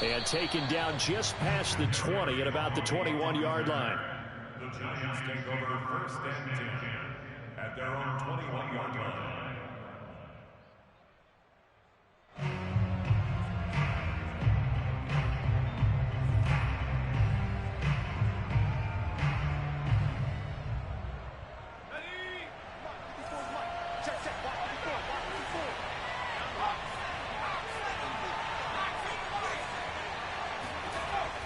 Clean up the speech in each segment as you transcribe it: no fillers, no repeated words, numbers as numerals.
And taken down just past the 20 at about the 21-yard line. The Giants take over first and 10 at their own 21-yard line.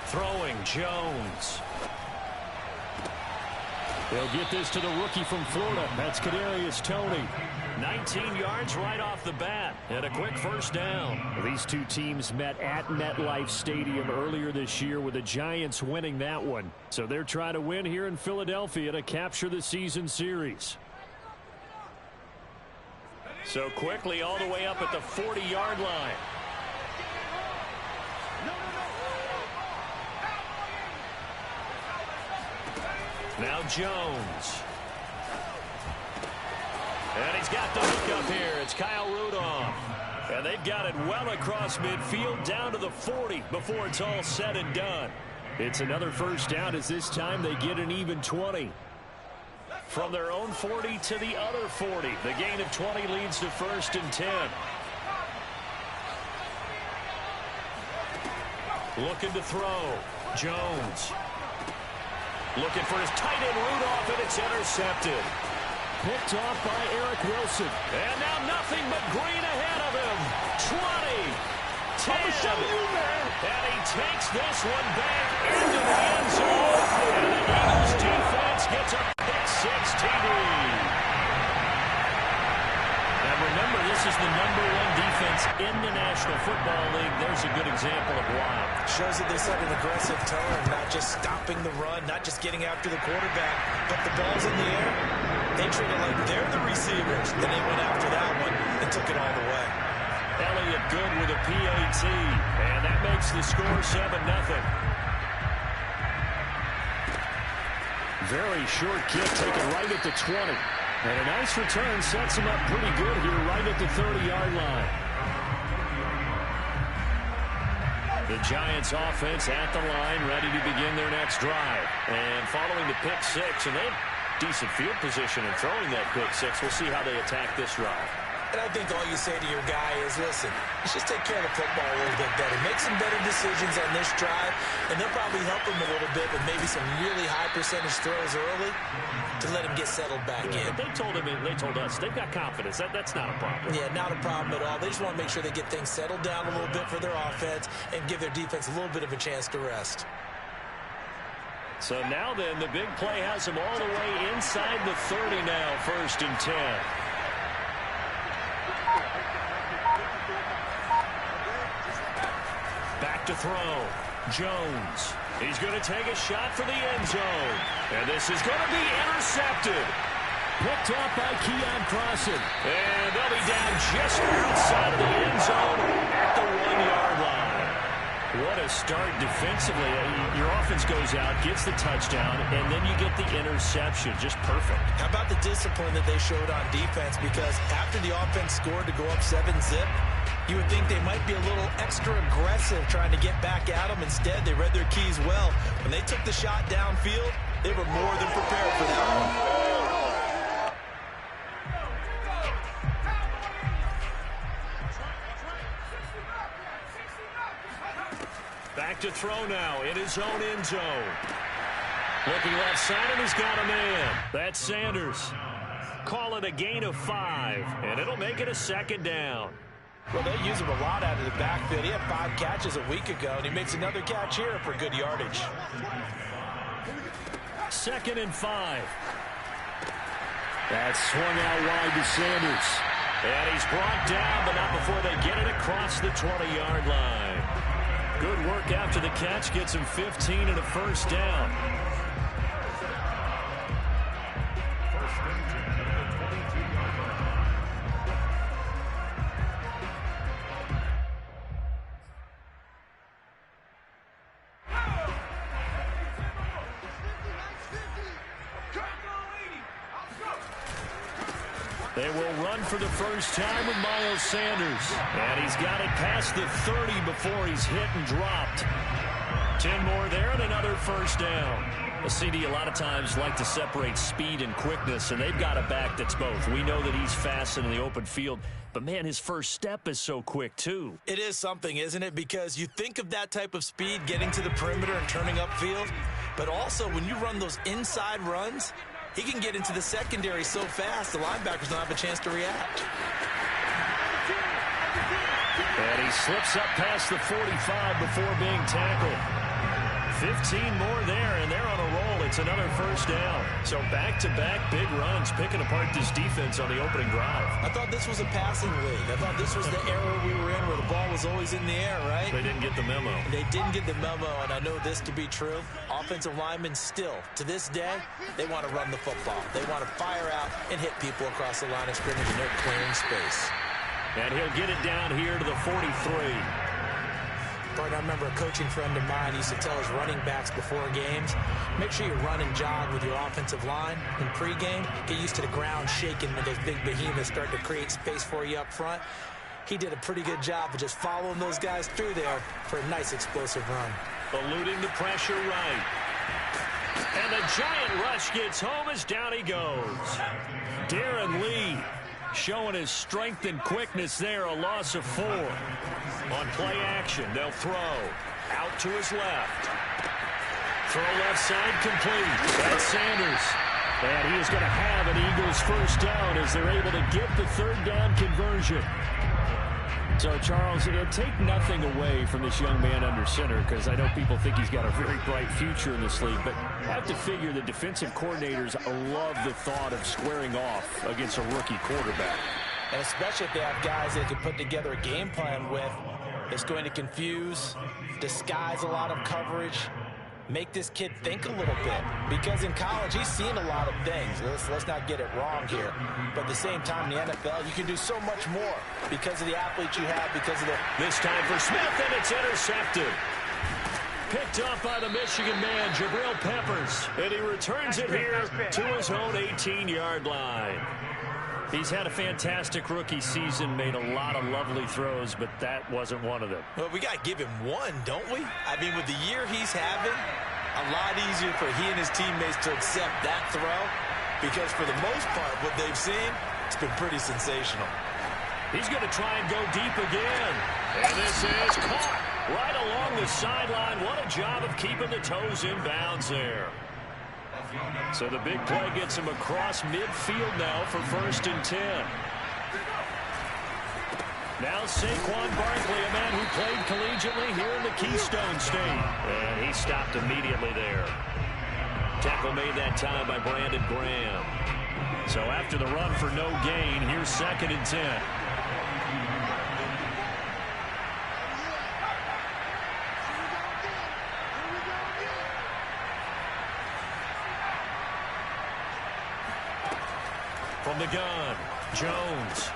Throwing Jones. They'll get this to the rookie from Florida. That's Kadarius Toney. 19 yards right off the bat and a quick first down. These two teams met at MetLife Stadium earlier this year with the Giants winning that one. So they're trying to win here in Philadelphia to capture the season series. So quickly all the way up at the 40-yard line. Now Jones. And he's got the hook up here. It's Kyle Rudolph. And they've got it well across midfield down to the 40 before it's all said and done. It's another first down as this time they get an even 20. From their own 40 to the other 40. The gain of 20 leads to first and 10. Looking to throw. Jones. Looking for his tight end Rudolph, and it's intercepted. Picked off by Eric Wilson. And now nothing but green ahead of him. 20, 10, and he takes this one back into the end zone. And the Eagles defense gets a pick-six TD. And remember, this is the #1 defense in the National Football League. There's a good example of why. Shows that they set an aggressive tone, not just stopping the run, not just getting after the quarterback, but the ball's in the air. They treat it like they're the receivers. Then they went after that one and took it all the way. Elliott good with a PAT, and that makes the score 7-0. Very short kick taken right at the 20. And a nice return sets him up pretty good here right at the 30-yard line. The Giants offense at the line, ready to begin their next drive. And following the pick six, and they have decent field position in throwing that pick six. We'll see how they attack this drive. And I think all you say to your guy is, listen, let's just take care of the football a little bit better. Make some better decisions on this drive, and they'll probably help him a little bit with maybe some really high percentage throws early to let him get settled back in. But they told us, they've got confidence. That's not a problem. Yeah, not a problem at all. They just want to make sure they get things settled down a little bit for their offense and give their defense a little bit of a chance to rest. So now then, the big play has them all the way inside the 30 now, first and 10. Back to throw. Jones. He's going to take a shot for the end zone. And this is going to be intercepted. Picked off by Keon Crossan. And they'll be down just outside of the end zone at the 1-yard line. What a start defensively. Your offense goes out, gets the touchdown, and then you get the interception. Just perfect. How about the discipline that they showed on defense? Because after the offense scored to go up 7-zip, you would think they might be a little extra aggressive trying to get back at them. Instead, they read their keys well. When they took the shot downfield, they were more than prepared for that one. Back to throw now in his own end zone. Looking left side, and he's got a man. That's Sanders. Call it a gain of 5, and it'll make it a second down. Well, they use him a lot out of the backfield. He had 5 catches a week ago, and he makes another catch here for good yardage. 2nd and 5. That's swung out wide to Sanders. And he's brought down, but not before they get it across the 20-yard line. Good work after the catch. Gets him 15 and a first down. They will run for the first time with Miles Sanders. And he's got it past the 30 before he's hit and dropped. 10 more there and another first down. A CD a lot of times like to separate speed and quickness, and they've got a back that's both. We know that he's fast in the open field, but, man, his first step is so quick, too. It is something, isn't it? Because you think of that type of speed getting to the perimeter and turning upfield, but also when you run those inside runs, he can get into the secondary so fast the linebackers don't have a chance to react. And he slips up past the 45 before being tackled. 15 more there, and they're on a roll. It's another first down. So back-to-back big runs, picking apart this defense on the opening drive. I thought this was a passing league. I thought this was the era we were in where the ball was always in the air, right? They didn't get the memo. They didn't get the memo, and I know this to be true. Offensive linemen still, to this day, they want to run the football. They want to fire out and hit people across the line of scrimmage, and they're clearing space. And he'll get it down here to the 43. I remember a coaching friend of mine used to tell his running backs before games, make sure you run and jog with your offensive line in pregame. Get used to the ground shaking when those big behemoths start to create space for you up front. He did a pretty good job of just following those guys through there for a nice explosive run. Eluding the pressure right. And the giant rush gets home as down he goes. Darren Lee showing his strength and quickness there, a loss of 4. On play action, they'll throw. Out to his left. Throw left side complete. That's Sanders. And he is going to have an Eagles first down as they're able to get the third down conversion. So, Charles, it'll take nothing away from this young man under center, because I know people think he's got a very bright future in this league, but I have to figure the defensive coordinators love the thought of squaring off against a rookie quarterback. And especially if they have guys they can put together a game plan with, it's going to confuse, disguise a lot of coverage, make this kid think a little bit. Because in college, he's seen a lot of things. Let's not get it wrong here. But at the same time, in the NFL, you can do so much more because of the athletes you have, because of the... This time for Smith, and it's intercepted. Picked up by the Michigan man, Jabril Peppers. And he returns it here to his own 18-yard line. He's had a fantastic rookie season, made a lot of lovely throws, but that wasn't one of them. Well, we got to give him one, don't we? I mean, with the year he's having, a lot easier for he and his teammates to accept that throw, because for the most part, what they've seen, it's been pretty sensational. He's going to try and go deep again. And this is caught right along the sideline. What a job of keeping the toes in bounds there. So the big play gets him across midfield now for 1st and 10. Now Saquon Barkley, a man who played collegiately here in the Keystone State. And he stopped immediately there. Tackle made that time by Brandon Graham. So after the run for no gain, here's 2nd and 10. From the gun, Jones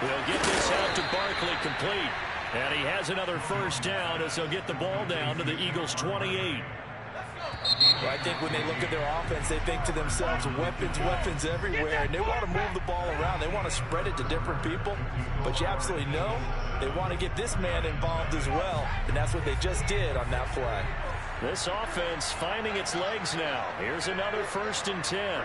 will get this out to Barkley complete. And he has another first down as they'll get the ball down to the Eagles' 28. Well, I think when they look at their offense, they think to themselves, weapons everywhere. And they want to move the ball around. They want to spread it to different people. But you absolutely know they want to get this man involved as well. And that's what they just did on that play. This offense finding its legs now. Here's another 1st and 10.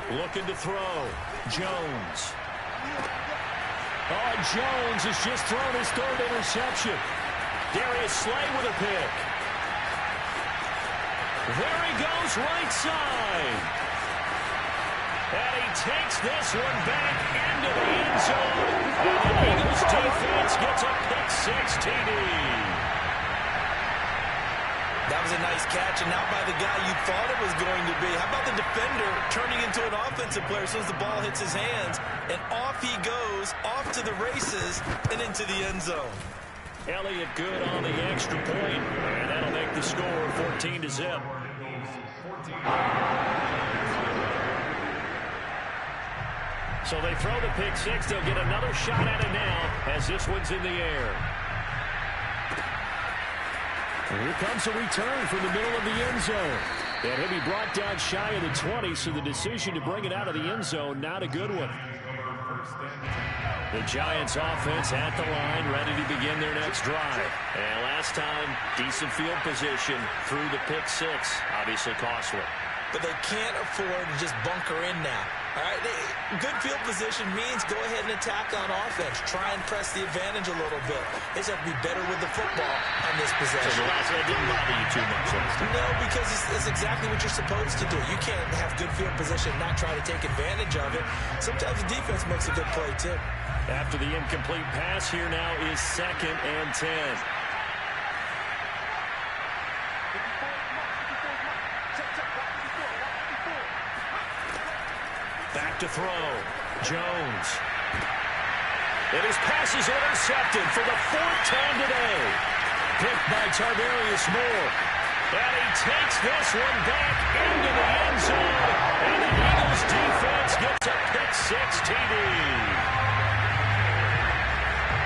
Looking to throw. Jones. Oh, Jones has just thrown his 3rd interception. Darius Slay with a pick. There he goes, right side. And he takes this one back into the end zone. And the Eagles defense gets a pick-6 TD. That was a nice catch, and not by the guy you thought it was going to be. How about the defender turning into an offensive player as soon as the ball hits his hands, and off he goes, off to the races, and into the end zone. Elliott good on the extra point, and that'll make the score 14-0. So they throw the pick-6. They'll get another shot at it now as this one's in the air. And here comes a return from the middle of the end zone. And he'll be brought down shy of the 20, so the decision to bring it out of the end zone, not a good one. The Giants offense at the line, ready to begin their next drive. And last time, decent field position through the pick six. Obviously costly. But they can't afford to just bunker in now. All right, good field position means go ahead and attack on offense. Try and press the advantage a little bit. They just have to be better with the football on this possession. So the last one didn't bother you too much last time. No, because it's exactly what you're supposed to do. You can't have good field position and not try to take advantage of it. Sometimes the defense makes a good play, too. After the incomplete pass, here now is 2nd and 10. Back to throw. Jones. And his pass is intercepted for the 4th time today. Picked by Tarvarius Moore. And he takes this one back into the end zone. And the Eagles defense gets a pick six TD.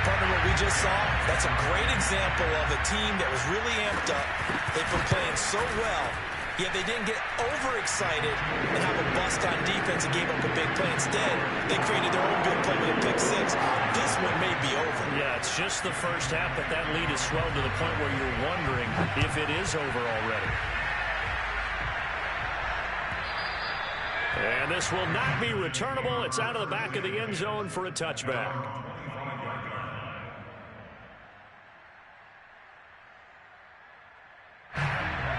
Partner, what we just saw, that's a great example of a team that was really amped up. They've been playing so well. Yet they didn't get overexcited and have a bust on defense and gave up a big play. Instead, they created their own big play with a pick six. This one may be over. Yeah, it's just the first half, but that lead has swelled to the point where you're wondering if it is over already. And this will not be returnable. It's out of the back of the end zone for a touchback.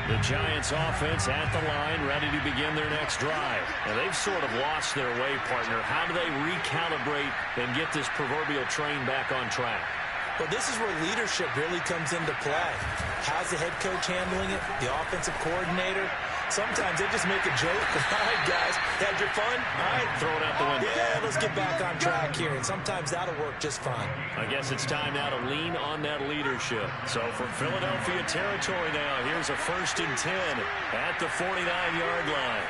The Giants offense at the line, ready to begin their next drive. And they've sort of lost their way, partner. How do they recalibrate and get this proverbial train back on track? Well, this is where leadership really comes into play. How's the head coach handling it? The offensive coordinator? Sometimes they just make a joke. All right, guys, had your fun? All right, throw it out the window. Yeah, let's get back on track here. And sometimes that'll work just fine. I guess it's time now to lean on that leadership. So from Philadelphia territory now, here's a 1st and 10 at the 49-yard line.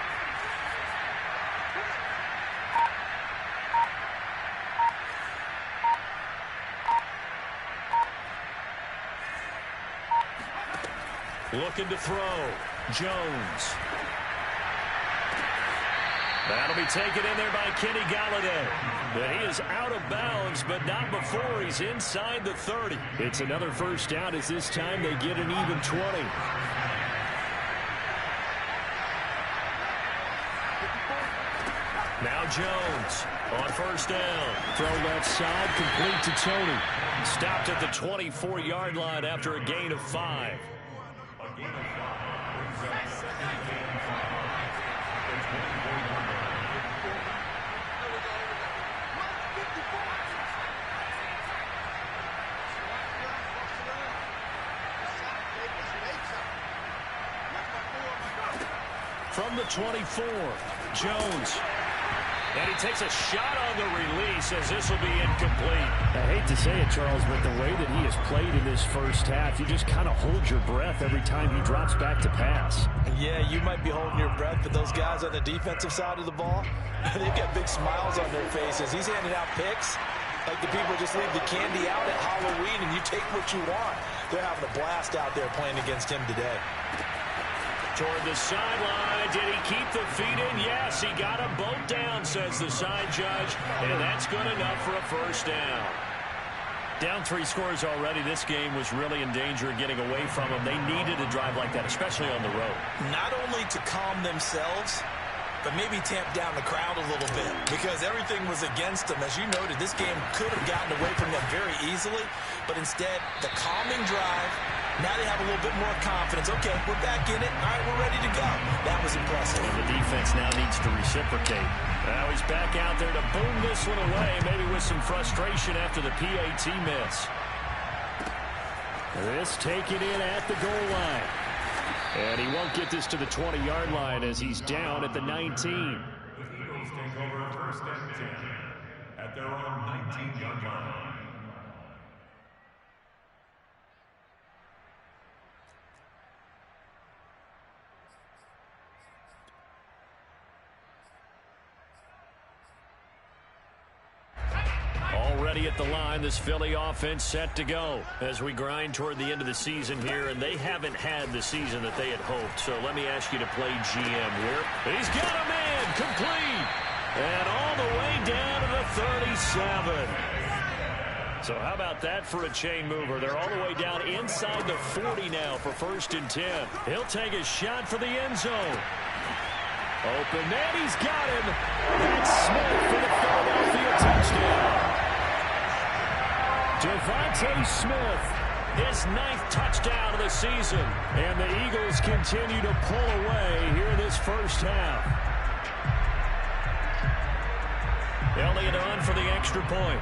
Looking to throw. Jones. That'll be taken in there by Kenny Golladay. But he is out of bounds, but not before he's inside the 30. It's another 1st down as this time they get an even 20. Now Jones on 1st down. Throw left side, complete to Tony. Stopped at the 24-yard line after a gain of 5. From the 24, Jones. And he takes a shot on the release as this will be incomplete. I hate to say it, Charles, but the way that he has played in this first half, you just kind of hold your breath every time he drops back to pass. Yeah, you might be holding your breath, but those guys on the defensive side of the ball, they've got big smiles on their faces. He's handing out picks like the people just leave the candy out at Halloween and you take what you want. They're having a blast out there playing against him today. Toward the sideline. Did he keep the feet in? Yes, he got them both down, says the side judge. And that's good enough for a 1st down. Down 3 scores already. This game was really in danger of getting away from them. They needed a drive like that, especially on the road. Not only to calm themselves, but maybe tamp down the crowd a little bit because everything was against them. As you noted, this game could have gotten away from them very easily, but instead, the calming drive, now they have a little bit more confidence. Okay, we're back in it. All right, we're ready to go. That was impressive. And the defense now needs to reciprocate. Now he's back out there to boom this one away, maybe with some frustration after the PAT miss. This taken in at the goal line. And he won't get this to the 20-yard line as he's down at the 19. The Eagles take over 1st and 10 at their own 19-yard line. ready at the line. This Philly offense set to go as we grind toward the end of the season here, and they haven't had the season that they had hoped. So let me ask you to play GM here. He's got a man complete, and all the way down to the 37. So how about that for a chain mover? They're all the way down inside the 40 now for 1st and 10. He'll take a shot for the end zone. Open man, he's got him. That's Smith for the Philadelphia touchdown. Devontae Smith, his 9th touchdown of the season. And the Eagles continue to pull away here in this first half. Elliott on for the extra point.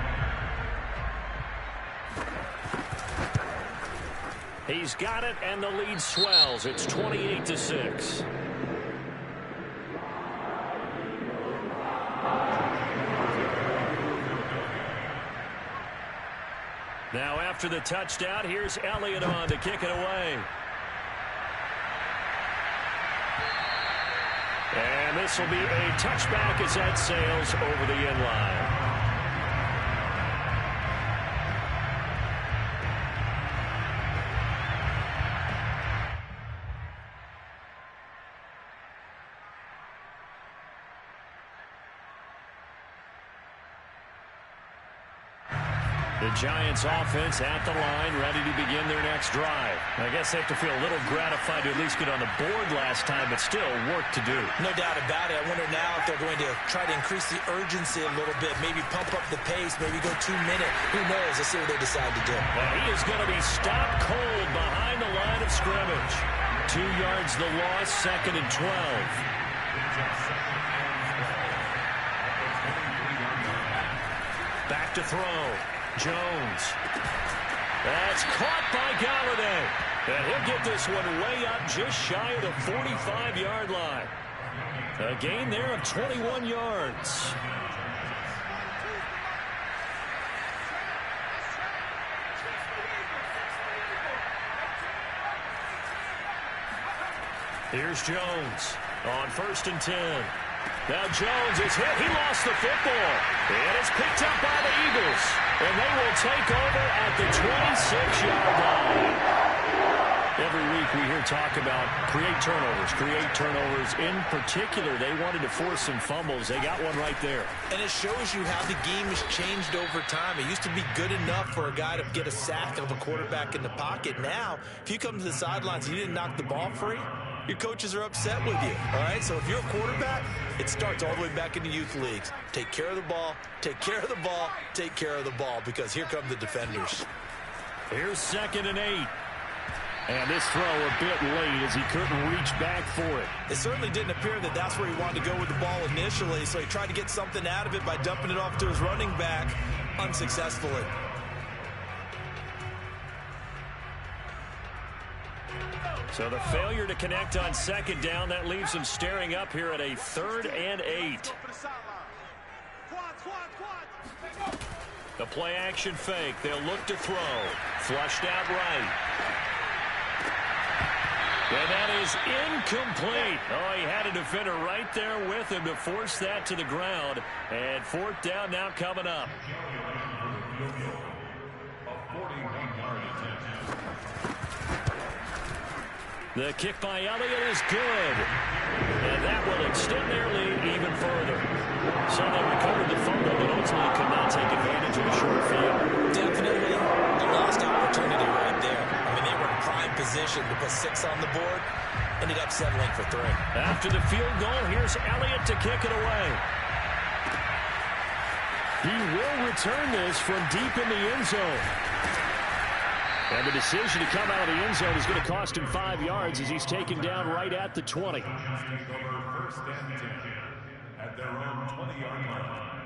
He's got it, and the lead swells. It's 28-6. Now after the touchdown, here's Elliott on to kick it away. And this will be a touchback as that sails over the end line. The Giants offense at the line, ready to begin their next drive. I guess they have to feel a little gratified to at least get on the board last time, but still work to do. No doubt about it. I wonder now if they're going to try to increase the urgency a little bit, maybe pump up the pace, maybe go 2-minute. Who knows? Let's see what they decide to do. And he is going to be stopped cold behind the line of scrimmage. 2 yards the loss, 2nd and 12. Back to throw. Jones. That's caught by Golladay. And he'll get this one way up just shy of the 45-yard line. A gain there of 21 yards. Here's Jones on 1st and 10. Now Jones is hit. He lost the football. And it's picked up by the Eagles. And they will take over at the 26-yard line. Every week we hear talk about create turnovers. In particular, they wanted to force some fumbles. They got one right there. And it shows you how the game has changed over time. It used to be good enough for a guy to get a sack of a quarterback in the pocket. Now, if you come to the sidelines and you didn't knock the ball free, your coaches are upset with you, all right? So if you're a quarterback, it starts all the way back in the youth leagues. Take care of the ball, take care of the ball, take care of the ball, because here come the defenders. Here's 2nd and 8. And this throw a bit late as he couldn't reach back for it. It certainly didn't appear that that's where he wanted to go with the ball initially, so he tried to get something out of it by dumping it off to his running back unsuccessfully. So the failure to connect on 2nd down, that leaves him staring up here at a 3rd and 8. The play action fake. They'll look to throw. Flushed out right. And that is incomplete. Oh, he had a defender right there with him to force that to the ground. And 4th down now coming up. The kick by Elliott is good. And that will extend their lead even further. So they recovered the fumble, but ultimately could not take advantage of the short field. Definitely a lost opportunity right there. I mean, they were in prime position to put 6 on the board. Ended up settling for 3. After the field goal, here's Elliott to kick it away. He will return this from deep in the end zone. And the decision to come out of the end zone is going to cost him 5 yards as he's taken down right at the 20. Take over 1st and 10 at their own 20-yard line.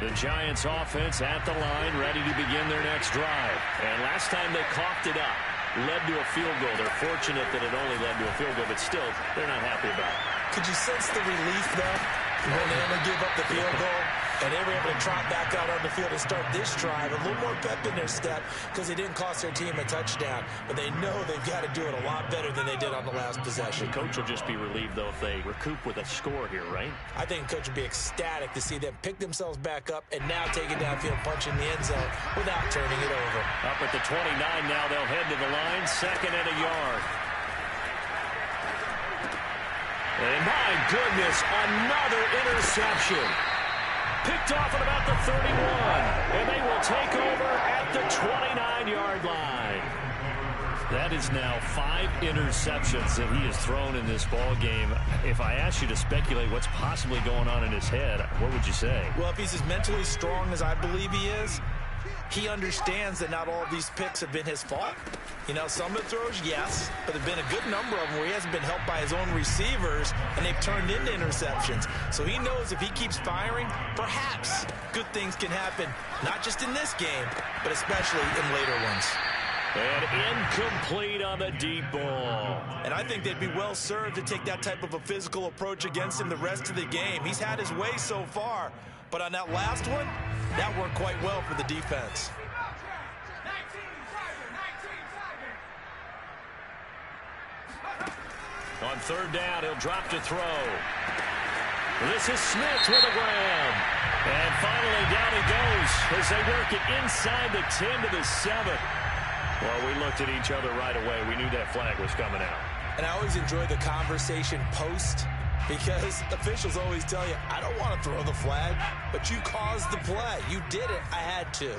The Giants offense at the line, ready to begin their next drive. And last time they coughed it up, led to a field goal. They're fortunate that it only led to a field goal, but still, they're not happy about it. Could you sense the relief, though, when they only give up the field goal? And they were able to trot back out on the field and start this drive. A little more pep in their step because they didn't cost their team a touchdown. But they know they've got to do it a lot better than they did on the last possession. The coach will just be relieved, though, if they recoup with a score here, right? I think the coach would be ecstatic to see them pick themselves back up and now take it downfield, punch in the end zone without turning it over. Up at the 29 now, they'll head to the line, 2nd and a yard. And my goodness, another interception. Picked off at about the 31, and they will take over at the 29-yard line. That is now 5 interceptions that he has thrown in this ball game. If I asked you to speculate what's possibly going on in his head, what would you say? Well, if he's as mentally strong as I believe he is, he understands that not all of these picks have been his fault. You know, some of the throws, yes, but there have been a good number of them where he hasn't been helped by his own receivers, and they've turned into interceptions. So he knows if he keeps firing, perhaps good things can happen, not just in this game, but especially in later ones. And incomplete on the deep ball. And I think they'd be well served to take that type of a physical approach against him the rest of the game. He's had his way so far, but on that last one, that worked quite well for the defense. On 3rd down, he'll drop to throw. This is Smith with a grab. And finally down he goes as they work it inside the 10 to the 7. Well, we looked at each other right away. We knew that flag was coming out. And I always enjoy the conversation post because officials always tell you, I don't want to throw the flag, but you caused the play. You did it. I had to.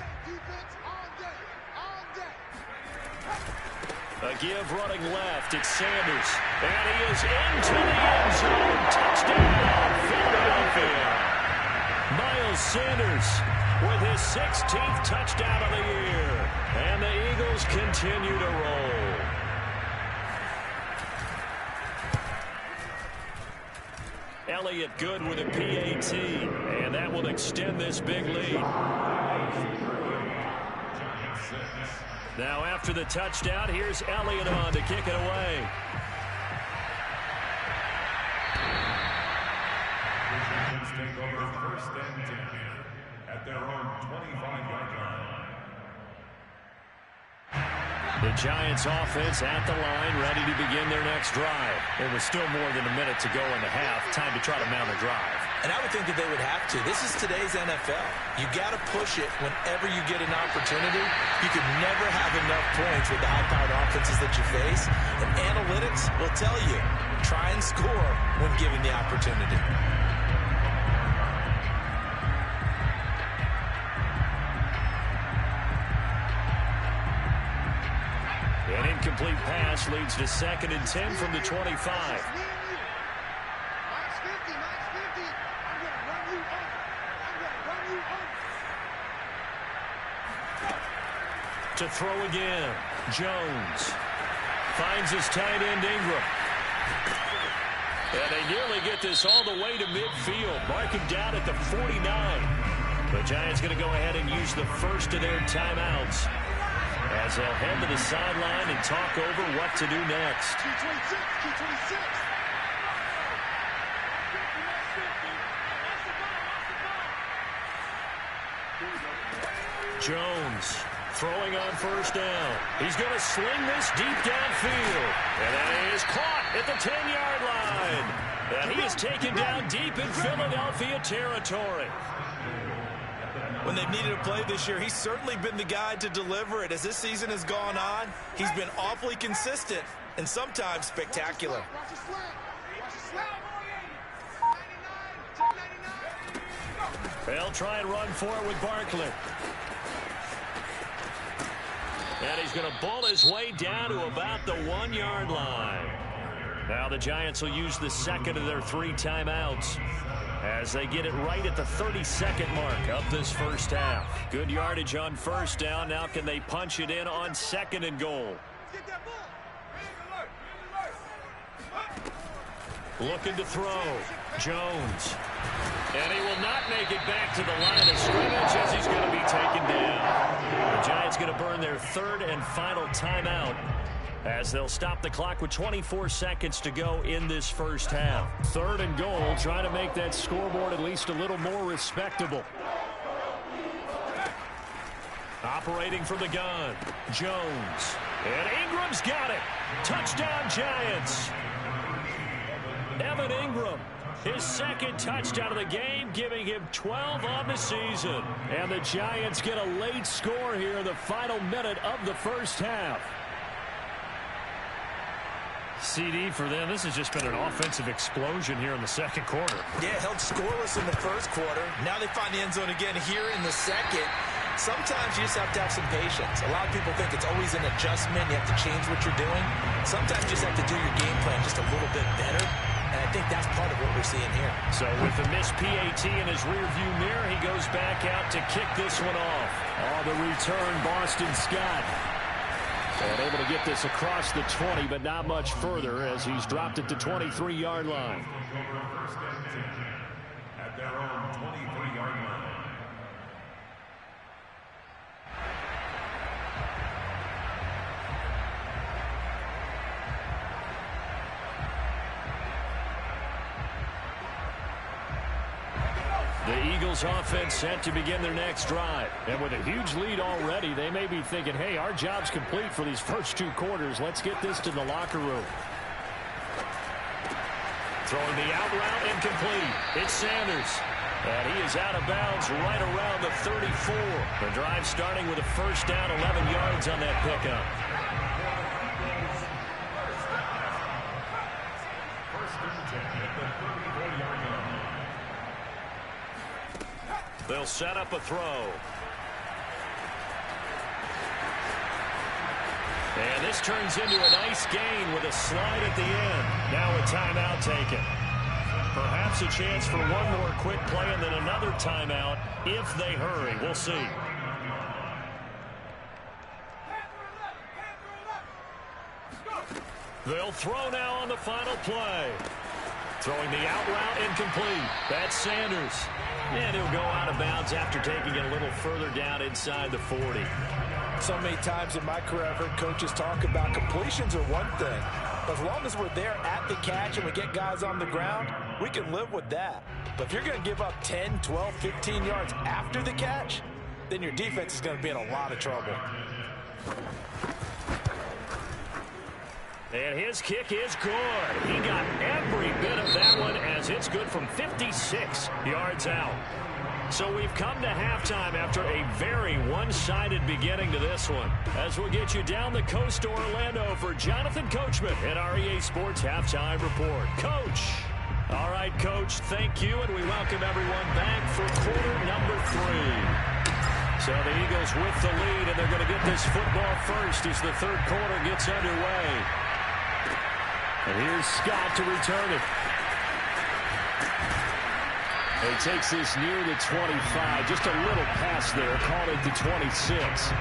A give running left. It's Sanders. And he is into the end zone. Touchdown, Philadelphia. Miles Sanders with his 16th touchdown of the year. And the Eagles continue to roll. Elliott good with a PAT. And that will extend this big lead. Now after the touchdown, here's Elliott on to kick it away. Take over 1st and 10 at their own 25-yard line. The Giants offense at the line, ready to begin their next drive. There was still more than a minute to go in the half. Time to try to mount a drive. And I would think that they would have to. This is today's NFL. You got to push it whenever you get an opportunity. You could never have enough points with the high-powered offenses that you face. And analytics will tell you, try and score when given the opportunity. An incomplete pass leads to 2nd and 10 from the 25. To throw again. Jones finds his tight end Ingram. And they nearly get this all the way to midfield. Mark him down at the 49. The Giants going to go ahead and use the first of their timeouts as they'll head to the sideline and talk over what to do next. Jones throwing on 1st down. He's going to sling this deep downfield. And that is caught at the 10-yard line. And he is taken down deep in Philadelphia territory. When they've needed a play this year, he's certainly been the guy to deliver it. As this season has gone on, he's been awfully consistent and sometimes spectacular. They'll try and run for it with Barkley. And he's going to ball his way down to about the 1-yard line. Now the Giants will use the 2nd of their 3 timeouts as they get it right at the 32nd mark of this first half. Good yardage on 1st down. Now can they punch it in on 2nd and goal? Looking to throw. Jones. And he will not make it back to the line of scrimmage as he's going to be taken down. The Giants going to burn their 3rd and final timeout as they'll stop the clock with 24 seconds to go in this first half. 3rd and goal, trying to make that scoreboard at least a little more respectable. Operating from the gun, Jones. And Ingram's got it. Touchdown, Giants. Evan Ingram, his 2nd touchdown of the game, giving him 12 on the season. And the Giants get a late score here in the final minute of the first half. CD for them, this has just been an offensive explosion here in the 2nd quarter. Yeah, held scoreless in the 1st quarter. Now they find the end zone again here in the 2nd. Sometimes you just have to have some patience. A lot of people think it's always an adjustment. You have to change what you're doing. Sometimes you just have to do your game plan just a little bit better. And I think that's part of what we're seeing here. So with the missed PAT in his rearview mirror, he goes back out to kick this one off. The return, Boston Scott. And able to get this across the 20, but not much further as he's dropped it to 23-yard line. At their own 23-yard line. The Eagles offense set to begin their next drive. And with a huge lead already, they may be thinking, hey, our job's complete for these first 2 quarters. Let's get this to the locker room. Throwing the out route incomplete. It's Sanders. And he is out of bounds right around the 34. The drive starting with a first down, 11 yards on that pickup. They'll set up a throw. And this turns into a nice gain with a slide at the end. Now a timeout taken. Perhaps a chance for one more quick play and then another timeout if they hurry. We'll see. They'll throw now on the final play. Throwing the out route incomplete. That's Sanders. And he'll go out of bounds after taking it a little further down inside the 40. So many times in my career I've heard coaches talk about completions are one thing. As long as we're there at the catch and we get guys on the ground, we can live with that. But if you're going to give up 10, 12, 15 yards after the catch, then your defense is going to be in a lot of trouble. And his kick is good. He got every bit of that one as it's good from 56 yards out. So we've come to halftime after a very one-sided beginning to this one. As we'll get you down the coast to Orlando for Jonathan Coachman at our EA Sports Halftime Report. Coach. All right, Coach, thank you, and we welcome everyone back for quarter number 3. So the Eagles with the lead, and they're going to get this football first as the 3rd quarter gets underway. And here's Scott to return it. He takes this near the 25. Just a little pass there. Called it the 26.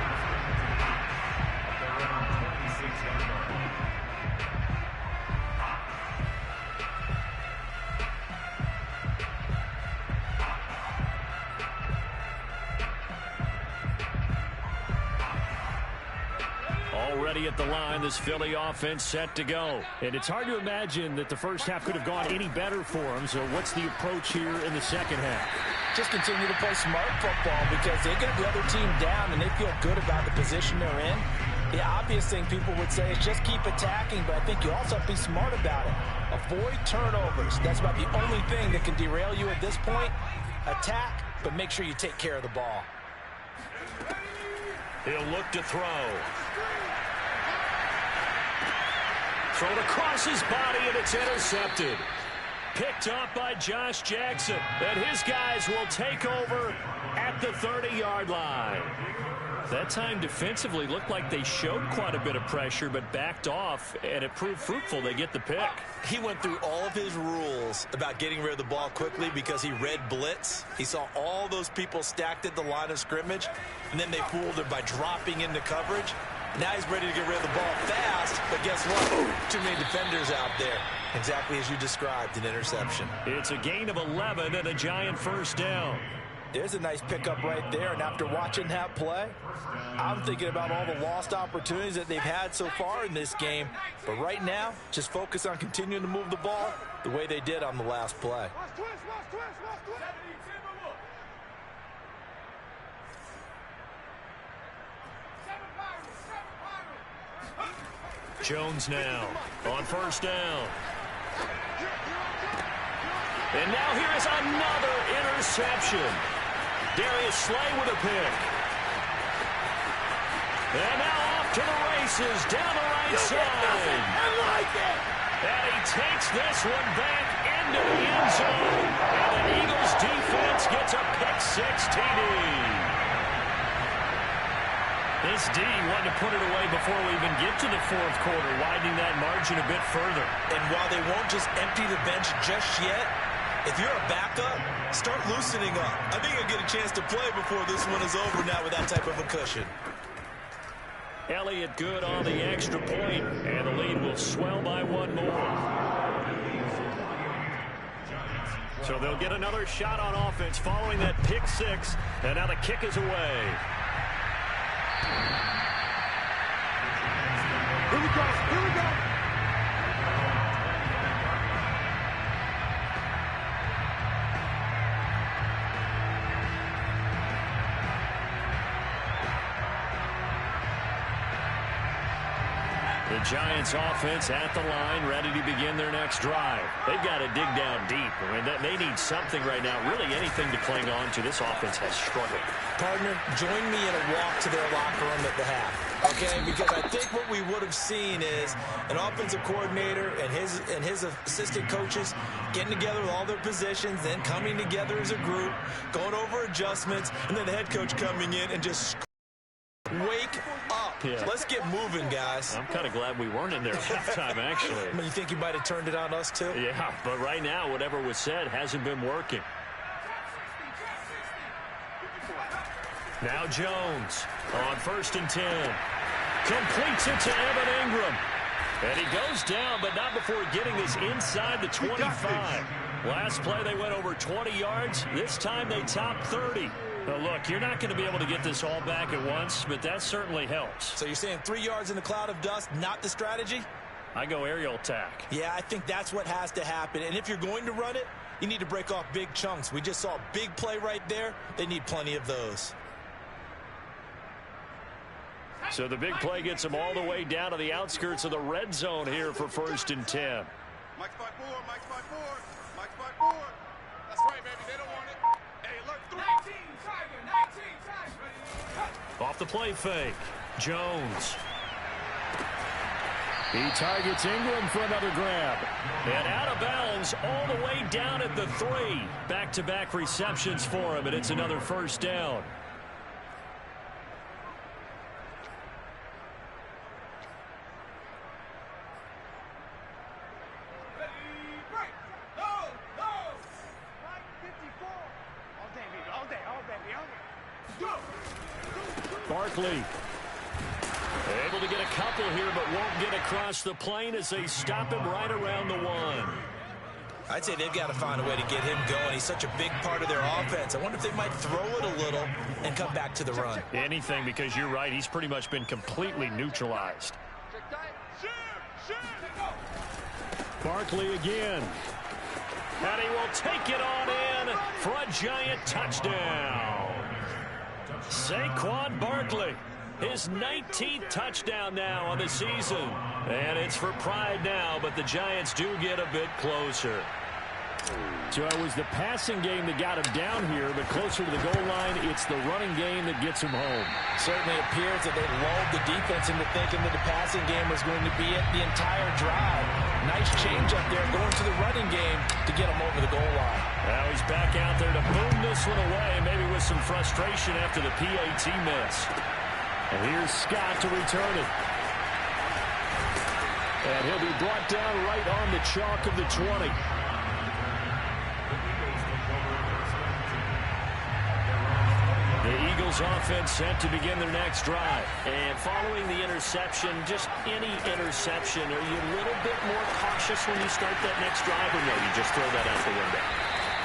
Already at the line, this Philly offense set to go. And it's hard to imagine that the first half could have gone any better for them. So what's the approach here in the second half? Just continue to play smart football because they get the other team down and they feel good about the position they're in. The obvious thing people would say is just keep attacking, but I think you also have to be smart about it. Avoid turnovers. That's about the only thing that can derail you at this point. Attack, but make sure you take care of the ball. He'll look to throw. Thrown across his body, and it's intercepted. Picked up by Josh Jackson. And his guys will take over at the 30-yard line. That time defensively looked like they showed quite a bit of pressure, but backed off, and it proved fruitful. They get the pick. He went through all of his rules about getting rid of the ball quickly because he read blitz. He saw all those people stacked at the line of scrimmage, and then they fooled him by dropping into coverage. Now he's ready to get rid of the ball fast, but guess what? Too many defenders out there. Exactly as you described, an interception. It's a gain of 11 and a Giant first down. There's a nice pickup right there, and after watching that play, I'm thinking about all the lost opportunities that they've had so far in this game. But right now, just focus on continuing to move the ball the way they did on the last play. Jones now on first down. And now here is another interception. Darius Slay with a pick. And now off to the races down the right side. I like it. And he takes this one back into the end zone. And the Eagles defense gets a pick-6 TD. This D wanted to put it away before we even get to the fourth quarter, widening that margin a bit further. And while they won't just empty the bench just yet, if you're a backup, start loosening up. I think you'll get a chance to play before this one is over now with that type of a cushion. Elliott good on the extra point, and the lead will swell by one more. So they'll get another shot on offense following that pick-6, and now the kick is away. Here we go. Here we go. The Giants offense at the line, ready to begin their next drive. They've got to dig down deep. I mean, they need something right now, really anything to cling on to. This offense has struggled. Partner, join me in a walk to their locker room at the half, okay? Because I think what we would have seen is an offensive coordinator and his assistant coaches getting together with all their positions, then coming together as a group, going over adjustments, and then the head coach coming in and just wake up. Yeah. Let's get moving, guys. I'm kind of glad we weren't in there at halftime, actually. I mean, you think you might have turned it on us, too? Yeah, but right now, whatever was said hasn't been working. Now Jones on 1st and 10. Completes it to Evan Ingram. And he goes down, but not before getting this inside the 25. Last play, they went over 20 yards. This time, they topped 30. Now, look, you're not going to be able to get this all back at once, but that certainly helps. So you're saying 3 yards in a cloud of dust, not the strategy? I go aerial attack. Yeah, I think that's what has to happen. And if you're going to run it, you need to break off big chunks. We just saw a big play right there. They need plenty of those. So the big play gets them all the way down to the outskirts of the red zone here for 1st and 10. Mike's by 4. Mike's by 4. Mike's by 4. That's right, baby. They don't want it. Hey, alert 3. 19 Tiger. 19 Tiger. Off the play fake. Jones. He targets Ingram for another grab. And out of bounds all the way down at the 3. Back-to-back receptions for him, and it's another 1st down. Barkley able to get a couple here, but won't get across the plane as they stop him right around the 1. I'd say they've got to find a way to get him going. He's such a big part of their offense. I wonder if they might throw it a little and come back to the run. Anything, because you're right. He's pretty much been completely neutralized. Barkley again. And he will take it on in for a Giant touchdown. Saquon Barkley, his 19th touchdown now on the season. And it's for pride now, but the Giants do get a bit closer. So it was the passing game that got him down here, but closer to the goal line, it's the running game that gets him home. Certainly appears that they lulled the defense into thinking that the passing game was going to be it the entire drive. Nice change up there going to the running game to get him over the goal line. Now he's back out there to boom this one away, maybe with some frustration after the PAT miss. And here's Scott to return it. And he'll be brought down right on the chalk of the 20. The Eagles offense set to begin their next drive. And following the interception, just any interception, are you a little bit more cautious when you start that next drive, or no, you just throw that out the window?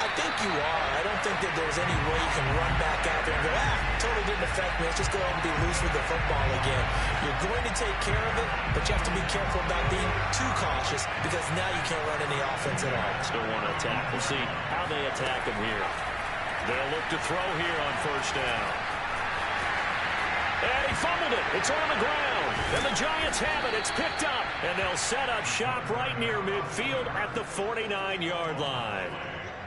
I I think you are. I don't think that there's any way you can run back out there and go, totally didn't affect me. Let's just go ahead and be loose with the football again. You're going to take care of it, but you have to be careful about being too cautious because now you can't run any offense at all. Still want to attack. We'll see how they attack him here. They'll look to throw here on first down. And he fumbled it. It's on the ground. And the Giants have it. It's picked up. And they'll set up shop right near midfield at the 49-yard line.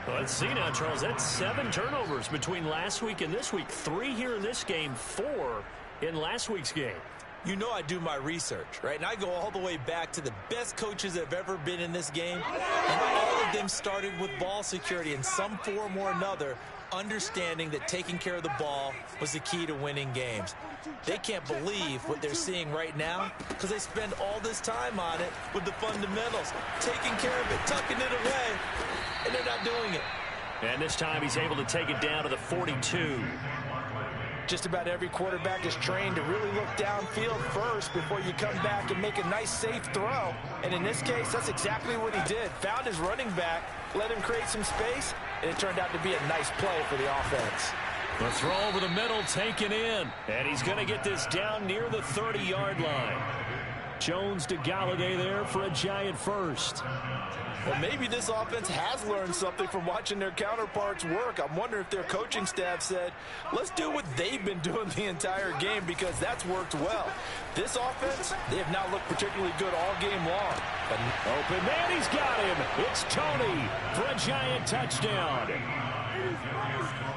Let's see now, Charles. That's 7 turnovers between last week and this week. 3 here in this game, 4 in last week's game. You know I do my research, right? And I go all the way back to the best coaches that have ever been in this game. And all of them started with ball security in some form or another, understanding that taking care of the ball was the key to winning games. They can't believe what they're seeing right now because they spend all this time on it with the fundamentals, taking care of it, tucking it away, and they're not doing it. And this time he's able to take it down to the 42. Just about every quarterback is trained to really look downfield first before you come back and make a nice, safe throw. And in this case, that's exactly what he did. Found his running back, let him create some space, and it turned out to be a nice play for the offense. The throw over the middle taken in. And he's going to get this down near the 30-yard line. Jones to Galladay there for a Giant first. Well, maybe this offense has learned something from watching their counterparts work. I'm wondering if their coaching staff said, let's do what they've been doing the entire game because that's worked well. This offense, they have not looked particularly good all game long. But open man, he's got him. It's Toney for a Giant touchdown.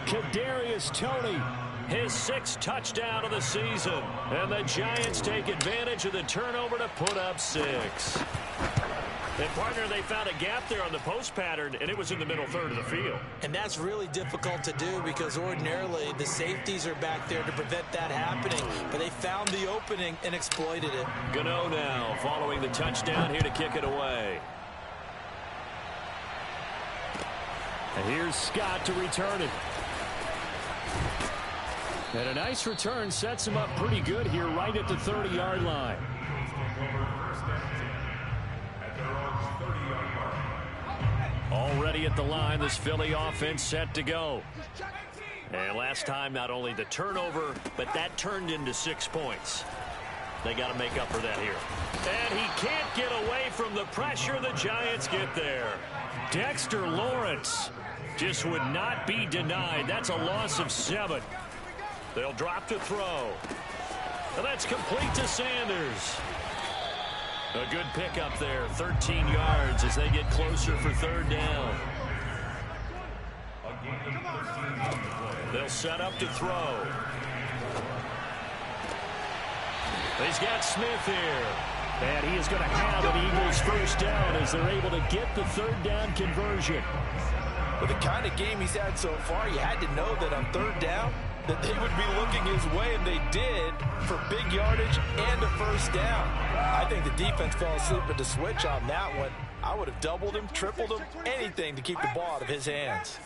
Kadarius Toney, his 6th touchdown of the season. And the Giants take advantage of the turnover to put up 6. And, partner, they found a gap there on the post pattern, and it was in the middle third of the field. And that's really difficult to do because ordinarily the safeties are back there to prevent that happening. But they found the opening and exploited it. Gano now following the touchdown here to kick it away. And here's Scott to return it. And a nice return sets him up pretty good here right at the 30-yard line. Already at the line, this Philly offense set to go. And last time, not only the turnover, but that turned into 6 points. They got to make up for that here. And he can't get away from the pressure. The Giants get there. Dexter Lawrence just would not be denied. That's a loss of 7. They'll drop to throw. And that's complete to Sanders. A good pickup there, 13 yards as they get closer for 3rd down. They'll set up to throw. He's got Smith here. And he is going to have an Eagles 1st down as they're able to get the 3rd down conversion. With the kind of game he's had so far, you had to know that on 3rd down, that they would be looking his way, and they did, for big yardage and a 1st down. I think the defense fell asleep at the switch on that one. I would have doubled him, tripled him, anything to keep the ball out of his hands.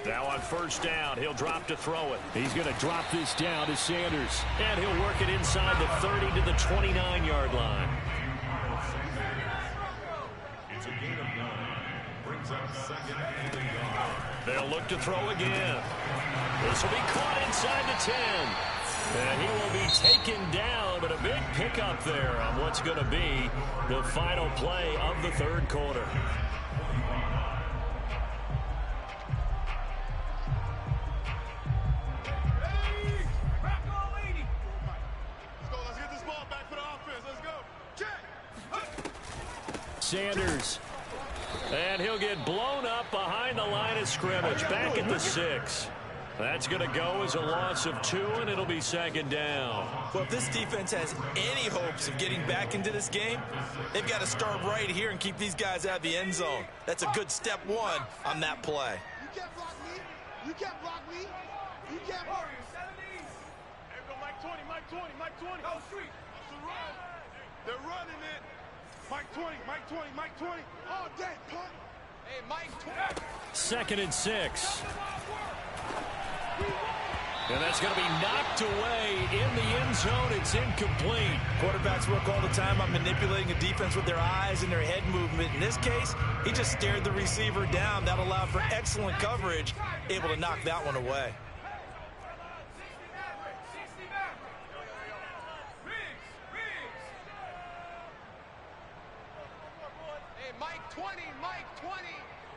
Now on 1st down, he'll drop to throw it. He's going to drop this down to Sanders. And he'll work it inside the 30 to the 29-yard line. It's a gain of 9. Brings up 2nd and 8. They'll look to throw again. This will be caught inside the 10. And he will be taken down, but a big pickup there on what's going to be the final play of the 3rd quarter. Let's get this ball back for the offense. Let's go. Check. Sanders. And he'll get blown up behind the line of scrimmage. Back at the 6. That's going to go as a loss of 2, and it'll be 2nd down. Well, if this defense has any hopes of getting back into this game, they've got to start right here and keep these guys out of the end zone. That's a good step 1 on that play. You can't block me. You can't block me. You can't block me. Hey, go Mike 20, Mike 20, Mike 20. Go street. That's the run. They're running it. Mike 20, Mike 20, Mike 20. All day, punt. Hey, Mike 20. 2nd and 6. And that's going to be knocked away in the end zone. It's incomplete. Quarterbacks work all the time on manipulating a defense with their eyes and their head movement. In this case, he just stared the receiver down. That allowed for excellent coverage, able to knock that one away. Hey, Mike 20, Mike 20.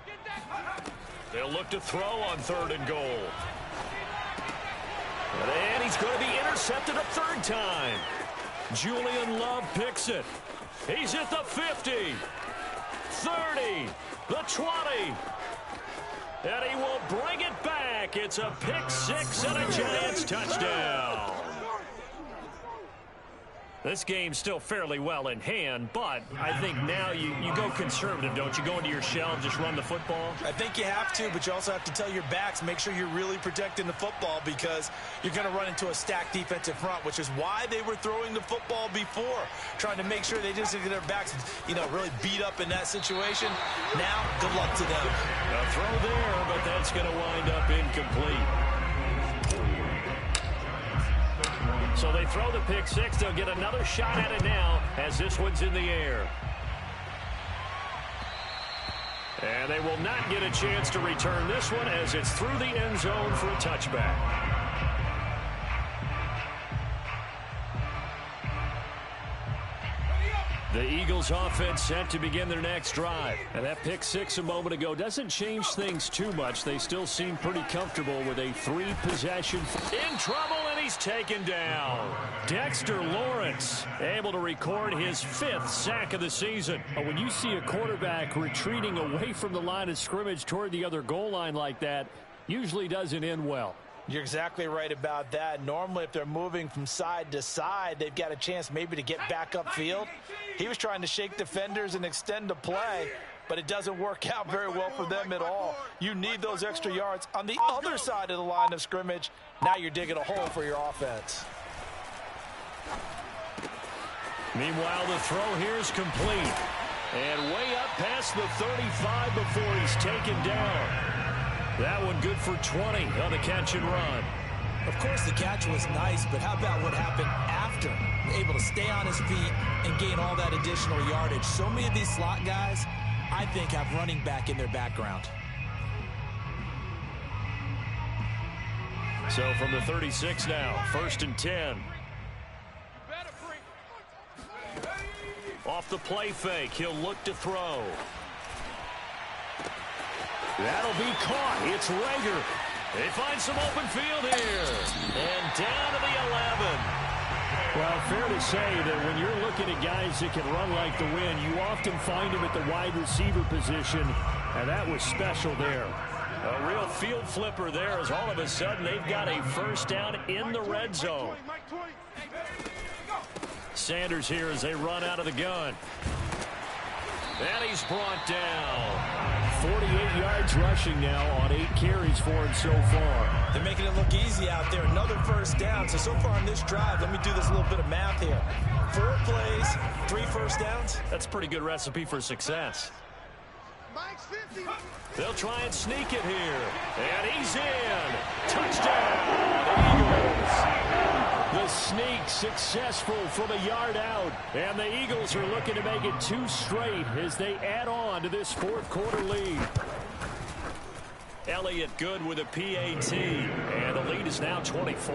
Get that. They'll look to throw on 3rd and goal. And he's going to be intercepted a 3rd time. Julian Love picks it. He's at the 50, 30, the 20. And he will bring it back. It's a pick 6 and a Giants touchdown. This game's still fairly well in hand, but I think now you go conservative, don't you? Go into your shell and just run the football? I think you have to, but you also have to tell your backs, make sure you're really protecting the football because you're going to run into a stacked defensive front, which is why they were throwing the football before, trying to make sure they just get their backs, really beat up in that situation. Now, good luck to them. A throw there, but that's going to wind up incomplete. So they throw the pick 6. They'll get another shot at it now as this one's in the air. And they will not get a chance to return this one as it's through the end zone for a touchback. The Eagles offense set to begin their next drive. And that pick 6 a moment ago doesn't change things too much. They still seem pretty comfortable with a 3-possession. In trouble, and he's taken down. Dexter Lawrence able to record his 5th sack of the season. When you see a quarterback retreating away from the line of scrimmage toward the other goal line like that, usually doesn't end well. You're exactly right about that. Normally, if they're moving from side to side, they've got a chance maybe to get back upfield. He was trying to shake defenders and extend the play, but it doesn't work out very well for them at all. You need those extra yards on the other side of the line of scrimmage. Now you're digging a hole for your offense. Meanwhile, the throw here is complete. And way up past the 35 before he's taken down. That one good for 20 on the catch and run. Of course, the catch was nice, but how about what happened after? Able to stay on his feet and gain all that additional yardage. So many of these slot guys, I think, have running back in their background. So from the 36 now, 1st and 10. Off the play fake, he'll look to throw. That'll be caught. It's Rager. They find some open field here. And down to the 11. Well, fair to say that when you're looking at guys that can run like the wind, you often find them at the wide receiver position, and that was special there. A real field flipper there as all of a sudden they've got a 1st down in the red zone. Sanders here as they run out of the gun. And he's brought down. 48 yards rushing now on 8 carries for him so far. They're making it look easy out there. Another 1st down. So far on this drive, let me do this little bit of math here. 4 plays, 3 1st downs. That's a pretty good recipe for success. They'll try and sneak it here. And he's in. Touchdown, Eagles. The sneak successful from a yard out. And the Eagles are looking to make it 2 straight as they add on to this 4th quarter lead. Elliott good with a PAT. And the lead is now 24.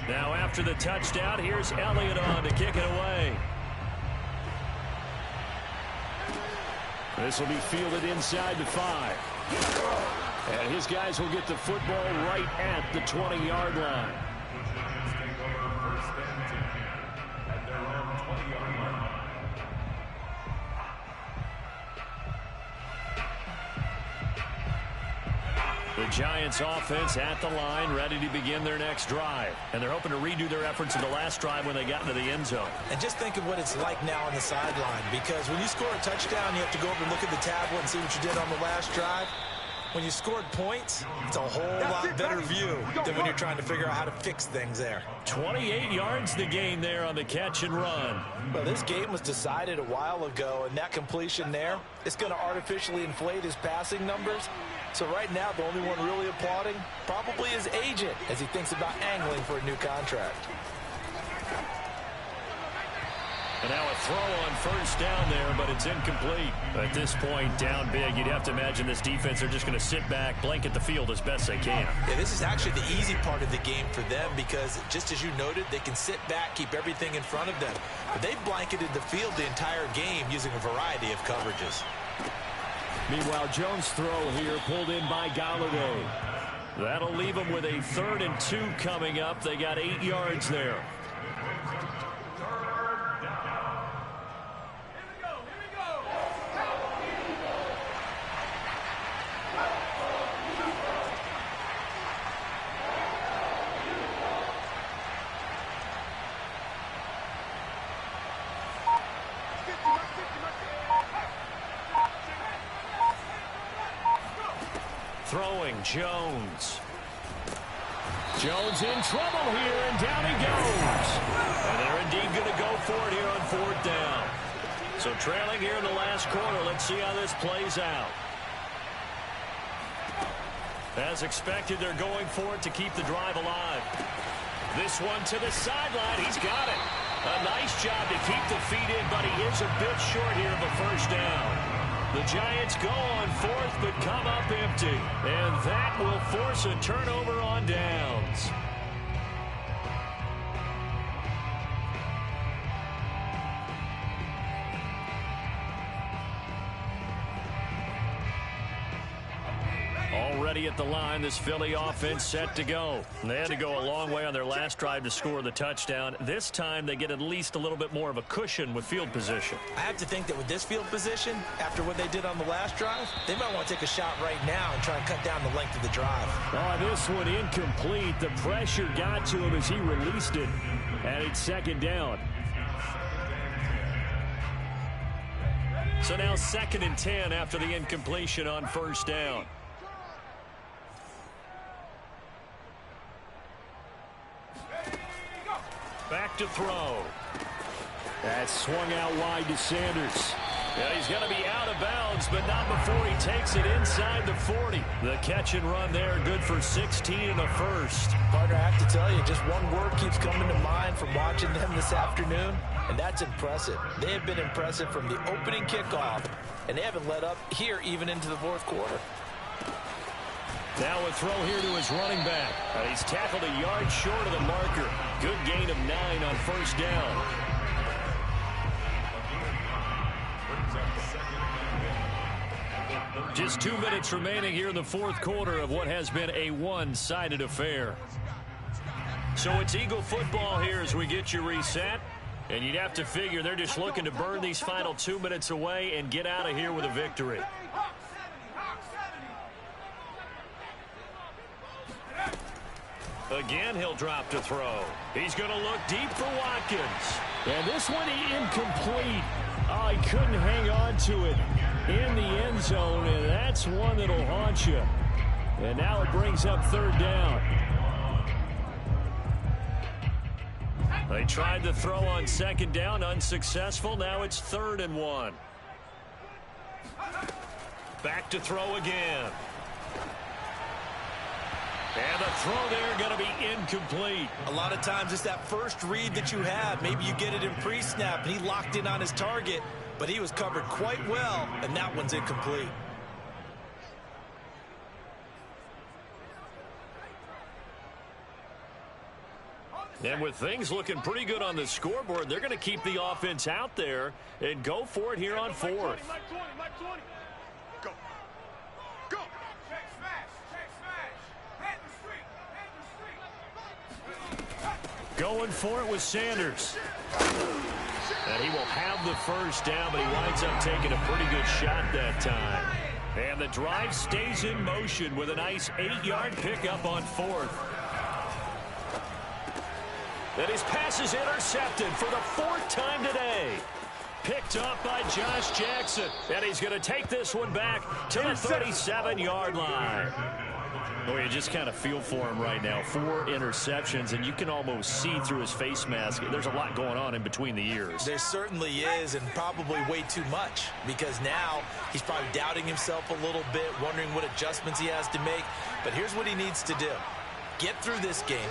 Now after the touchdown, here's Elliott on to kick it away. This will be fielded inside the 5. And his guys will get the football right at the 20-yard line. The Giants offense at the line, ready to begin their next drive. And they're hoping to redo their efforts in the last drive when they got into the end zone. And just think of what it's like now on the sideline, because when you score a touchdown, you have to go over and look at the tablet and see what you did on the last drive. when you scored points, it's a whole lot better view than when you're trying to figure out how to fix things there. 28 yards the gain there on the catch and run. Well, this game was decided a while ago, and that completion there, it's going to artificially inflate his passing numbers. So right now, the only one really applauding probably his agent as he thinks about angling for a new contract. And now a throw on first down there, but it's incomplete. At this point, down big, you'd have to imagine this defense are just going to sit back, blanket the field as best they can. Yeah, this is actually the easy part of the game for them because, just as you noted, they can sit back, keep everything in front of them. But they've blanketed the field the entire game using a variety of coverages. Meanwhile, Jones' throw here pulled in by Golladay. That'll leave them with a 3rd and 2 coming up. They got 8 yards there. Throwing, Jones. Jones in trouble here, and down he goes. And they're indeed going to go for it here on 4th down. So trailing here in the last quarter. Let's see how this plays out. As expected, they're going for it to keep the drive alive. This one to the sideline. He's got it. A nice job to keep the feet in, but he is a bit short here of a first down. The Giants go on 4th, but come up empty. And that will force a turnover on downs. Already at the line, this Philly offense set to go. They had to go a long way on their last drive to score the touchdown. This time, they get at least a little bit more of a cushion with field position. I have to think that with this field position, after what they did on the last drive, they might want to take a shot right now and try and cut down the length of the drive. Oh, this one incomplete. The pressure got to him as he released it. And it's 2nd down. So now 2nd and 10 after the incompletion on first down. Back to throw. That swung out wide to Sanders. Yeah, he's going to be out of bounds, but not before he takes it inside the 40. The catch and run there, good for 16 and a first. Partner, I have to tell you, just one word keeps coming to mind from watching them this afternoon, and that's impressive. They have been impressive from the opening kickoff, and they haven't let up here even into the 4th quarter. Now a throw here to his running back. And he's tackled a yard short of the marker. Good gain of 9 on first down. Just 2 minutes remaining here in the 4th quarter of what has been a one-sided affair. So it's Eagle football here as we get you reset. And you'd have to figure they're just looking to burn these final 2 minutes away and get out of here with a victory. Again, he'll drop to throw. He's going to look deep for Watkins. And this one incomplete. Oh, he couldn't hang on to it in the end zone, and that's one that'll haunt you. And now it brings up 3rd down. They tried to throw on 2nd down, unsuccessful. Now it's 3rd and 1. Back to throw again. And the throw there going to be incomplete. A lot of times it's that first read that you have. Maybe you get it in pre-snap, and he locked in on his target, but he was covered quite well, and that one's incomplete. And with things looking pretty good on the scoreboard, they're going to keep the offense out there and go for it here on 4th. Go. Go. Going for it with Sanders. And he will have the first down, but he winds up taking a pretty good shot that time. And the drive stays in motion with a nice 8-yard pickup on 4th. And his pass is intercepted for the 4th time today. Picked up by Josh Jackson. And he's going to take this one back to the 37-yard line. Well, you just kind of feel for him right now. 4 interceptions, and you can almost see through his face mask. There's a lot going on in between the ears. There certainly is, and probably way too much, because now he's probably doubting himself a little bit, wondering what adjustments he has to make. But here's what he needs to do. Get through this game,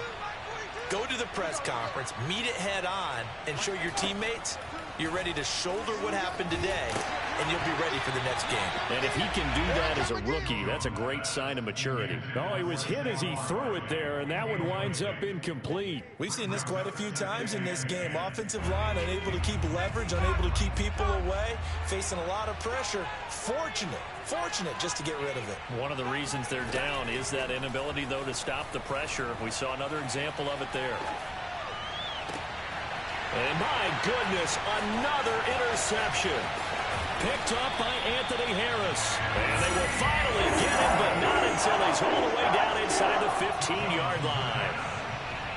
go to the press conference, meet it head on, and show your teammates you're ready to shoulder what happened today, and you'll be ready for the next game. And if he can do that as a rookie, that's a great sign of maturity. Oh, he was hit as he threw it there, and that one winds up incomplete. We've seen this quite a few times in this game. Offensive line unable to keep leverage, unable to keep people away, facing a lot of pressure. Fortunate just to get rid of it. One of the reasons they're down is that inability, though, to stop the pressure. We saw another example of it there. And my goodness, another interception. Picked up by Anthony Harris. And they will finally get him, but not until he's all the way down inside the 15-yard line.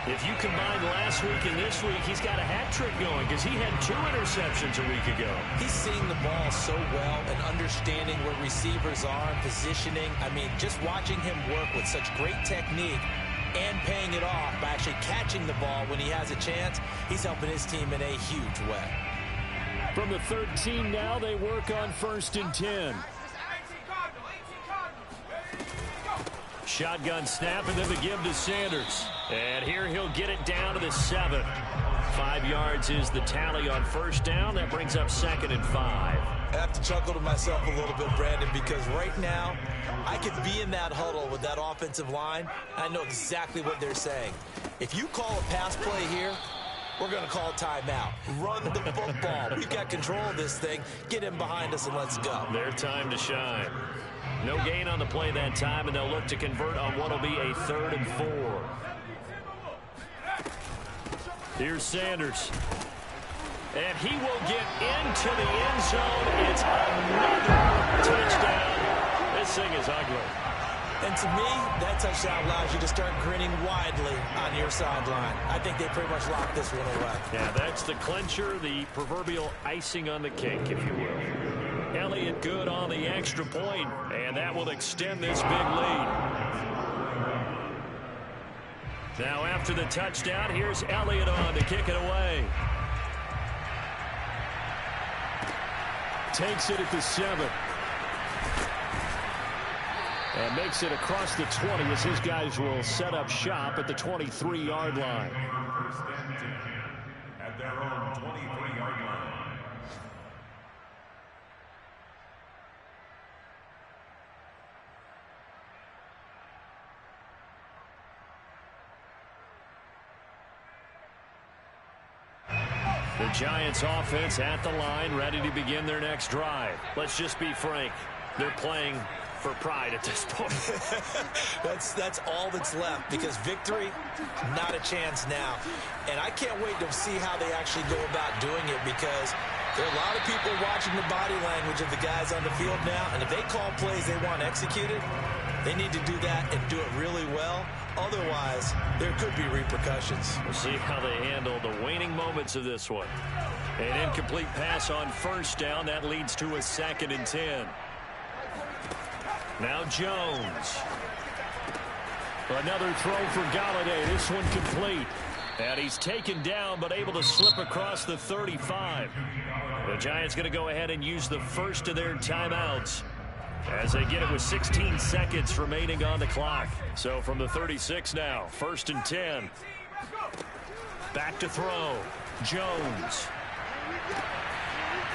If you combine last week and this week, he's got a hat trick going because he had 2 interceptions a week ago. He's seeing the ball so well and understanding where receivers are and positioning. I mean, just watching him work with such great technique and paying it off by actually catching the ball when he has a chance, he's helping his team in a huge way. From the 13 now, they work on 1st and 10. Shotgun snap, and then the give to Sanders. And here he'll get it down to the 7. 5 yards is the tally on 1st down. That brings up 2nd and 5. I have to chuckle to myself a little bit, Brandon, because right now I could be in that huddle with that offensive line. I know exactly what they're saying. If you call a pass play here, we're going to call timeout. Run the football. We've got control of this thing. Get him behind us and let's go. Their time to shine. No gain on the play that time, and they'll look to convert on what will be a 3rd and 4. Here's Sanders. And he will get into the end zone. It's another touchdown. This thing is ugly. And to me, that touchdown allows you to start grinning widely on your sideline. I think they pretty much locked this one away. Yeah, that's the clincher, the proverbial icing on the cake, if you will. Elliott good on the extra point, and that will extend this big lead. Now after the touchdown, here's Elliott on to kick it away. Takes it at the 7. And makes it across the 20 as his guys will set up shop at the 23-yard line. 1st and 10 at their own 23-yard line. The Giants offense at the line, ready to begin their next drive. Let's just be frank. They're playing for pride at this point. That's all that's left, because victory, not a chance now. And I can't wait to see how they actually go about doing it, because there are a lot of people watching the body language of the guys on the field now, and if they call plays they want executed, they need to do that and do it really well. Otherwise, there could be repercussions. We'll see how they handle the waning moments of this one. An incomplete pass on 1st down. That leads to a 2nd and 10. Now Jones. Another throw for Galladay. This one complete. And he's taken down, but able to slip across the 35. The Giants going to go ahead and use the first of their timeouts as they get it with 16 seconds remaining on the clock. So from the 36 now, 1st and 10. Back to throw. Jones.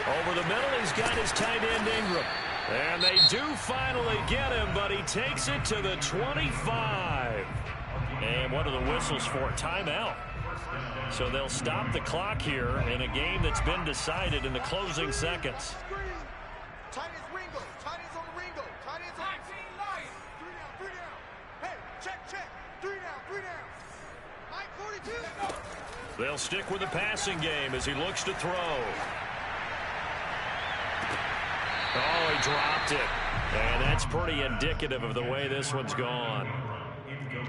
Over the middle, he's got his tight end Ingram. And they do finally get him, but he takes it to the 25. And what are the whistles for? Timeout. So they'll stop the clock here in a game that's been decided in the closing seconds. Tight ends Ringo. Tight ends on the Ringo. Tight ends on the 3 down. Hey, check. 3 down. Mike 42. They'll stick with the passing game as he looks to throw. Oh, he dropped it. And that's pretty indicative of the way this one's gone.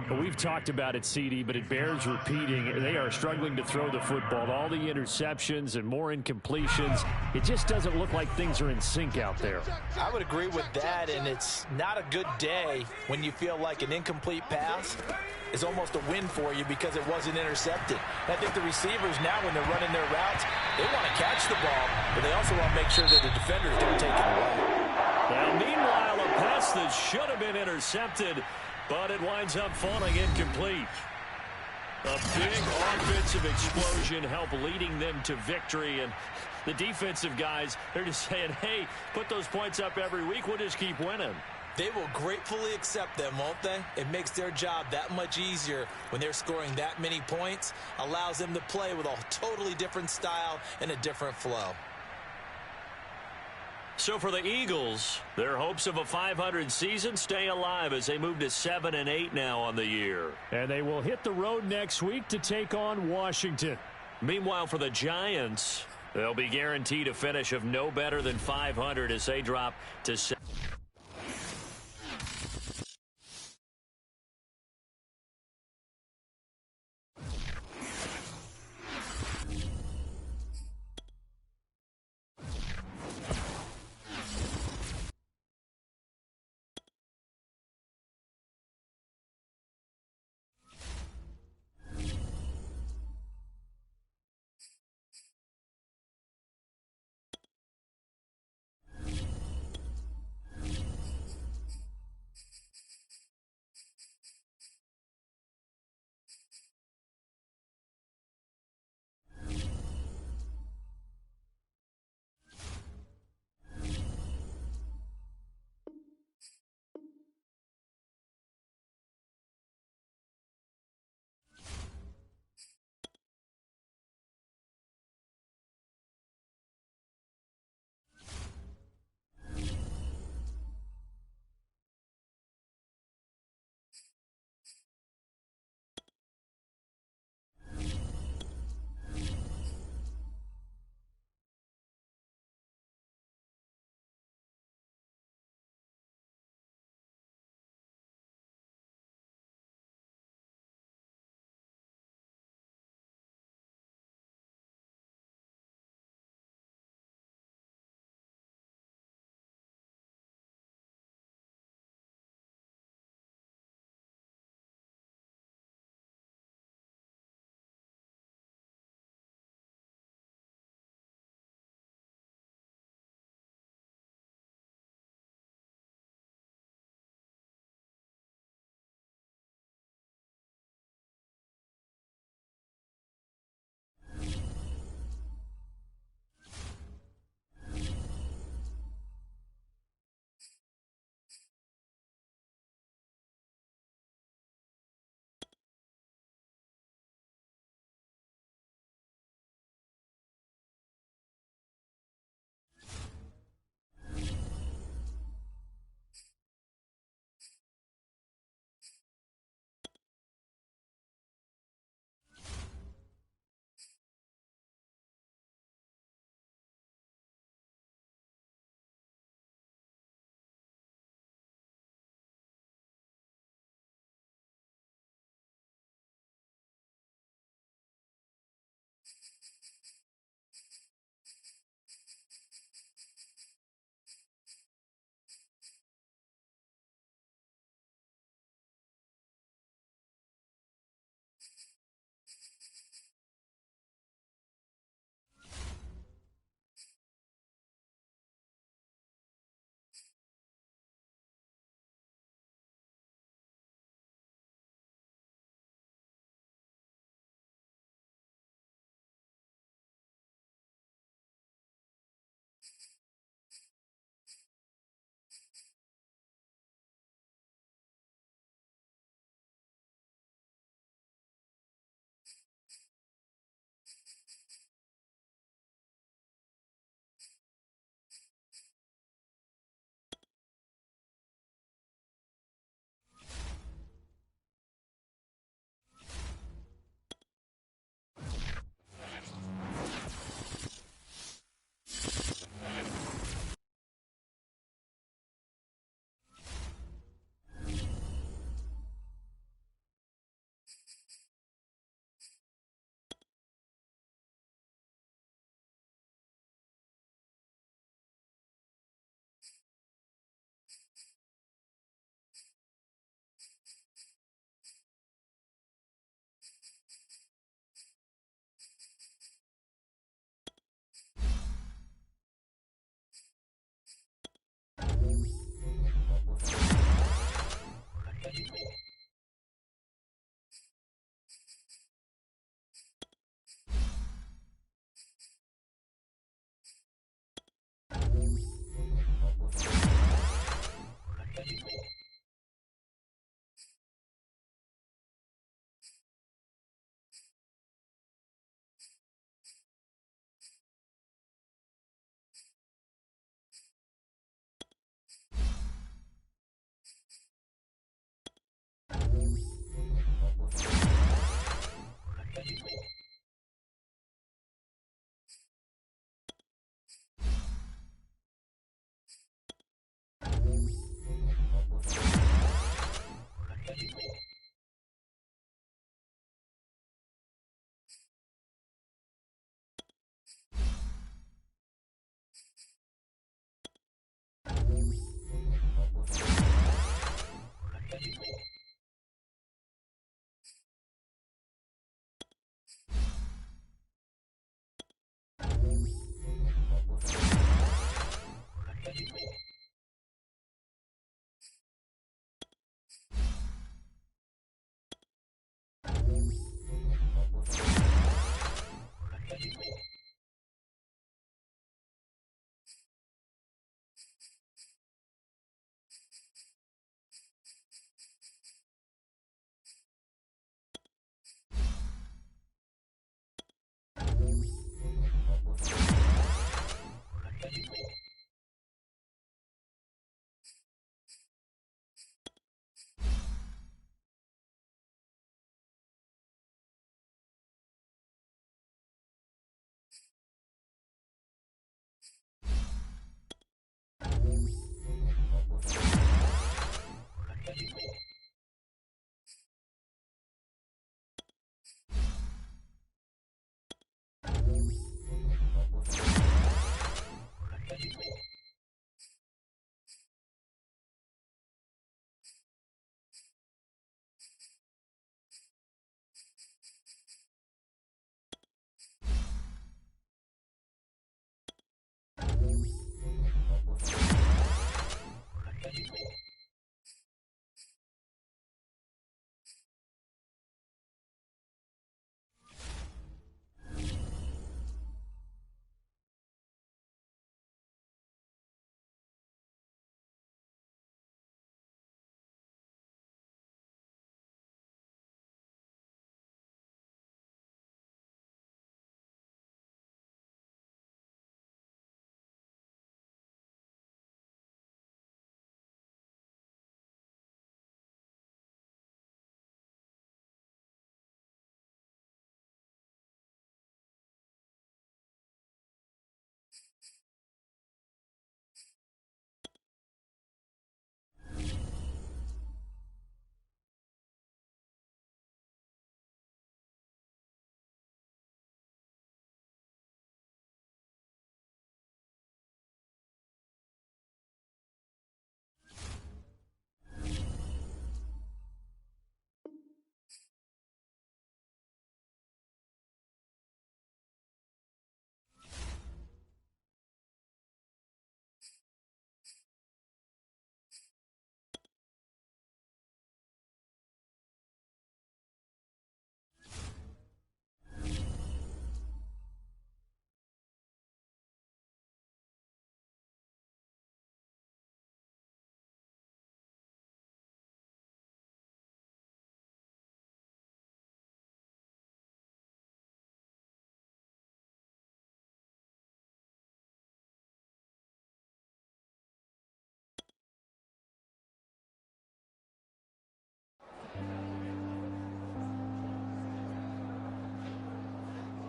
Well, we've talked about it, CD, but it bears repeating. They are struggling to throw the football. All the interceptions and more incompletions. It just doesn't look like things are in sync out there. I would agree with that, and it's not a good day when you feel like an incomplete pass is almost a win for you because it wasn't intercepted. And I think the receivers now, when they're running their routes, they want to catch the ball, but they also want to make sure that the defenders don't take it away. Well, meanwhile, a pass that should have been intercepted, but it winds up falling incomplete. A big offensive explosion helped leading them to victory, and the defensive guys, they're just saying, hey, put those points up every week, we'll just keep winning. They will gratefully accept them, won't they? It makes their job that much easier when they're scoring that many points, allows them to play with a totally different style and a different flow. So for the Eagles, their hopes of a 500 season stay alive as they move to 7-8 now on the year. And they will hit the road next week to take on Washington. Meanwhile, for the Giants, they'll be guaranteed a finish of no better than 500 as they drop to 7.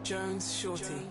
Jones Shorty.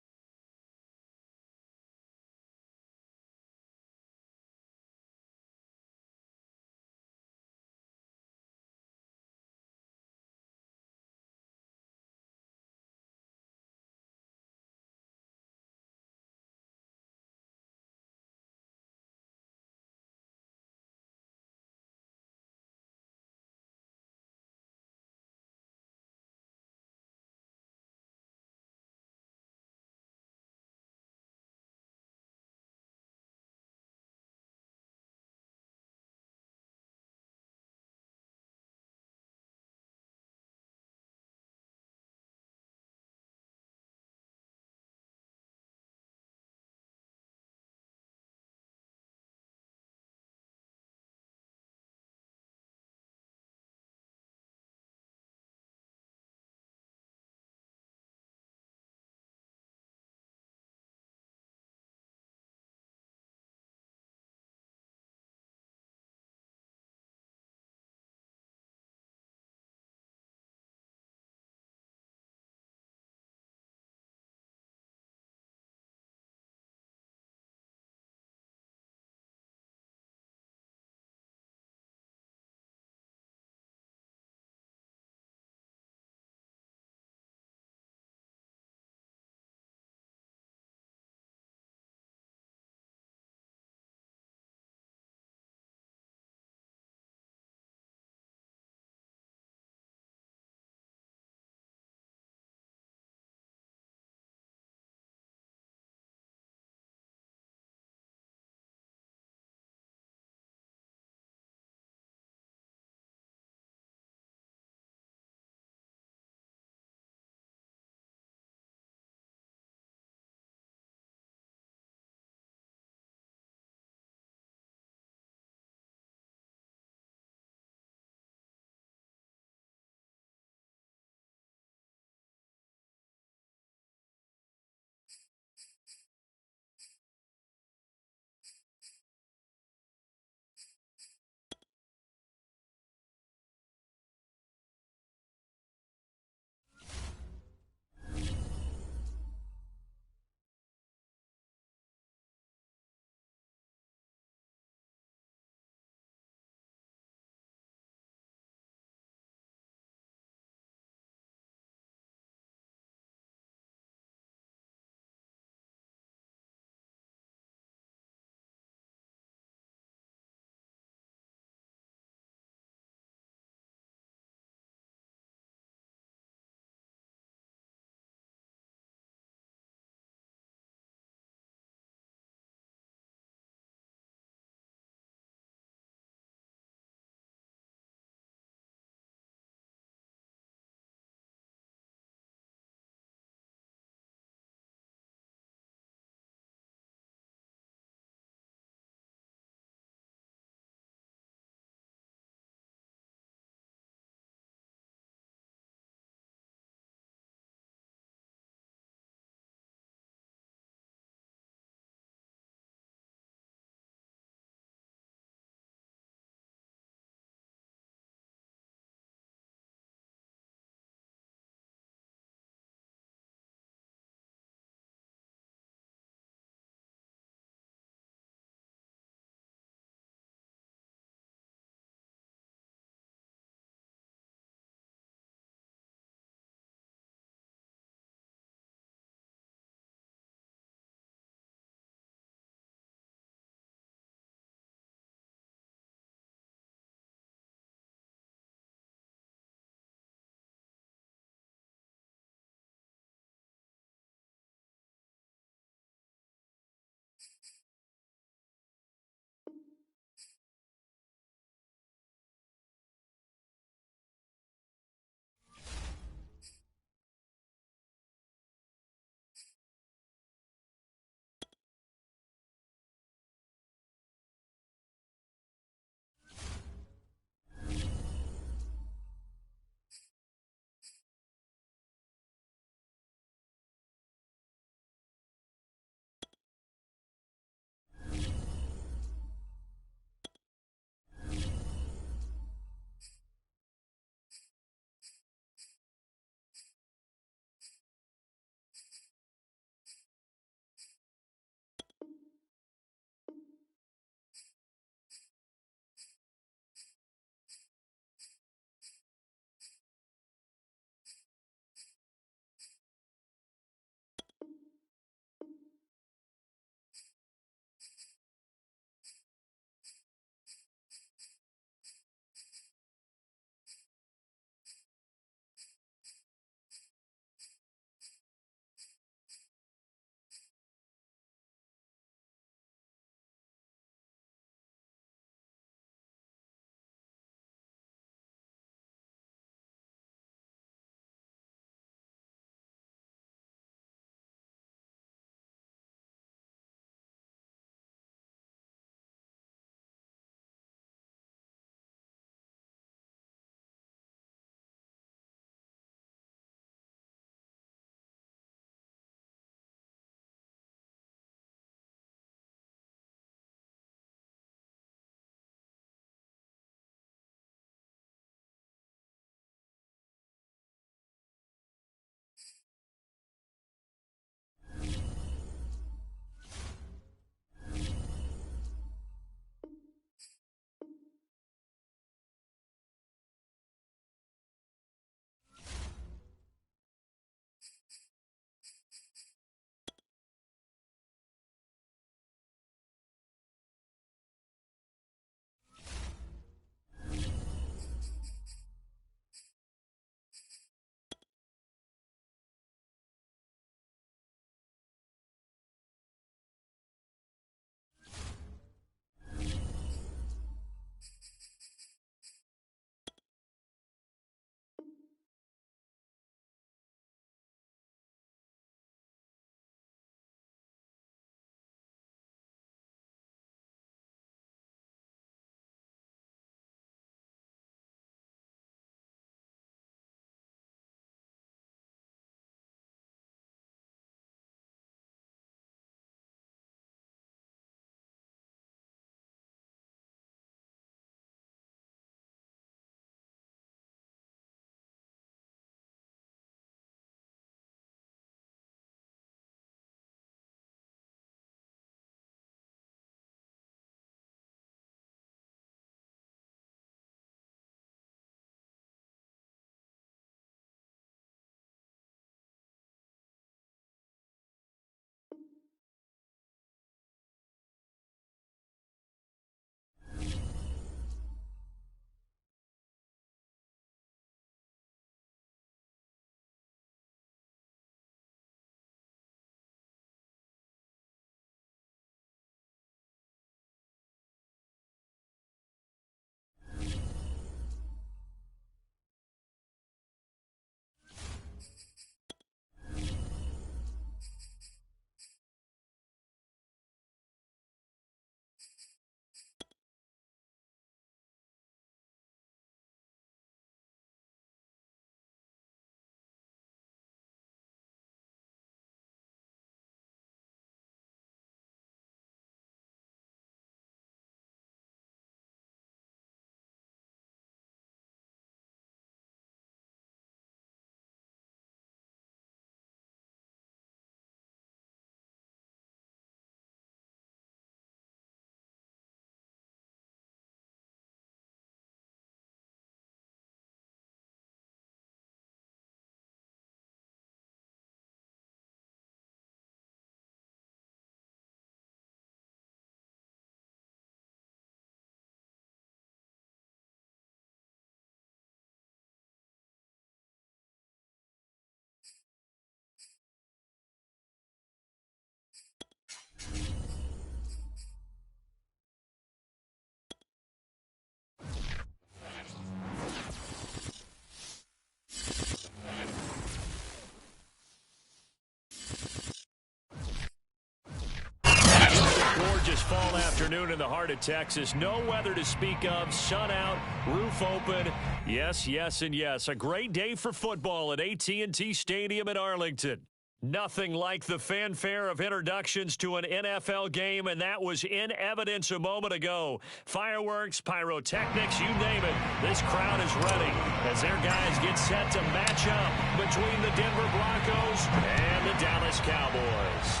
fall afternoon in the heart of Texas. No weather to speak of. Sun out, roof open. Yes, yes, and yes. A great day for football at AT&T Stadium in Arlington. Nothing like the fanfare of introductions to an NFL game, and that was in evidence a moment ago. Fireworks, pyrotechnics, you name it. This crowd is ready as their guys get set to match up between the Denver Broncos and the Dallas Cowboys.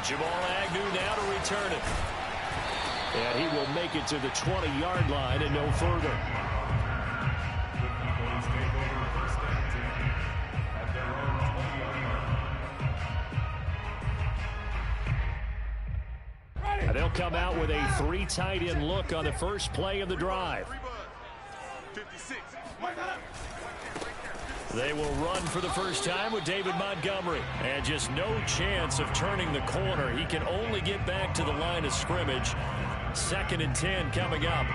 Jamal Agnew now to return it. And he will make it to the 20-yard line and no further. They'll come out with a 3 tight end look on the first play of the drive. They will run for the first time with David Montgomery. And just no chance of turning the corner. He can only get back to the line of scrimmage. 2nd and 10 coming up.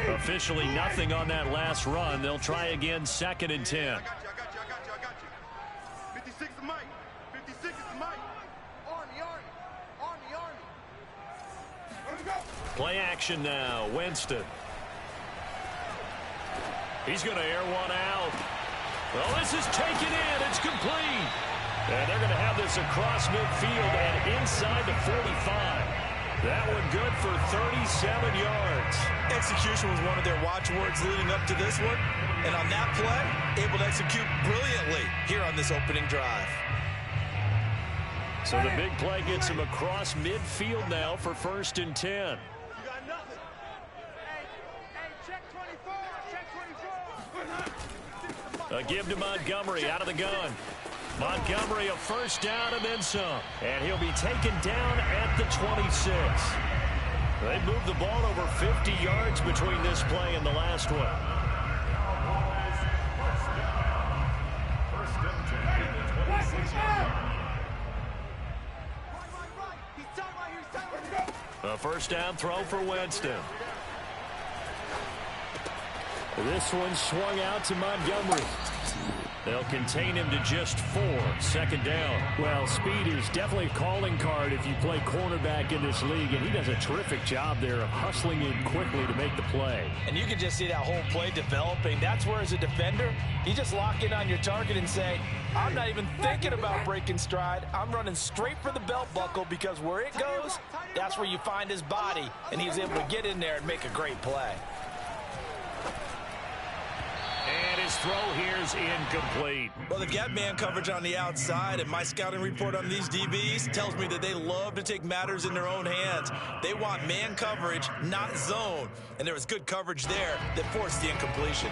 Officially nothing on that last run. They'll try again 2nd and 10. I got you. 56 is Mike. 56 is Mike. Army. Play action now. Winston. He's going to air one out. Well, this is taken in. It's complete. And they're going to have this across midfield and inside the 45. That one good for 37 yards. Execution was one of their watchwords leading up to this one. And on that play, able to execute brilliantly here on this opening drive. So the big play gets him across midfield now for 1st and 10. You got nothing. Hey, check 24. A give to Montgomery out of the gun. Montgomery a first down and then some. And he'll be taken down at the 26. They moved the ball over 50 yards between this play and the last one. A first down throw for Winston. This one swung out to Montgomery. They'll contain him to just 4. 2nd down. Well, speed is definitely a calling card if you play cornerback in this league, and he does a terrific job there of hustling in quickly to make the play. And you can just see that whole play developing. That's where, as a defender, you just lock in on your target and say, I'm not even thinking about breaking stride. I'm running straight for the belt buckle, because where it goes, that's where you find his body, and he's able to get in there and make a great play. And his throw here is incomplete. Well, they've got man coverage on the outside, and my scouting report on these DBs tells me that they love to take matters in their own hands. They want man coverage, not zone. And there was good coverage there that forced the incompletion.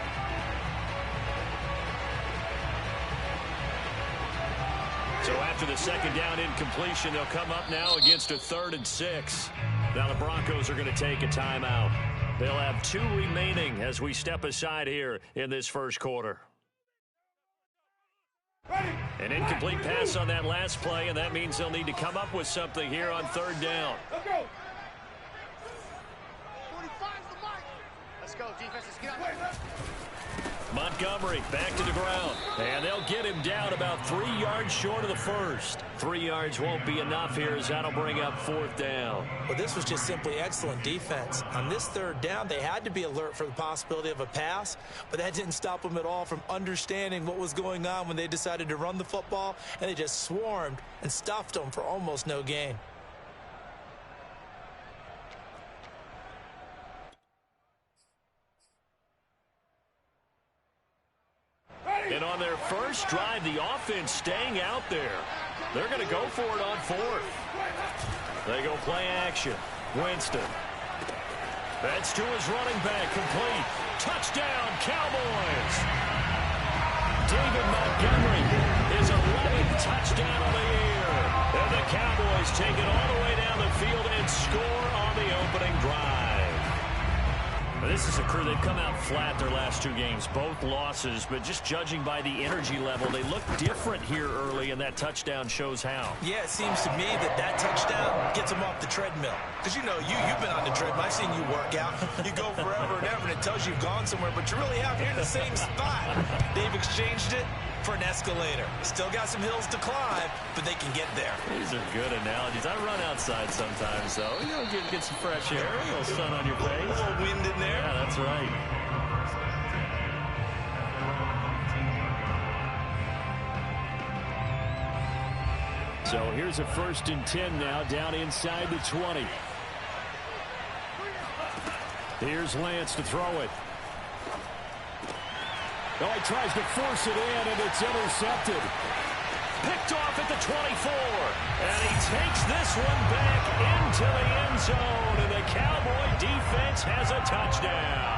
So after the 2nd down incompletion, they'll come up now against a 3rd and 6. Now the Broncos are going to take a timeout. They'll have 2 remaining as we step aside here in this first quarter. An incomplete pass on that last play, and that means they'll need to come up with something here on 3rd down. Let's go. 45's the mic. Let's go, defense. Let's get out there. Montgomery back to the ground, and they'll get him down about 3 yards short of the first. 3 yards won't be enough here, as that'll bring up 4th down. Well, this was just simply excellent defense. On this 3rd down, they had to be alert for the possibility of a pass, but that didn't stop them at all from understanding what was going on when they decided to run the football, and they just swarmed and stuffed them for almost no gain. And on their first drive, the offense staying out there. They're going to go for it on 4th. They go play action. Winston. That's to his running back, complete. Touchdown, Cowboys. David Montgomery, his 11th touchdown of the year. And the Cowboys take it all the way down the field and score on the opening drive. This is a crew, they've come out flat their last 2 games, both losses, but just judging by the energy level, they look different here early, and that touchdown shows how. Yeah, it seems to me that touchdown gets them off the treadmill. Because, you've been on the treadmill. I've seen you work out. You go forever and ever, and it tells you you've gone somewhere, but you really have. You're in the same spot. They've exchanged it for an escalator. Still got some hills to climb, but they can get there. These are good analogies. I run outside sometimes, though. Get some fresh air, a little sun on your face. A little wind in there. Yeah, that's right. So here's a 1st and 10 now, down inside the 20. Here's Lance to throw it. Oh, he tries to force it in, and it's intercepted. Picked off at the 24. And he takes this one back into the end zone, and the Cowboy defense has a touchdown.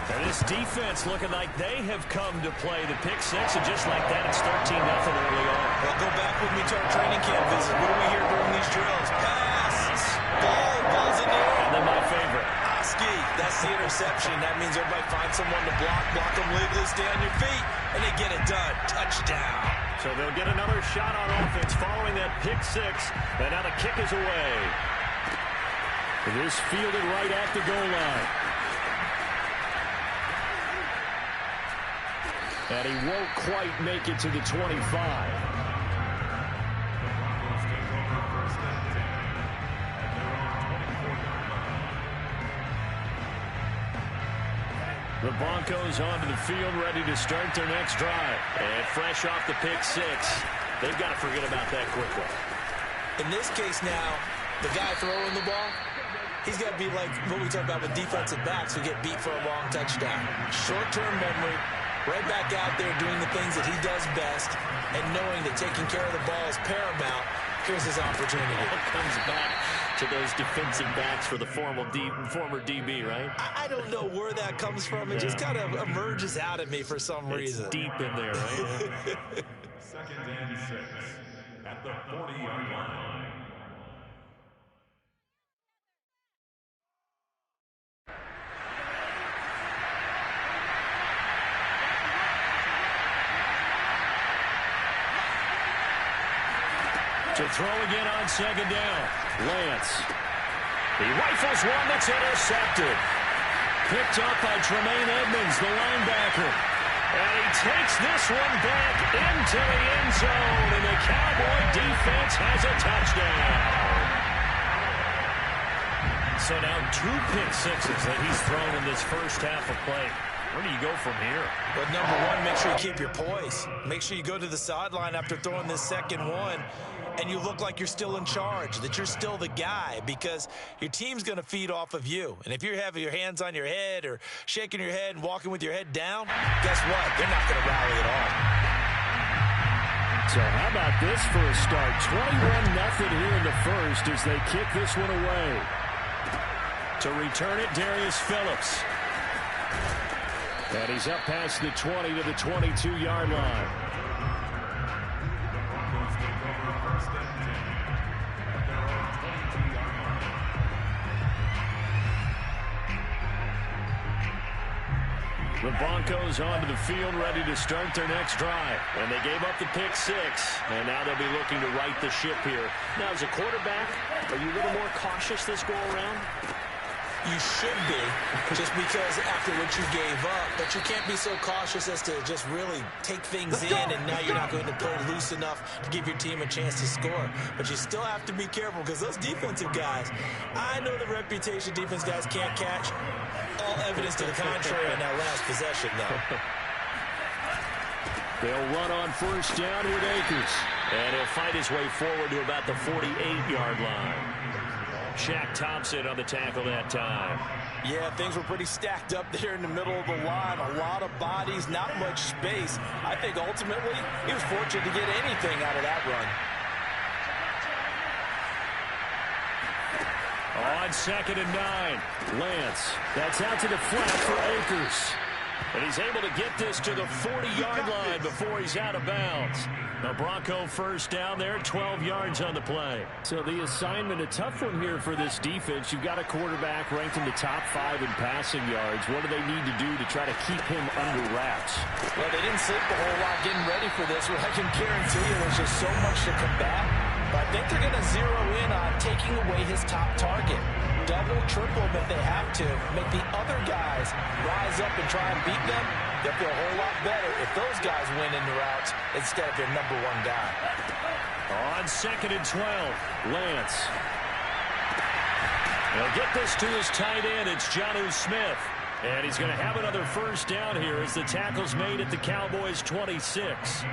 And this defense looking like they have come to play the pick 6, and just like that, it's 13-0 early on. Well, go back with me to our training camp visit. What do we hear during these drills? Pass. Ball's in the air. And then my favorite. Oski, that's the interception. That means everybody finds someone to block them legally, stay on your feet, and they get it done. Touchdown. So they'll get another shot on offense following that pick 6, and now the kick is away. This fielded right at the goal line. And he won't quite make it to the 25. The Broncos onto the field, ready to start their next drive. And fresh off the pick 6, they've got to forget about that quickly. In this case now, the guy throwing the ball, he's got to be like what we talk about with defensive backs who get beat for a long touchdown. Short-term memory, right back out there doing the things that he does best, and knowing that taking care of the ball is paramount. Here's his opportunity. It comes back to those defensive backs for the former DB, right? I don't know where that comes from. It just kind of emerges out at me for some reason. It's deep in there, right? 2nd and 6 at the 40-yard line. To throw again on 2nd down. Lance. He rifles one that's intercepted. Picked up by Tremaine Edmonds, the linebacker. And he takes this one back into the end zone, and the Cowboy defense has a touchdown. So now 2 pick 6s that he's thrown in this first half of play. Where do you go from here? But number one, make sure you keep your poise. Make sure you go to the sideline after throwing this second one, and you look like you're still in charge, that you're still the guy, because your team's going to feed off of you. And if you're having your hands on your head or shaking your head and walking with your head down, guess what? They're not going to rally at all. So how about this for a start? 21-0 here in the first as they kick this one away. To return it, Darius Phillips. And he's up past the 20 to the 22-yard line. The Broncos onto the field, ready to start their next drive. And they gave up the pick 6, and now they'll be looking to right the ship here. Now, as a quarterback, are you a little more cautious this go-around? You should be, just because after what you gave up, but you can't be so cautious as to just really take things in, and now you're not going to play loose enough to give your team a chance to score. But you still have to be careful, because those defensive guys, I know the reputation defense guys can't catch. All evidence to the contrary in that last possession, though. They'll run on first down with Akers. And he'll fight his way forward to about the 48-yard line. Shaq Thompson on the tackle that time. Yeah, things were pretty stacked up there in the middle of the line. A lot of bodies, not much space. I think ultimately he was fortunate to get anything out of that run. On 2nd and 9, Lance. That's out to the flat for Akers. And he's able to get this to the 40-yard line before he's out of bounds. The Bronco first down there, 12 yards on the play. So the assignment, a tough one here for this defense. You've got a quarterback ranked in the top 5 in passing yards. What do they need to do to try to keep him under wraps? Well, they didn't sleep a whole lot getting ready for this. Well, I can guarantee you there's just so much to combat. But I think they're going to zero in on taking away his top target. Double, triple him if they have to. Make the other guys rise up and try and beat them. They'll feel a whole lot better if those guys win in the routes instead of their number 1 guy. On 2nd and 12, Lance. He'll get this to his tight end. It's Jonnu Smith. And he's going to have another first down here as the tackle's made at the Cowboys' 26.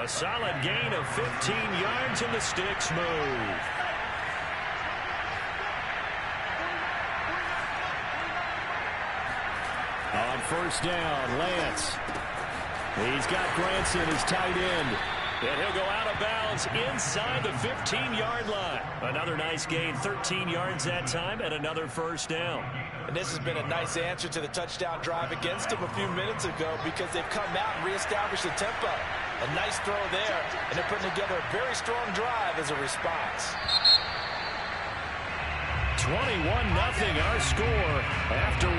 A solid gain of 15 yards and the sticks move. On first down, Lance. He's got Granson, his tight end. And he'll go out of bounds inside the 15-yard line. Another nice gain, 13 yards that time, and another first down. And this has been a nice answer to the touchdown drive against them a few minutes ago because they've come out and reestablished the tempo. A nice throw there, and they're putting together a very strong drive as a response. 21-0 our score after 1.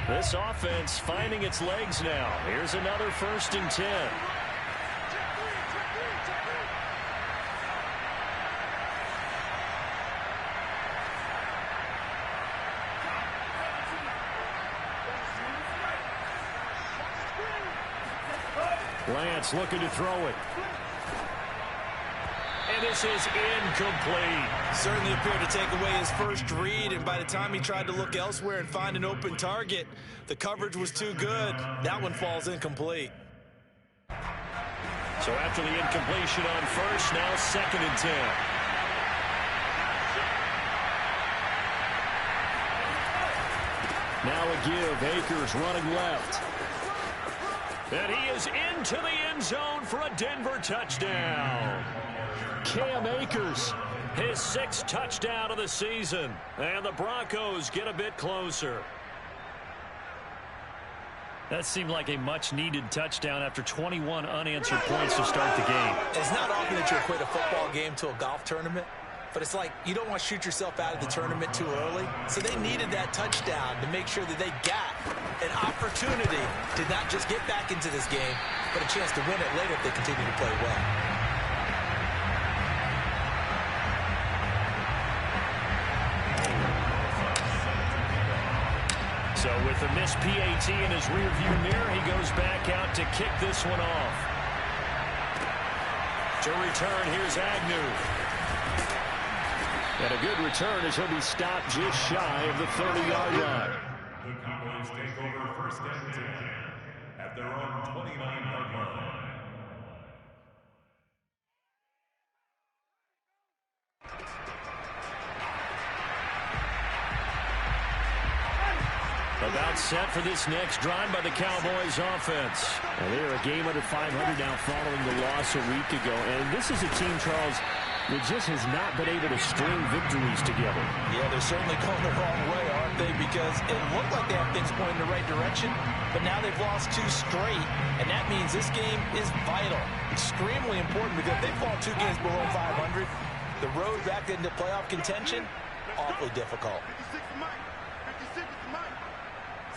This offense finding its legs now. Here's another 1st and 10. Lance looking to throw it. And this is incomplete. Certainly appeared to take away his first read, and by the time he tried to look elsewhere and find an open target, the coverage was too good. That one falls incomplete. So after the incompletion on first, now 2nd and 10. Now a give. Akers running left. And he is into the end zone for a Denver touchdown. Cam Akers, his 6th touchdown of the season. And the Broncos get a bit closer. That seemed like a much-needed touchdown after 21 unanswered points to start the game. It's not often that you equate a football game to a golf tournament, but it's like you don't want to shoot yourself out of the tournament too early. So they needed that touchdown to make sure that they got an opportunity to not just get back into this game, but a chance to win it later if they continue to play well. So with the missed PAT in his rearview mirror, he goes back out to kick this one off. To return, here's Agnew. And a good return as he'll be stopped just shy of the 30-yard line. The Cowboys take over 1st and 10 at their own 29-yard line. About set for this next drive by the Cowboys offense. And they are a game under 500 now following the loss a week ago. And this is a team, Charles, that just has not been able to string victories together. Yeah, they're certainly going the wrong way, aren't they? Because it looked like they have things pointing in the right direction, but now they've lost 2 straight, and that means this game is vital, extremely important, because if they fall 2 games below 500, the road back into playoff contention, awfully difficult. 56 to Mike. 56 to Mike.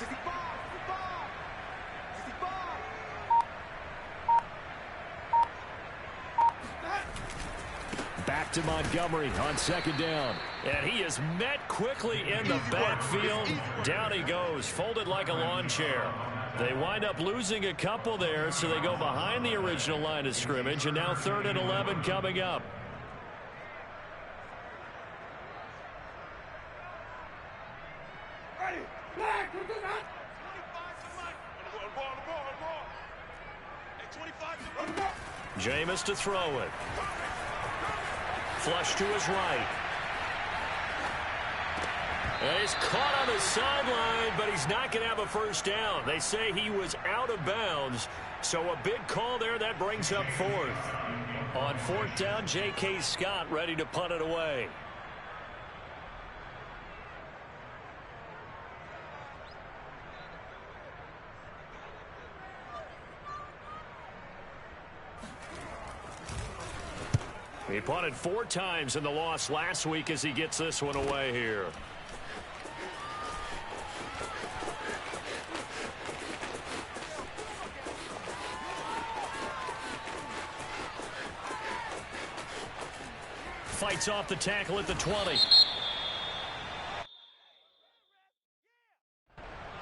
65. 65. 65. Back to Montgomery on 2nd down. And he is met quickly in the backfield. Down he goes, folded like a lawn chair. They wind up losing a couple there, so they go behind the original line of scrimmage, and now 3rd and 11 coming up. Jameis to throw it. Flush to his right. And he's caught on the sideline, but he's not going to have a first down. They say he was out of bounds, so a big call there. That brings up fourth. On fourth down, J.K. Scott ready to punt it away. He punted 4 times in the loss last week as he gets this one away here. Fights off the tackle at the 20.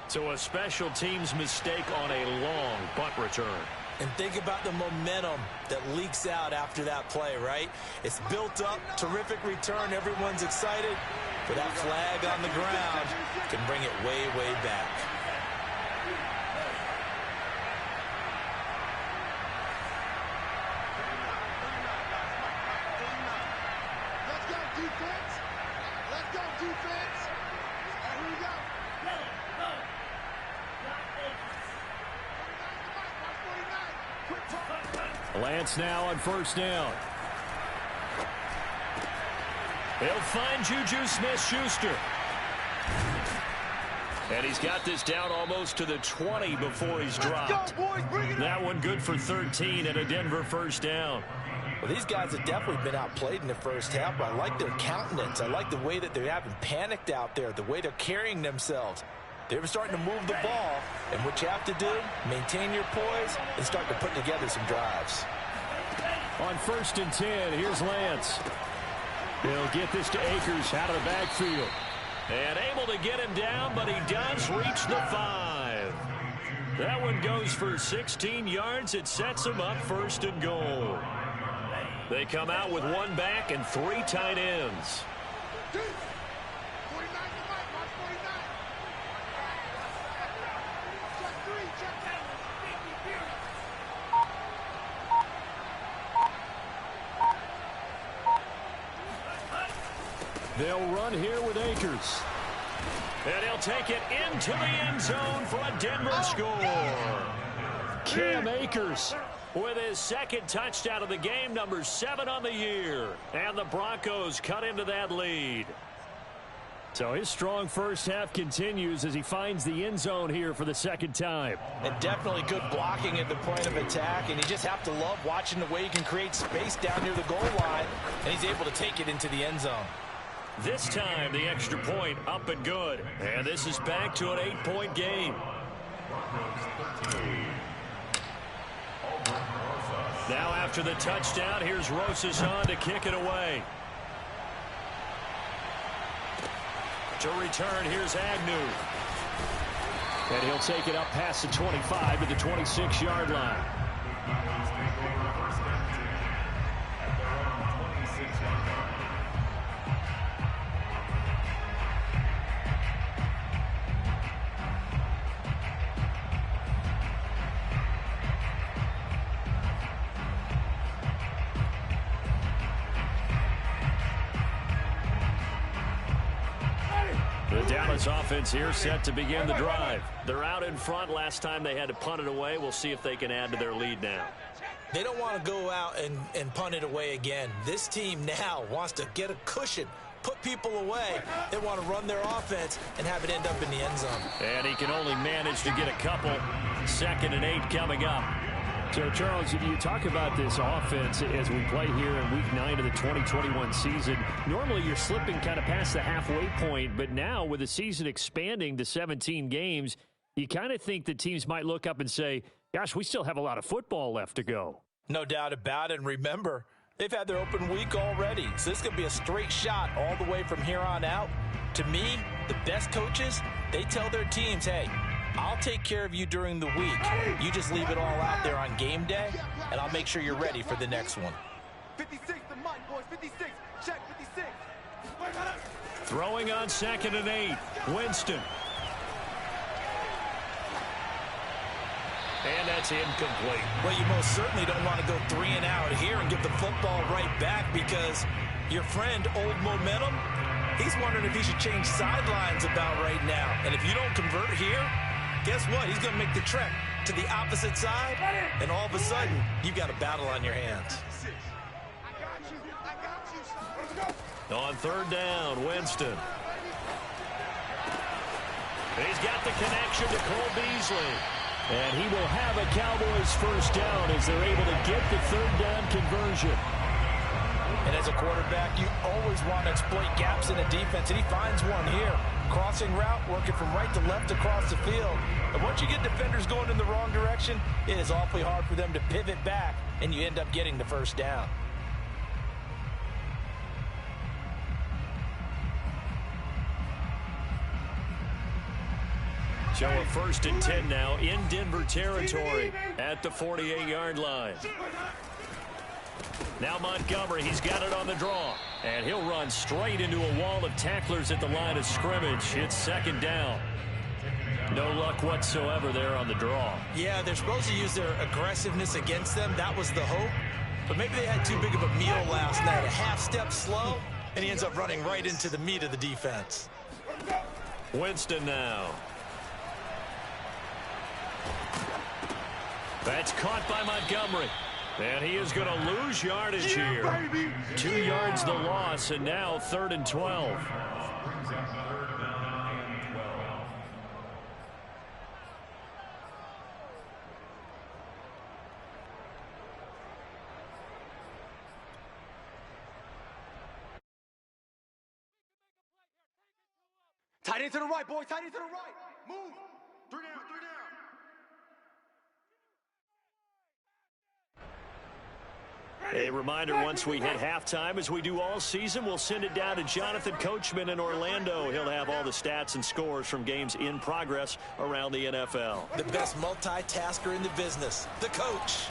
So a special teams mistake on a long punt return. And think about the momentum that leaks out after that play, right? It's built up, terrific return, everyone's excited. But that flag on the ground can bring it way, way back. Let's go, defense. Let's go, defense. Here we go. Lance now on first down. He'll find Juju Smith-Schuster. And he's got this down almost to the 20 before he's dropped. Go, boys, bring it that one good for 13 and a Denver first down. Well, these guys have definitely been outplayed in the first half, but I like their countenance. I like the way that they haven't panicked out there, the way they're carrying themselves. They're starting to move the ball, and what you have to do, maintain your poise and start to put together some drives. On first and 10, here's Lance. He'll get this to Akers out of the backfield. And able to get him down, but he does reach the 5. That one goes for 16 yards. It sets him up first and goal. They come out with 1 back and 3 tight ends. They'll run here with Akers. And he'll take it into the end zone for a Denver score. Cam Akers with his second touchdown of the game, number 7 on the year. And the Broncos cut into that lead. So his strong first half continues as he finds the end zone here for the second time. And definitely good blocking at the point of attack, and you just have to love watching the way he can create space down near the goal line, and he's able to take it into the end zone. This time, the extra point up and good. And this is back to an 8-point game. Now after the touchdown, here's Rosas on to kick it away. To return, here's Agnew. And he'll take it up past the 25 to the 26-yard line. The Dallas offense here set to begin the drive. They're out in front. Last time they had to punt it away. We'll see if they can add to their lead now. They don't want to go out and punt it away again. This team now wants to get a cushion, put people away. They want to run their offense and have it end up in the end zone. And he can only manage to get a couple. 2nd and 8 coming up. So, Charles, you talk about this offense as we play here in Week 9 of the 2021 season. Normally, you're slipping kind of past the halfway point, but now with the season expanding to 17 games, you kind of think the teams might look up and say, gosh, we still have a lot of football left to go. No doubt about it. And remember, they've had their open week already, so this could be a straight shot all the way from here on out. To me, the best coaches, they tell their teams, hey, I'll take care of you during the week. You just leave it all out there on game day, and I'll make sure you're ready for the next one. 56 to Mike, boys. 56. Check 56. Throwing on 2nd and 8. Winston. And that's incomplete. Well, you most certainly don't want to go 3 and out here and give the football right back because your friend, Old Momentum, He's wondering if he should change sidelines about right now. And if you don't convert here, guess what? He's going to make the trek to the opposite side, and all of a sudden, you've got a battle on your hands. On third down, Winston. He's got the connection to Cole Beasley. And he will have a Cowboys first down as they're able to get the third down conversion. And as a quarterback, you always want to exploit gaps in the defense, and he finds one here. Crossing route, working from right to left across the field. And once you get defenders going in the wrong direction, it is awfully hard for them to pivot back, and you end up getting the first down. So a 1st and 10 now in Denver territory at the 48-yard line. Now Montgomery, he's got it on the draw. And he'll run straight into a wall of tacklers at the line of scrimmage. It's 2nd down. No luck whatsoever there on the draw. Yeah, they're supposed to use their aggressiveness against them. That was the hope. But maybe they had too big of a meal last night. A half step slow, and he ends up running right into the meat of the defense. Winston now. That's caught by Montgomery. And he is going to lose yardage here. 2 yards the loss, and now 3rd and 12. Tight end to the right, boys. Tight end to the right. Move. 3 down, 3 down. A reminder, once we hit halftime, as we do all season, we'll send it down to Jonathan Coachman in Orlando. He'll have all the stats and scores from games in progress around the NFL. The best multitasker in the business, the coach.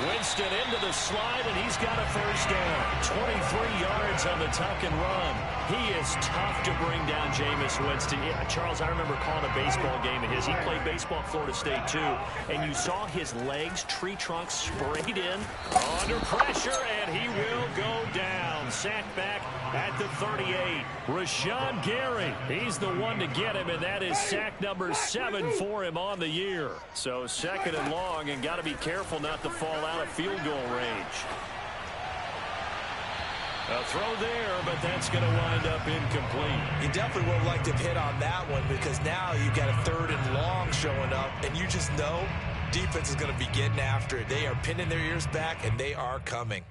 Winston into the slide, and he's got a first down. 23 yards on the tuck and run. He is tough to bring down, Jameis Winston. Yeah, Charles, I remember calling a baseball game of his. He played baseball at Florida State, too. And you saw his legs, tree trunks sprayed in. Under pressure, and he will go down. Sacked back at the 38. Rashawn Gary, he's the one to get him, and that is sack number 7 for him on the year. So 2nd and long, and got to be careful not to fall out of field goal range. A throw there, but that's going to wind up incomplete. You definitely would have liked to hit on that one, because now you've got a 3rd and long showing up, and you just know defense is going to be getting after it. They are pinning their ears back, and they are coming.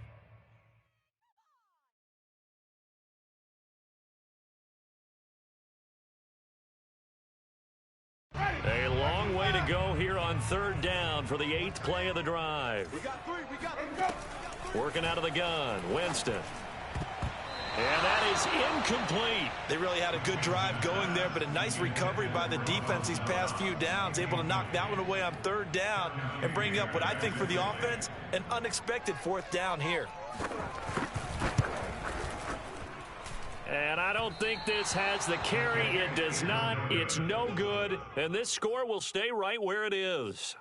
A long way to go here on 3rd down for the 8th play of the drive. We got 3. We got 3. Working out of the gun, Winston. And that is incomplete. They really had a good drive going there, but a nice recovery by the defense these past few downs, able to knock that one away on 3rd down and bring up what I think for the offense, an unexpected 4th down here. And I don't think this has the carry. It does not. It's no good. And this score will stay right where it is.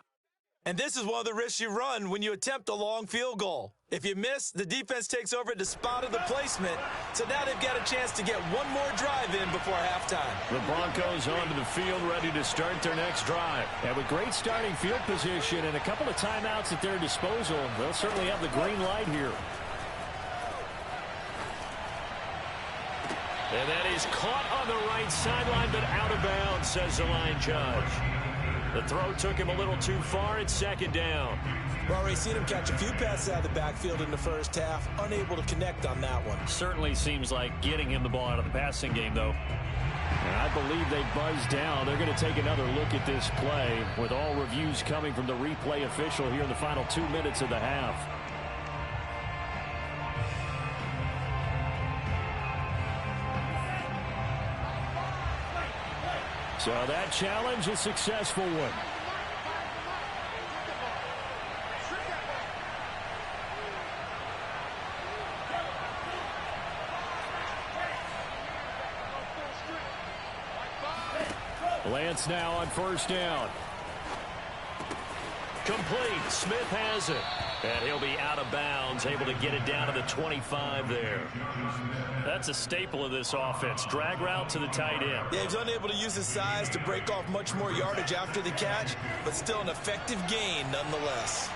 And this is one of the risks you run when you attempt a long field goal. If you miss, the defense takes over at the spot of the placement. So now they've got a chance to get one more drive in before halftime. The Broncos onto the field, ready to start their next drive. And with great starting field position and a couple of timeouts at their disposal, they'll certainly have the green light here. And that is caught on the right sideline, but out of bounds, says the line judge. The throw took him a little too far. It's 2nd down. We've already seen him catch a few passes out of the backfield in the first half. Unable to connect on that one. Certainly seems like getting him the ball out of the passing game, though. And I believe they buzzed down. They're going to take another look at this play, with all reviews coming from the replay official here in the final 2 minutes of the half. So that challenge, a successful one. Lance now on 1st down. complete. Smith has it. And he'll be out of bounds, able to get it down to the 25 there. That's a staple of this offense. Drag route to the tight end. Yeah, he's unable to use his size to break off much more yardage after the catch, but still an effective gain nonetheless.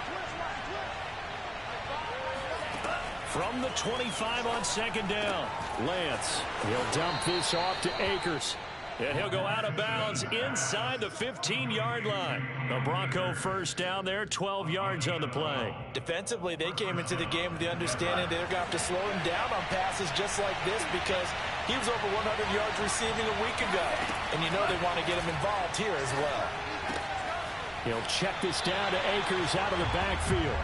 From the 25 on second down, Lance. He'll dump this off to Akers. And he'll go out of bounds inside the 15-yard line. The Bronco first down there, 12 yards on the play. Defensively, they came into the game with the understanding they're going to have to slow him down on passes just like this because he was over 100 yards receiving a week ago. And you know they want to get him involved here as well. He'll check this down to Akers out of the backfield.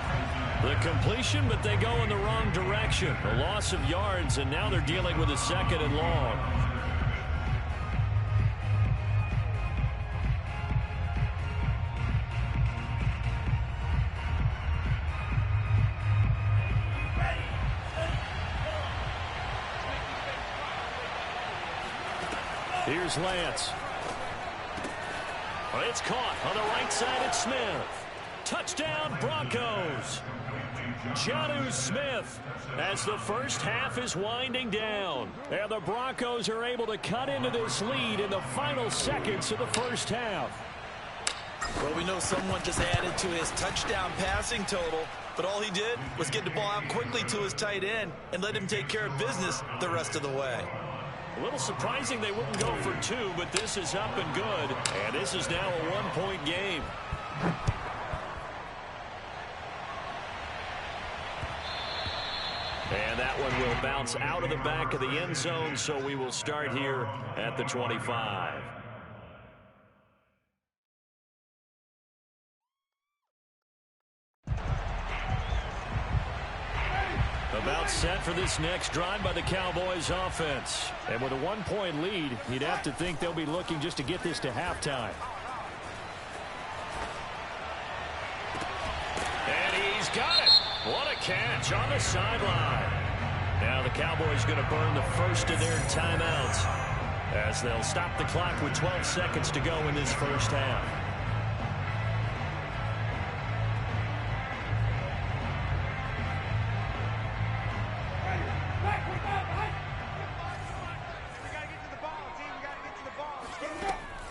The completion, but they go in the wrong direction. A loss of yards, and now they're dealing with a second and long. Here's Lance. It's caught on the right side at Smith. Touchdown, Broncos. Jonnu Smith as the first half is winding down. And the Broncos are able to cut into this lead in the final seconds of the first half. Well, we know someone just added to his touchdown passing total, but all he did was get the ball out quickly to his tight end and let him take care of business the rest of the way. A little surprising they wouldn't go for two, but this is up and good. And this is now a one-point game. And that one will bounce out of the back of the end zone, so we will start here at the 25. About set for this next drive by the Cowboys offense. And with a one-point lead, you'd have to think they'll be looking just to get this to halftime. And he's got it. What a catch on the sideline. Now the Cowboys going to burn the first of their timeouts as they'll stop the clock with 12 seconds to go in this first half.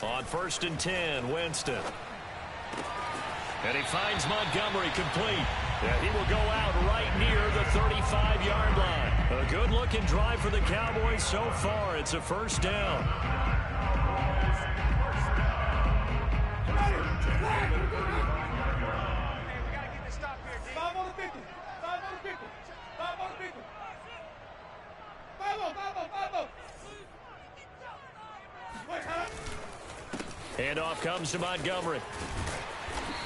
On 1st and 10, Winston. And he finds Montgomery complete. And he will go out right near the 35-yard line. A good-looking drive for the Cowboys so far. It's a first down. Handoff comes to Montgomery.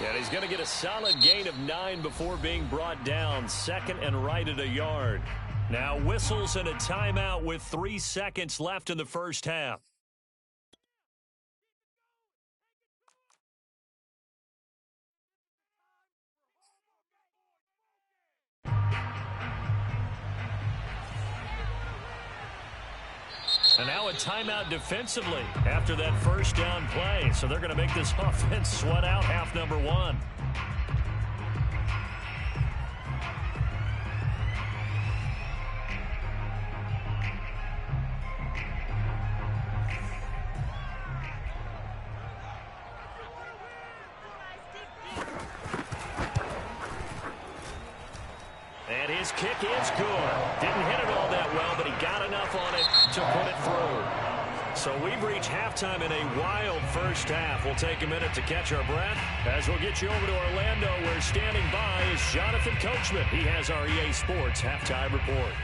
And he's going to get a solid gain of 9 before being brought down. Second and right at a yard. Now whistles and a timeout with 3 seconds left in the first half. And now a timeout defensively after that first down play. So they're going to make this offense sweat out half number one. And his kick is good. Didn't hit it all that well, but he got enough on it to put it through. So we've reached halftime in a wild first half. We'll take a minute to catch our breath as we'll get you over to Orlando, where standing by is Jonathan Coachman. He has our EA Sports halftime report.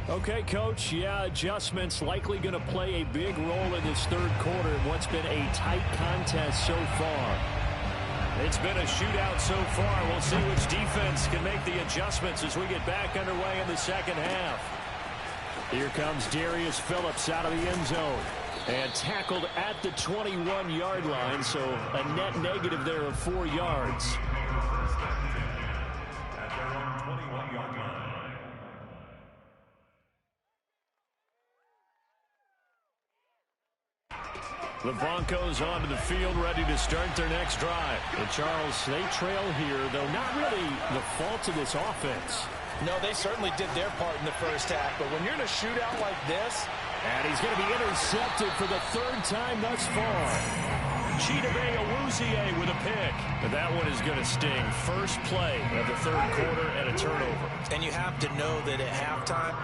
Okay, Coach, yeah, adjustments likely going to play a big role in this third quarter in what's been a tight contest so far. It's been a shootout so far. We'll see which defense can make the adjustments as we get back underway in the second half. Here comes Darius Phillips out of the end zone. And tackled at the 21-yard line, so a net negative there of 4 yards. At their own 21-yard line. The Broncos onto the field, ready to start their next drive. And Charles, they trail here, though not really the fault of this offense. No, they certainly did their part in the first half, but when you're in a shootout like this... And he's going to be intercepted for the 3rd time thus far. Chidobe Awuzie with a pick. But that one is going to sting. First play of the 3rd quarter and a turnover. And you have to know that at halftime,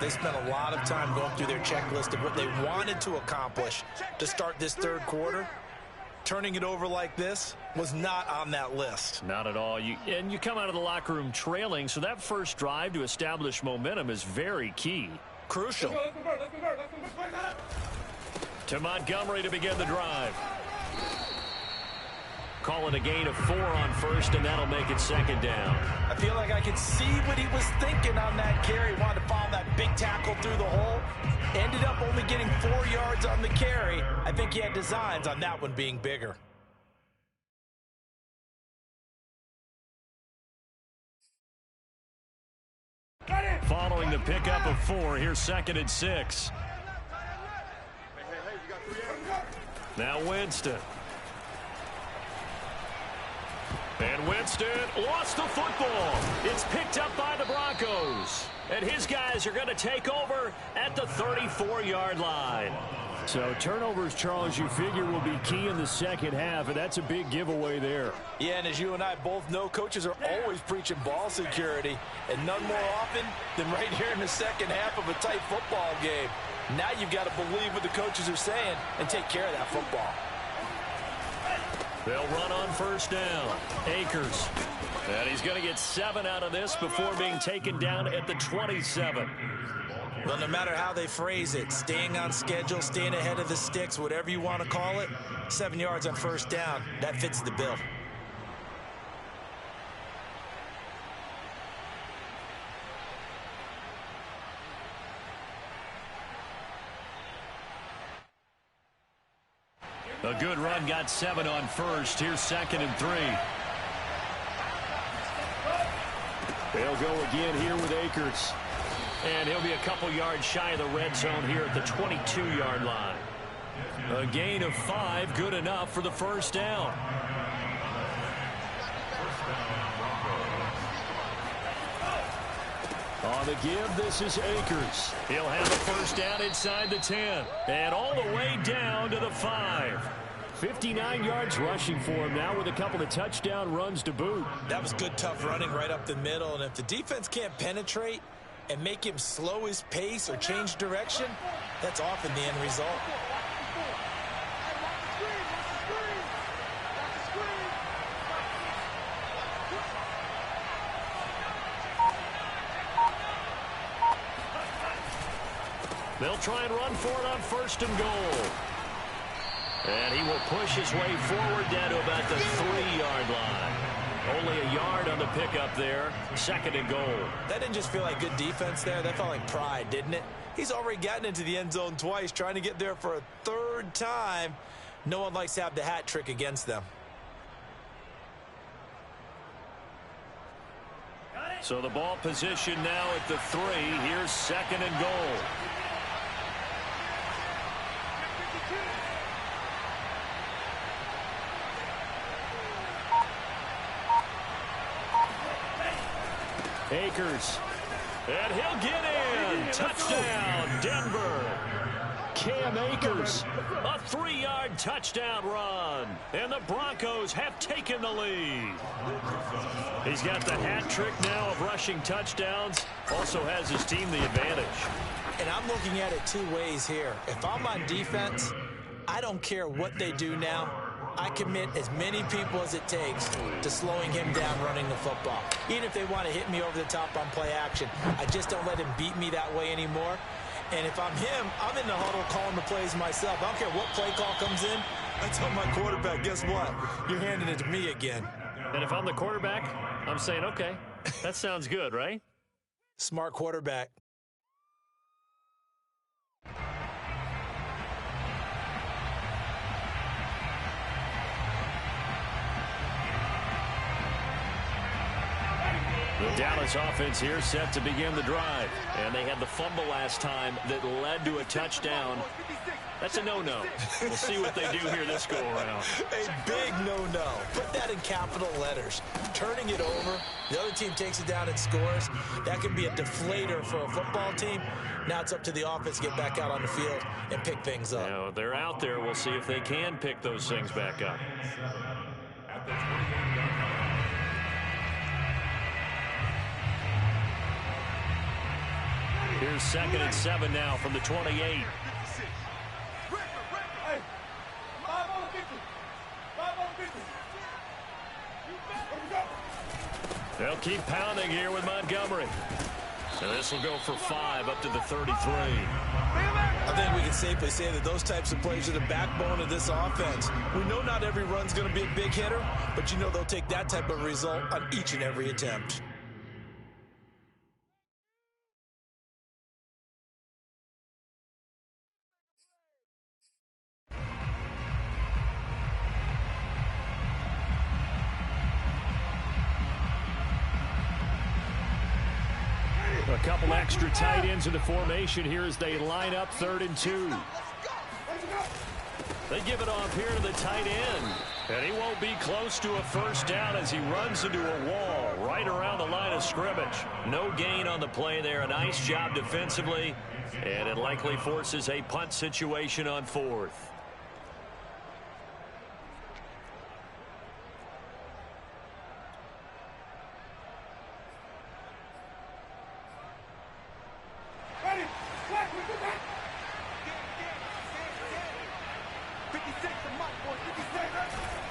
they spent a lot of time going through their checklist of what they wanted to accomplish to start this 3rd quarter. Turning it over like this was not on that list. Not at all. You come out of the locker room trailing, so that first drive to establish momentum is very key. Crucial. To Montgomery to begin the drive. Calling a gain of 4 on first, and that'll make it 2nd down. I feel like I could see what he was thinking on that carry. Wanted to follow that big tackle through the hole. Ended up only getting 4 yards on the carry. I think he had designs on that one being bigger. Following the pickup of 4, here's 2nd and 6. Now Winston. And Winston lost the football. It's picked up by the Broncos. And his guys are going to take over at the 34-yard line. So turnovers, Charles, you figure will be key in the second half, and that's a big giveaway there. Yeah, and as you and I both know, coaches are always preaching ball security, and none more often than right here in the second half of a tight football game. Now you've got to believe what the coaches are saying and take care of that football. They'll run on first down. Akers. And he's going to get 7 out of this before being taken down at the 27. Well, no matter how they phrase it, staying on schedule, staying ahead of the sticks, whatever you want to call it, 7 yards on first down, that fits the bill. A good run, got 7 on first. Here's 2nd and 3. They'll go again here with Akers. And he'll be a couple yards shy of the red zone here at the 22-yard line. A gain of 5, good enough for the first down. On the give, this is Akers. He'll have a first down inside the 10. And all the way down to the 5. 59 yards rushing for him now with a couple of touchdown runs to boot. That was good, tough running right up the middle. And if the defense can't penetrate and make him slow his pace or change direction, that's often the end result. They'll try and run for it on 1st and goal. And he will push his way forward down to about the 3-yard line. Only a yard on the pickup there. 2nd and goal. That didn't just feel like good defense there. That felt like pride, didn't it? He's already gotten into the end zone twice, trying to get there for a 3rd time. No one likes to have the hat trick against them. So the ball position now at the 3. Here's 2nd and goal. Akers. And he'll get in. Touchdown, Denver. Cam Akers. A 3-yard touchdown run. And the Broncos have taken the lead. He's got the hat trick now of rushing touchdowns. Also has his team the advantage. And I'm looking at it 2 ways here. If I'm on defense, I don't care what they do now. I commit as many people as it takes to slowing him down running the football. Even if they want to hit me over the top on play action, I just don't let him beat me that way anymore. And if I'm him, I'm in the huddle calling the plays myself. I don't care what play call comes in. I tell my quarterback, guess what? You're handing it to me again. And if I'm the quarterback, I'm saying, okay, that sounds good, right? Smart quarterback. The Dallas offense here set to begin the drive. And they had the fumble last time that led to a touchdown. That's a no-no. We'll see what they do here this go-around. A big no-no. Put that in capital letters. Turning it over, the other team takes it down and scores. That can be a deflator for a football team. Now it's up to the offense to get back out on the field and pick things up. Now, they're out there. We'll see if they can pick those things back up. At the 28-yard line. Here's 2nd and 7 now from the 28. They'll keep pounding here with Montgomery. So this will go for 5 up to the 33. I think we can safely say that those types of plays are the backbone of this offense. We know not every run's going to be a big hitter, but you know they'll take that type of result on each and every attempt. A couple extra tight ends in the formation here as they line up 3rd and 2. They give it off here to the tight end. And he won't be close to a first down as he runs into a wall right around the line of scrimmage. No gain on the play there. A nice job defensively. And it likely forces a punt situation on 4th.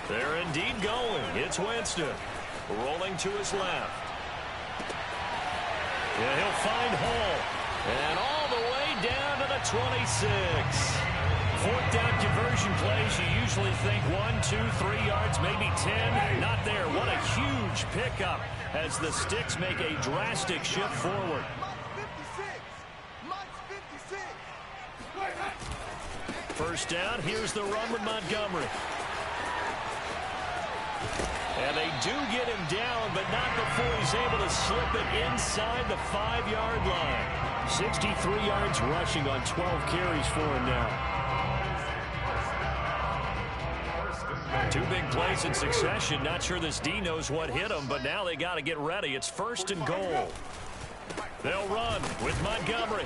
They're indeed going. It's Winston rolling to his left. Yeah, he'll find Hall. And all the way down to the 26. 4th down conversion plays, you usually think 1, 2, 3 yards, maybe 10. Not there. What a huge pickup as the Sticks make a drastic shift forward. First down, here's the run with Montgomery. And they do get him down, but not before he's able to slip it inside the 5-yard line. 63 yards rushing on 12 carries for him now. 2 big plays in succession. Not sure this D knows what hit him, but now they got to get ready. It's 1st and goal. They'll run with Montgomery.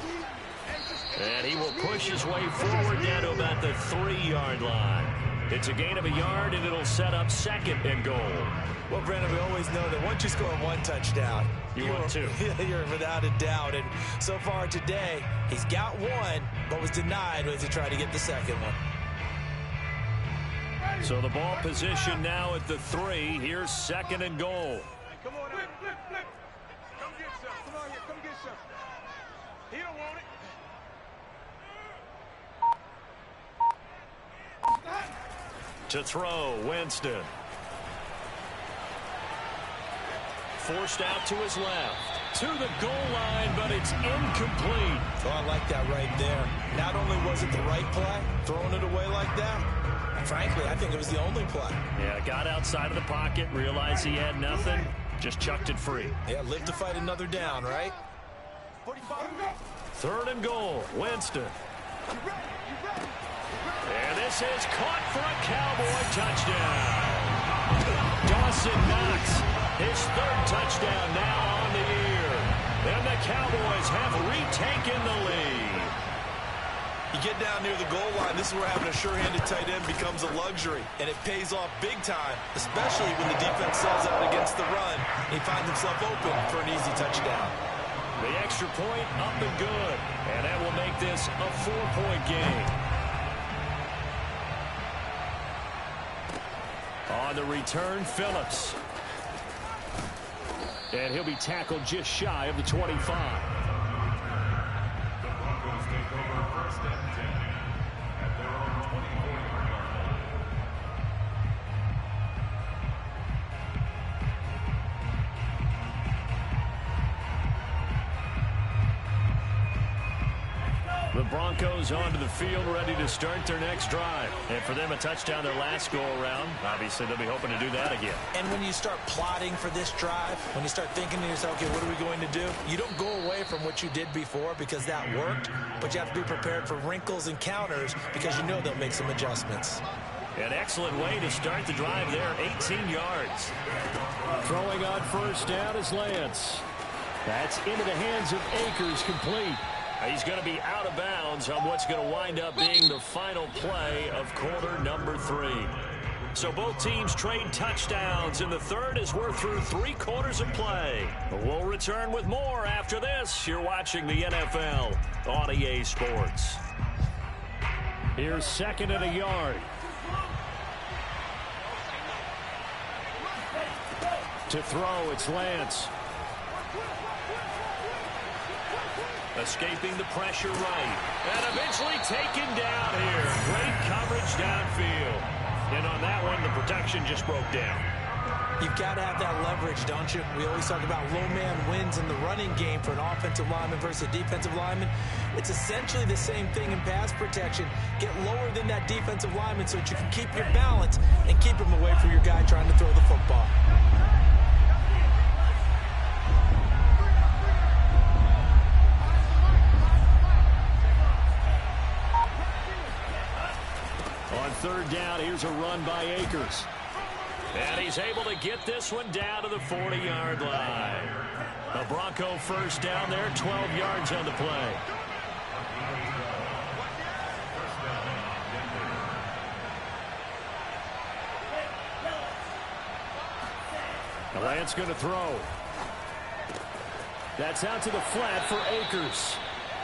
And he will push his way forward down to about the 3-yard line. It's a gain of a yard, and it'll set up 2nd and goal. Well, Brandon, we always know that once you score 1 touchdown, you want 2. You're without a doubt. And so far today, he's got 1, but was denied as he tried to get the 2nd one. So the ball position now at the 3. Here's 2nd and goal. Come on, flip. Come get some. Come on here, come get some. He don't want it. To throw, Winston. Forced out to his left. To the goal line, but it's incomplete. Oh, I like that right there. Not only was it the right play, throwing it away like that, frankly, I think it was the only play. Yeah, got outside of the pocket, realized he had nothing, just chucked it free. Yeah, live to fight another down, right? 3rd and goal, Winston. And this is caught for a Cowboy touchdown. Dawson Knox, his 3rd touchdown now on the year. And the Cowboys have retaken the lead. You get down near the goal line, this is where having a sure-handed tight end becomes a luxury. And it pays off big time, especially when the defense sells out against the run. He finds himself open for an easy touchdown. The extra point up and good. And that will make this a 4-point game. On the return, Phillips. And he'll be tackled just shy of the 25. The Broncos take over 1st and 10 at their own 24-yard line. The Broncos onto the field, ready to start their next drive. And for them, a touchdown their last go-around. Obviously, they'll be hoping to do that again. And when you start plotting for this drive, when you start thinking to yourself, okay, what are we going to do? You don't go away from what you did before because that worked, but you have to be prepared for wrinkles and counters because you know they'll make some adjustments. An excellent way to start the drive there, 18 yards. Throwing on first down is Lance. That's into the hands of Akers, complete. He's going to be out of bounds on what's going to wind up being the final play of quarter number 3. So both teams trade touchdowns in the third as we're through 3 quarters of play. We'll return with more after this. You're watching the NFL on EA Sports. Here's second and a yard. To throw, it's Lance. Escaping the pressure right. And eventually taken down here. Great coverage downfield. And on that one, the protection just broke down. You've got to have that leverage, don't you? We always talk about low man wins in the running game for an offensive lineman versus a defensive lineman. It's essentially the same thing in pass protection. Get lower than that defensive lineman so that you can keep your balance and keep him away from your guy trying to throw the football. On third down, here's a run by Akers. And he's able to get this one down to the 40-yard line. A Bronco first down there, 12 yards on the play. The Lance going to throw. That's out to the flat for Akers.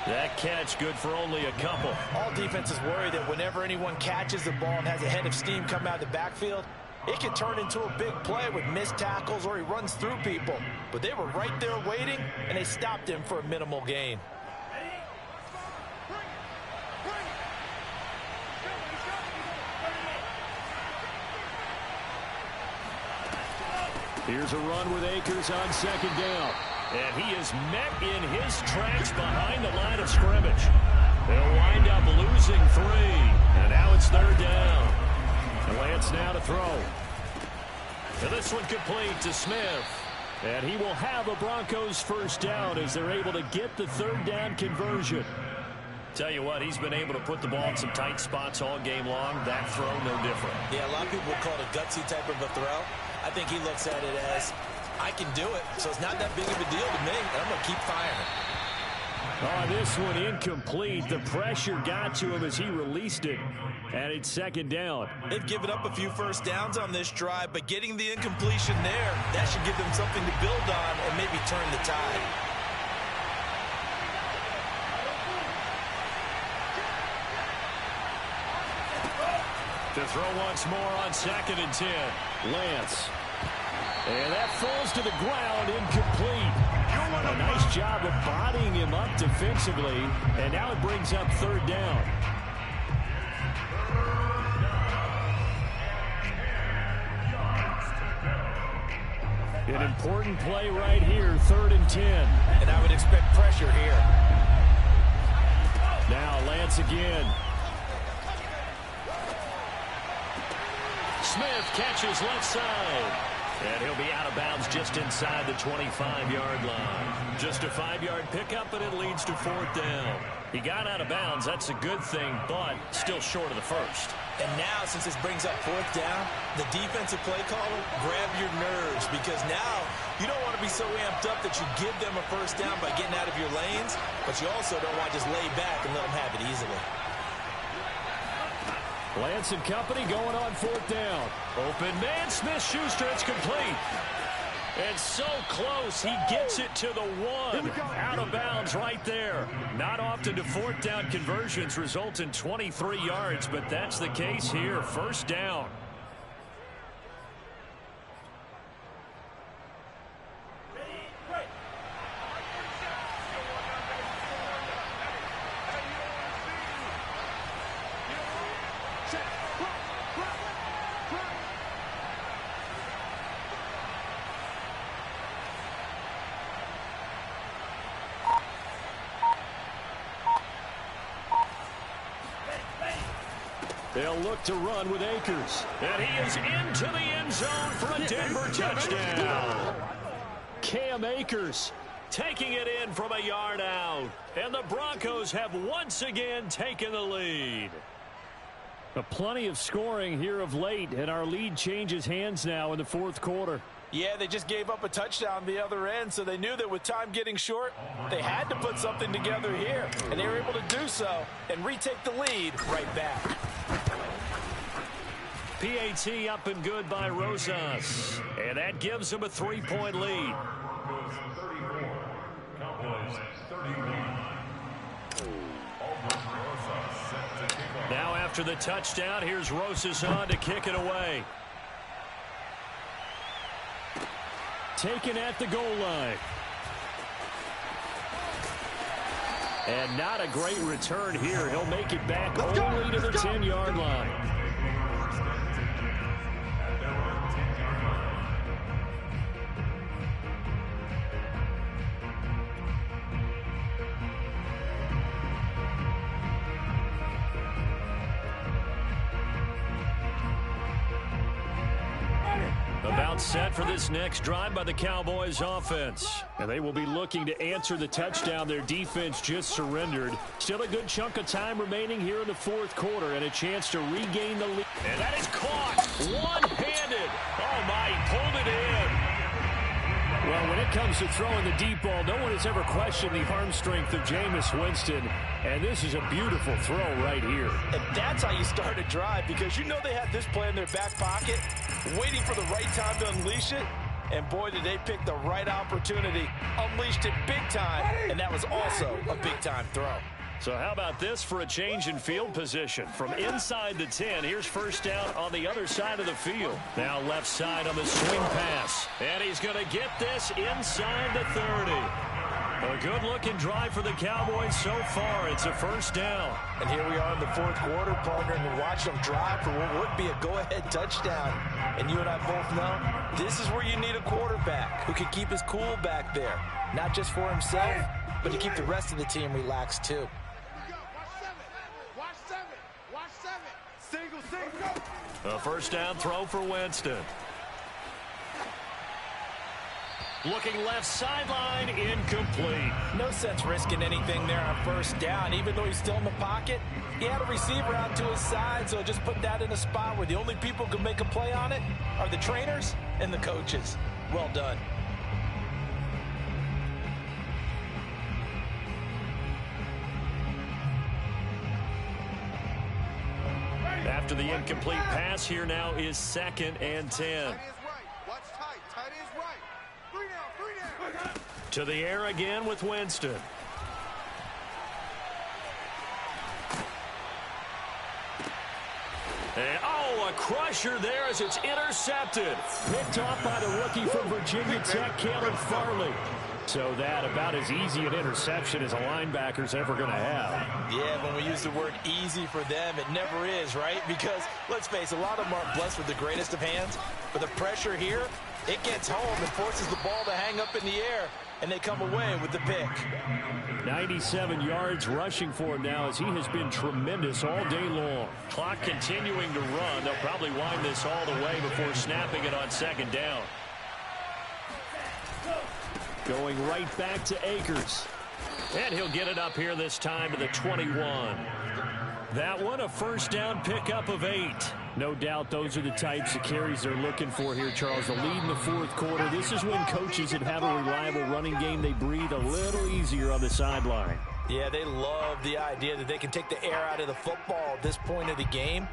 That catch good for only a couple. All defenses worry that whenever anyone catches the ball and has a head of steam come out of the backfield, it can turn into a big play with missed tackles or he runs through people. But they were right there waiting, and they stopped him for a minimal gain. Here's a run with Akers on second down. And he is met in his tracks behind the line of scrimmage. They'll wind up losing 3. And now it's third down. And Lance now to throw. And this one complete to Smith. And he will have a Broncos first down as they're able to get the third down conversion. Tell you what, he's been able to put the ball in some tight spots all game long. That throw, no different. Yeah, a lot of people would call it a gutsy type of a throw. I think he looks at it as, I can do it, so it's not that big of a deal to me, and I'm going to keep firing. Oh, this one incomplete. The pressure got to him as he released it, and it's second down. They've given up a few first downs on this drive, but getting the incompletion there, that should give them something to build on and maybe turn the tide. To throw once more on second and 10. Lance. And that falls to the ground, incomplete. A nice job of bodying him up defensively, and now it brings up third down. An important play right here, 3rd and 10. And I would expect pressure here. Now Lance again. Smith catches left side. And he'll be out of bounds just inside the 25-yard line. Just a 5-yard pickup, and it leads to 4th down. He got out of bounds. That's a good thing, but still short of the first. And now, since this brings up 4th down, the defensive play caller, grab your nerves, because now you don't want to be so amped up that you give them a first down by getting out of your lanes, but you also don't want to just lay back and let them have it easily. Lance and company going on 4th down. Open man, Smith-Schuster, it's complete. And so close, he gets it to the 1. Out of bounds right there. Not often do 4th down conversions result in 23 yards, but that's the case here. First down. They'll look to run with Akers. And he is into the end zone for a Denver touchdown. Cam Akers taking it in from a yard out. And the Broncos have once again taken the lead. Plenty of scoring here of late, and our lead changes hands now in the fourth quarter. Yeah, they just gave up a touchdown the other end, so they knew that with time getting short, they had to put something together here. And they were able to do so and retake the lead right back. PAT up and good by Rosas. And that gives them a 3-point lead. Now after the touchdown, here's Rosas on to kick it away. Taken at the goal line. And not a great return here. He'll make it back only to the 10-yard line. About set for this next drive by the Cowboys offense. And they will be looking to answer the touchdown their defense just surrendered. Still a good chunk of time remaining here in the fourth quarter and a chance to regain the lead. And that is caught one-handed. Oh, my, he pulled it in. Well, when it comes to throwing the deep ball, no one has ever questioned the arm strength of Jameis Winston. And this is a beautiful throw right here. And that's how you start a drive, because you know they had this play in their back pocket, waiting for the right time to unleash it. And boy, did they pick the right opportunity. Unleashed it big time, and that was also a big-time throw. So how about this for a change in field position? From inside the 10, here's first down on the other side of the field. Now left side on the swing pass. And he's going to get this inside the 30. A good-looking drive for the Cowboys so far. It's a first down. And here we are in the fourth quarter, partner, and we watch them drive for what would be a go-ahead touchdown. And you and I both know this is where you need a quarterback who can keep his cool back there. Not just for himself, but to keep the rest of the team relaxed too. A first down throw for Winston. Looking left sideline, incomplete. No sense risking anything there on first down. Even though he's still in the pocket, he had a receiver out to his side, so just put that in a spot where the only people who can make a play on it are the trainers and the coaches. Well done. After the incomplete pass, here now is 2nd and 10. To the air again with Winston. And, oh, a crusher there as it's intercepted. Picked off by the rookie from Virginia Tech, Caleb Farley. So that about as easy an interception as a linebacker's ever going to have. Yeah, when we use the word easy for them, it never is, right? Because, let's face it, a lot of them aren't blessed with the greatest of hands. But the pressure here, it gets home and forces the ball to hang up in the air, and they come away with the pick. 97 yards rushing for him now as he has been tremendous all day long. Clock continuing to run. They'll probably wind this all the way before snapping it on 2nd down. Going right back to Akers. And he'll get it up here this time to the 21. That one a first down pickup of 8. No doubt those are the types of carries they're looking for here, Charles. The lead in the fourth quarter. This is when coaches that have a reliable running game, they breathe a little easier on the sideline. Yeah, they love the idea that they can take the air out of the football at this point of the game.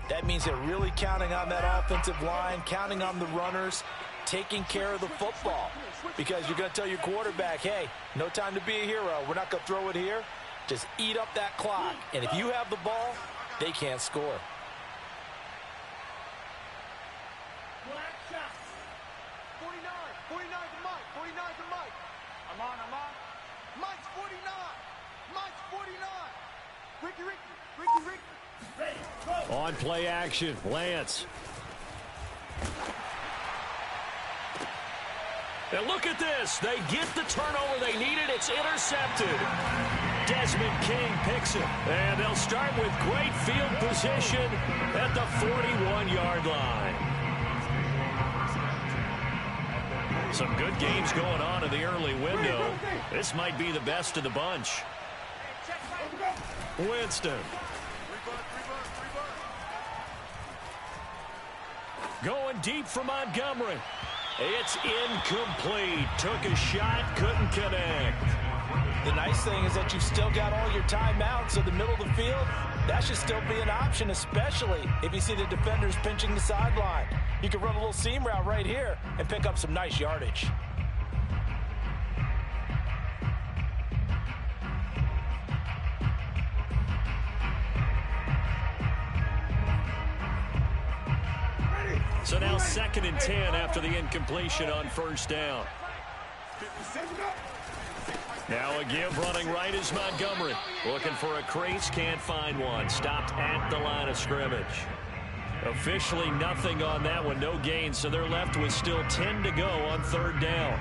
That means they're really counting on that offensive line, counting on the runners, taking care of the football. Because you're going to tell your quarterback, hey, no time to be a hero. We're not going to throw it here. Just eat up that clock. And if you have the ball, they can't score. On play action, Lance. And look at this. They get the turnover they needed. It's intercepted. Desmond King picks it. And they'll start with great field position at the 41-yard line. Some good games going on in the early window. This might be the best of the bunch. Winston. Going deep for Montgomery. It's incomplete. Took a shot, couldn't connect. The nice thing is that you've still got all your timeouts, so the middle of the field, that should still be an option, especially if you see the defenders pinching the sideline. You can run a little seam route right here and pick up some nice yardage. So now 2nd and 10 after the incompletion on first down. Now a give running right is Montgomery. Looking for a crease, can't find one. Stopped at the line of scrimmage. Officially nothing on that one, no gain, so they're left with still 10 to go on 3rd down.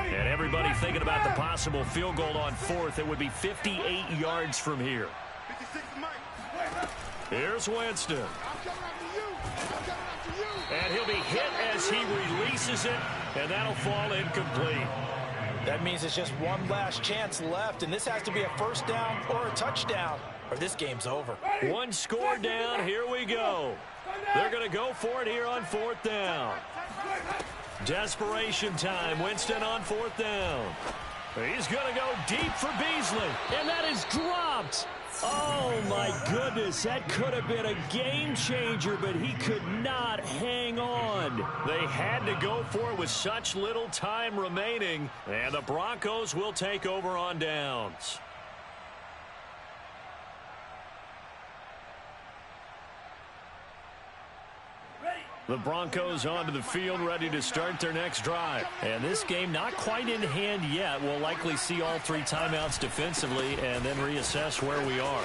And everybody thinking about the possible field goal on 4th. It would be 58 yards from here. Here's Winston. And he'll be hit as he releases it, and that'll fall incomplete. That means it's just one last chance left, and this has to be a first down or a touchdown, or this game's over. One score down. Here we go. They're going to go for it here on 4th down. Desperation time. Winston on 4th down. He's going to go deep for Beasley. And that is dropped. Oh, my goodness. That could have been a game changer, but he could not hang on. They had to go for it with such little time remaining. And the Broncos will take over on downs. The Broncos onto the field, ready to start their next drive. And this game not quite in hand yet. We'll likely see all 3 timeouts defensively and then reassess where we are.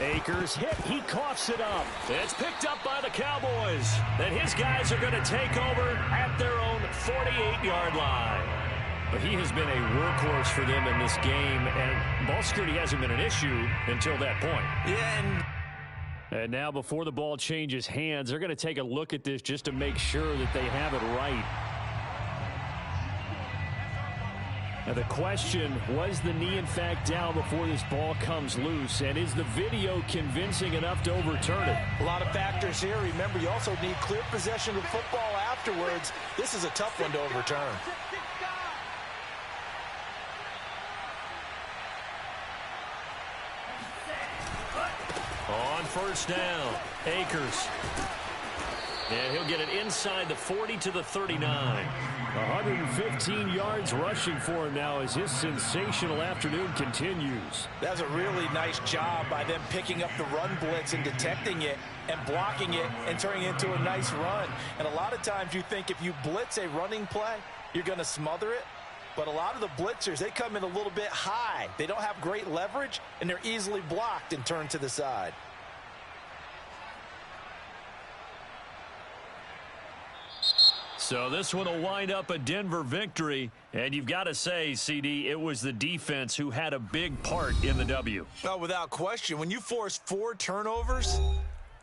Akers hit. He coughs it up. It's picked up by the Cowboys. And his guys are going to take over at their own 48-yard line. But he has been a workhorse for them in this game, and ball security hasn't been an issue until that point. Yeah, and now before the ball changes hands, they're going to take a look at this just to make sure that they have it right. Now the question, was the knee in fact down before this ball comes loose? And is the video convincing enough to overturn it? A lot of factors here. Remember, you also need clear possession of football afterwards. This is a tough one to overturn. On first down, Akers. And he'll get it inside the 40 to the 39. 115 yards rushing for him now as his sensational afternoon continues. That's a really nice job by them picking up the run blitz and detecting it and blocking it and turning it into a nice run. And a lot of times you think if you blitz a running play, you're going to smother it. But a lot of the blitzers, they come in a little bit high. They don't have great leverage, and they're easily blocked and turned to the side. So this one will wind up a Denver victory. And you've got to say, CD, it was the defense who had a big part in the W. Oh, without question. When you force 4 turnovers,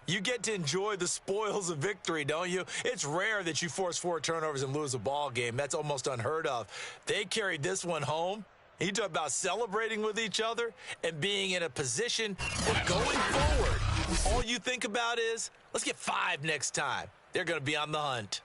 you get to enjoy the spoils of victory, don't you? It's rare that you force 4 turnovers and lose a ball game. That's almost unheard of. They carried this one home. You talk about celebrating with each other and being in a position where going forward, all you think about is, let's get 5 next time. They're going to be on the hunt.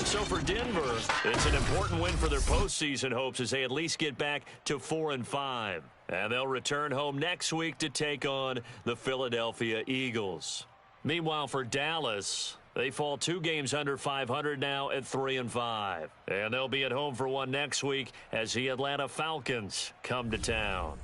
So for Denver, it's an important win for their postseason hopes as they at least get back to 4-5. And they'll return home next week to take on the Philadelphia Eagles. Meanwhile, for Dallas, they fall 2 games under 500 now at 3-5. And they'll be at home for one next week as the Atlanta Falcons come to town.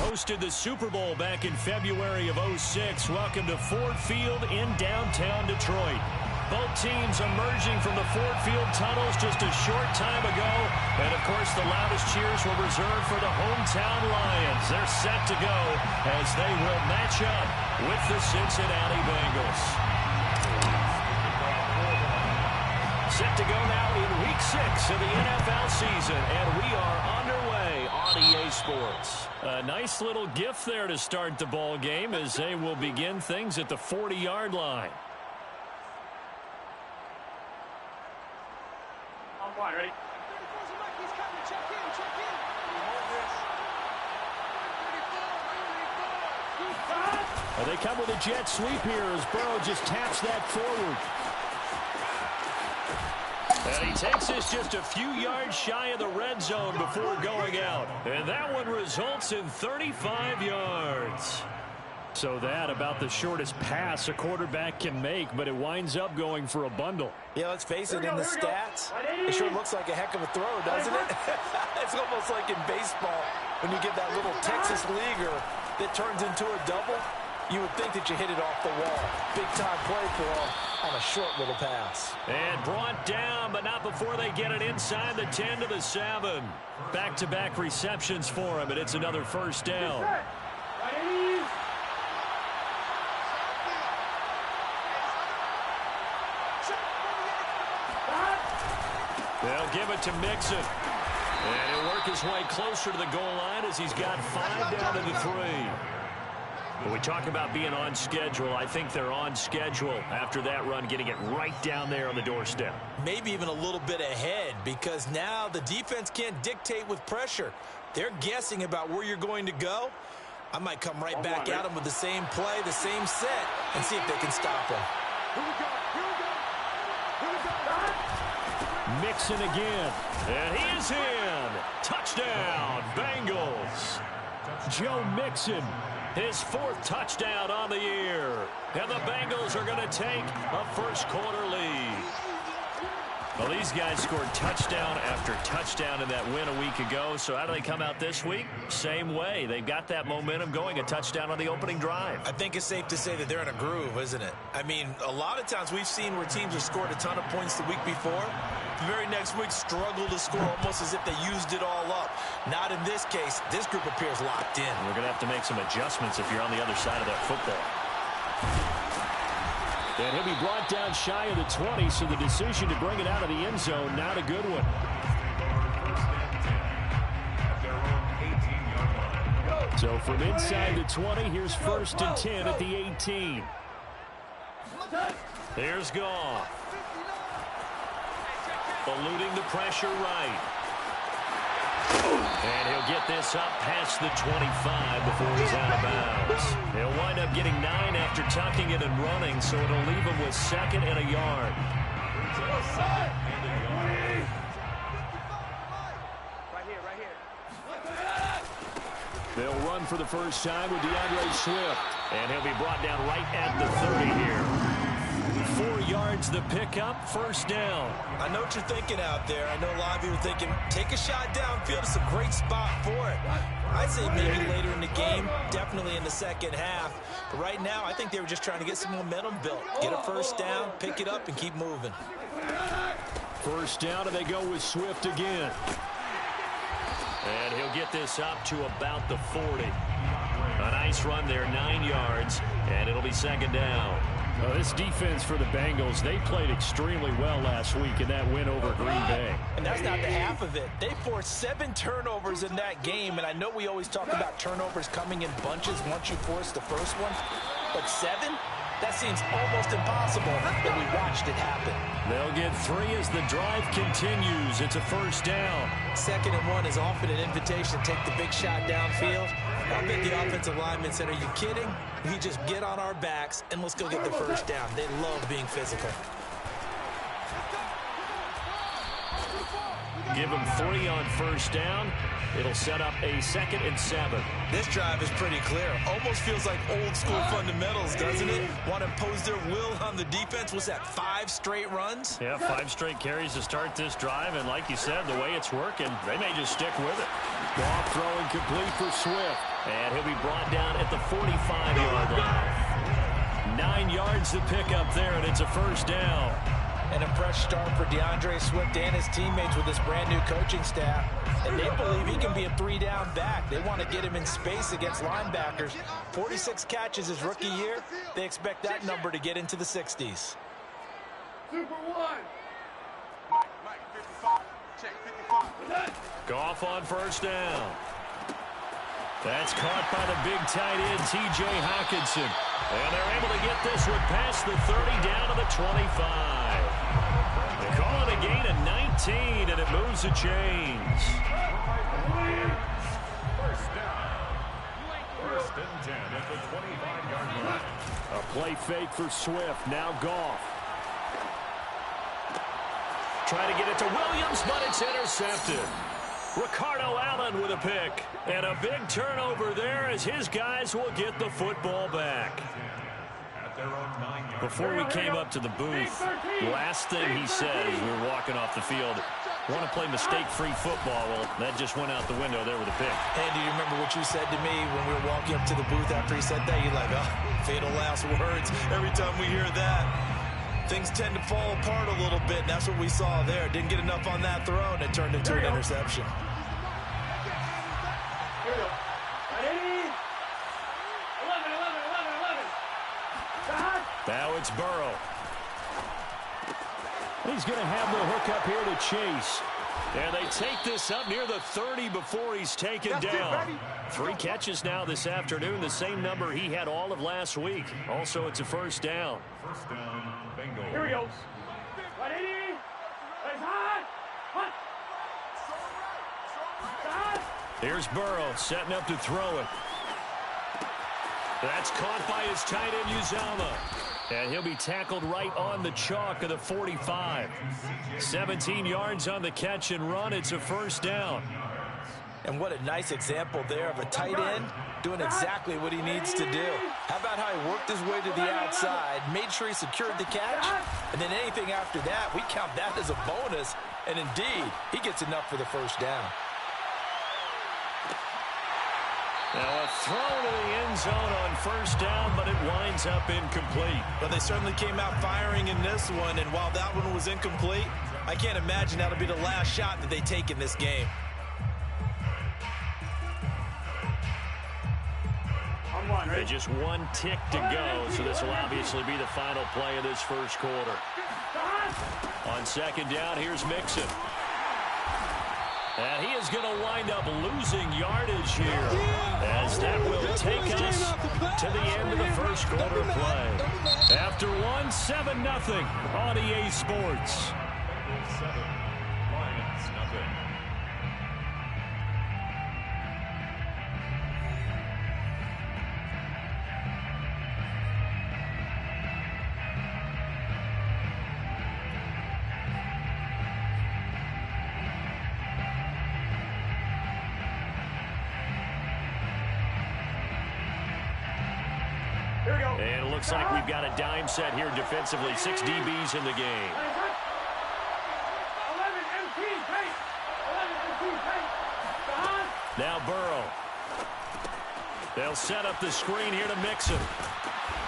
hosted the Super Bowl back in February of '06. Welcome to Ford Field in downtown Detroit. Both teams emerging from the Ford Field tunnels just a short time ago. And, of course, the loudest cheers were reserved for the hometown Lions. They're set to go as they will match up with the Cincinnati Bengals. Set to go now in Week 6 of the NFL season, and we are underway on EA Sports. A nice little gift there to start the ball game as they will begin things at the 40-yard line. Ready? They come with a jet sweep here as Burrow just taps that forward. And he takes this just a few yards shy of the red zone before going out. And that one results in 35 yards. So that about the shortest pass a quarterback can make, but it winds up going for a bundle. Yeah, let's face it, in the stats, it sure looks like a heck of a throw, doesn't it? It's almost like in baseball when you get that little Texas leaguer that turns into a double. You would think that you hit it off the wall. Big-time play for him on a short little pass. And brought down, but not before they get it inside the 10 to the 7. Back-to-back receptions for him, and it's another first down. They'll give it to Mixon. And he'll work his way closer to the goal line as he's got 5 down to the 3. When we talk about being on schedule, I think they're on schedule after that run, getting it right down there on the doorstep. Maybe even a little bit ahead, because now the defense can't dictate with pressure. They're guessing about where you're going to go. I might come right back at them with the same play, the same set, and see if they can stop them. Mixon again, and he is in. Touchdown, Bengals. Joe Mixon, his 4th touchdown on the year. And the Bengals are going to take a first-quarter lead. Well, these guys scored touchdown after touchdown in that win a week ago. So how do they come out this week? Same way. They've got that momentum going, a touchdown on the opening drive. I think it's safe to say that they're in a groove, isn't it? I mean, a lot of times we've seen where teams have scored a ton of points the week before. The very next week struggle to score almost as if they used it all up. Not in this case. This group appears locked in. We're going to have to make some adjustments if you're on the other side of that football. And he'll be brought down shy of the 20, so the decision to bring it out of the end zone, not a good one. So from inside the 20, here's 1st and 10 at the 18. Here's Goff. Eluding the pressure right. And he'll get this up past the 25 before he's out of bounds. He'll wind up getting 9 after tucking it and running, so it'll leave him with 2nd and a yard. They'll run for the first time with DeAndre Swift. And he'll be brought down right at the 30 here. 4 yards the pickup, first down. I know what you're thinking out there. I know a lot of you are thinking, take a shot downfield. It's a great spot for it. I'd say maybe later in the game, definitely in the second half. But right now, I think they were just trying to get some momentum built. Get a first down, pick it up, and keep moving. First down, and they go with Swift again. And he'll get this up to about the 40. A nice run there, 9 yards, and it'll be second down. This defense for the Bengals, they played extremely well last week in that win over Green Bay. And that's not the half of it. They forced 7 turnovers in that game, and I know we always talk about turnovers coming in bunches once you force the first one, but 7? That seems almost impossible, but we watched it happen. They'll get 3 as the drive continues. It's a first down. 2nd and 1 is often an invitation to take the big shot downfield. I bet the offensive lineman said, are you kidding? We just get on our backs and let's go get the first down. They love being physical. Give them 3 on first down. It'll set up a 2nd and 7. This drive is pretty clear. Almost feels like old school fundamentals, doesn't it? Want to impose their will on the defense. Was that 5 straight runs? Yeah, 5 straight carries to start this drive. And like you said, the way it's working, they may just stick with it. Goff throwing complete for Swift. And he'll be brought down at the 45-yard line. 9 yards to pick up there, and it's a first down. An impressive start for DeAndre Swift and his teammates with this brand-new coaching staff. And they believe he can be a 3-down back. They want to get him in space against linebackers. 46 catches his rookie year. They expect that number to get into the 60s. Super one. Mike, 55. Check 55. Goff on first down. That's caught by the big tight end, T.J. Hockenson. And they're able to get this one past the 30 down to the 25. They call it a gain of 19, and it moves the chains. First down. First and 10 at the 25-yard line. A play fake for Swift. Now Goff. Trying to get it to Williams, but it's intercepted. Ricardo Allen with a pick. And a big turnover there as his guys will get the football back. Before we came up to the booth, last thing he said as we were walking off the field, want to play mistake-free football. Well, that just went out the window there with a pick. Hey, do you remember what you said to me when we were walking up to the booth after he said that? You're like, oh, fatal last words. Every time we hear that, things tend to fall apart a little bit, and that's what we saw there. Didn't get enough on that throw, and it turned into an interception. Now it's Burrow. He's going to have the hook up here to Chase. And they take this up near the 30 before he's taken down. 3 catches now this afternoon, the same number he had all of last week. Also, it's a first down. First down, Bengals. Here he goes. Here's Burrow setting up to throw it. That's caught by his tight end, Uzomah. And he'll be tackled right on the chalk of the 45. 17 yards on the catch and run. It's a first down. And what a nice example there of a tight end doing exactly what he needs to do. How about how he worked his way to the outside, made sure he secured the catch, and then anything after that, we count that as a bonus. And indeed, he gets enough for the first down. Now a throw to the end zone on first down, but it winds up incomplete. But they certainly came out firing in this one, and while that one was incomplete, I can't imagine that'll be the last shot that they take in this game. And just 1 tick to go, so this will obviously be the final play of this first quarter. On second down, here's Mixon. And he is going to wind up losing yardage here, as that will take us to the end of the first quarter play. After 1, 7-0 on EA Sports. 7, Lions nothing. And it looks like we've got a dime set here defensively. 6 DBs in the game. Now Burrow. They'll set up the screen here to Mixon.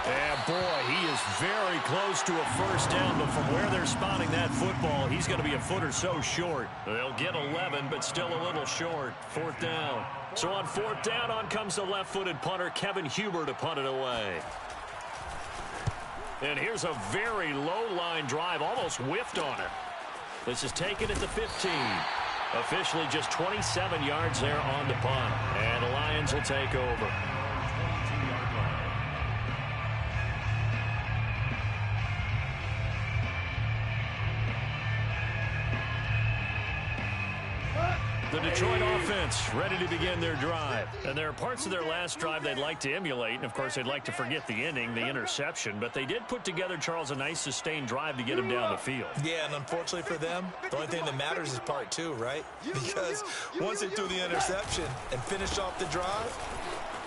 And boy, he is very close to a first down, but from where they're spotting that football, he's going to be a foot or so short. They'll get 11, but still a little short. 4th down. So on 4th down, on comes the left-footed punter, Kevin Huber, to punt it away. And here's a very low-line drive, almost whiffed on it. This is taken at the 15. Officially just 27 yards there on the punt. And the Lions will take over. The Detroit offense ready to begin their drive. And there are parts of their last drive they'd like to emulate. And, of course, they'd like to forget the inning, the interception. But they did put together, Charles, a nice sustained drive to get him down the field. Yeah, and unfortunately for them, the only thing that matters is part 2, right? Because once they threw the interception and finished off the drive,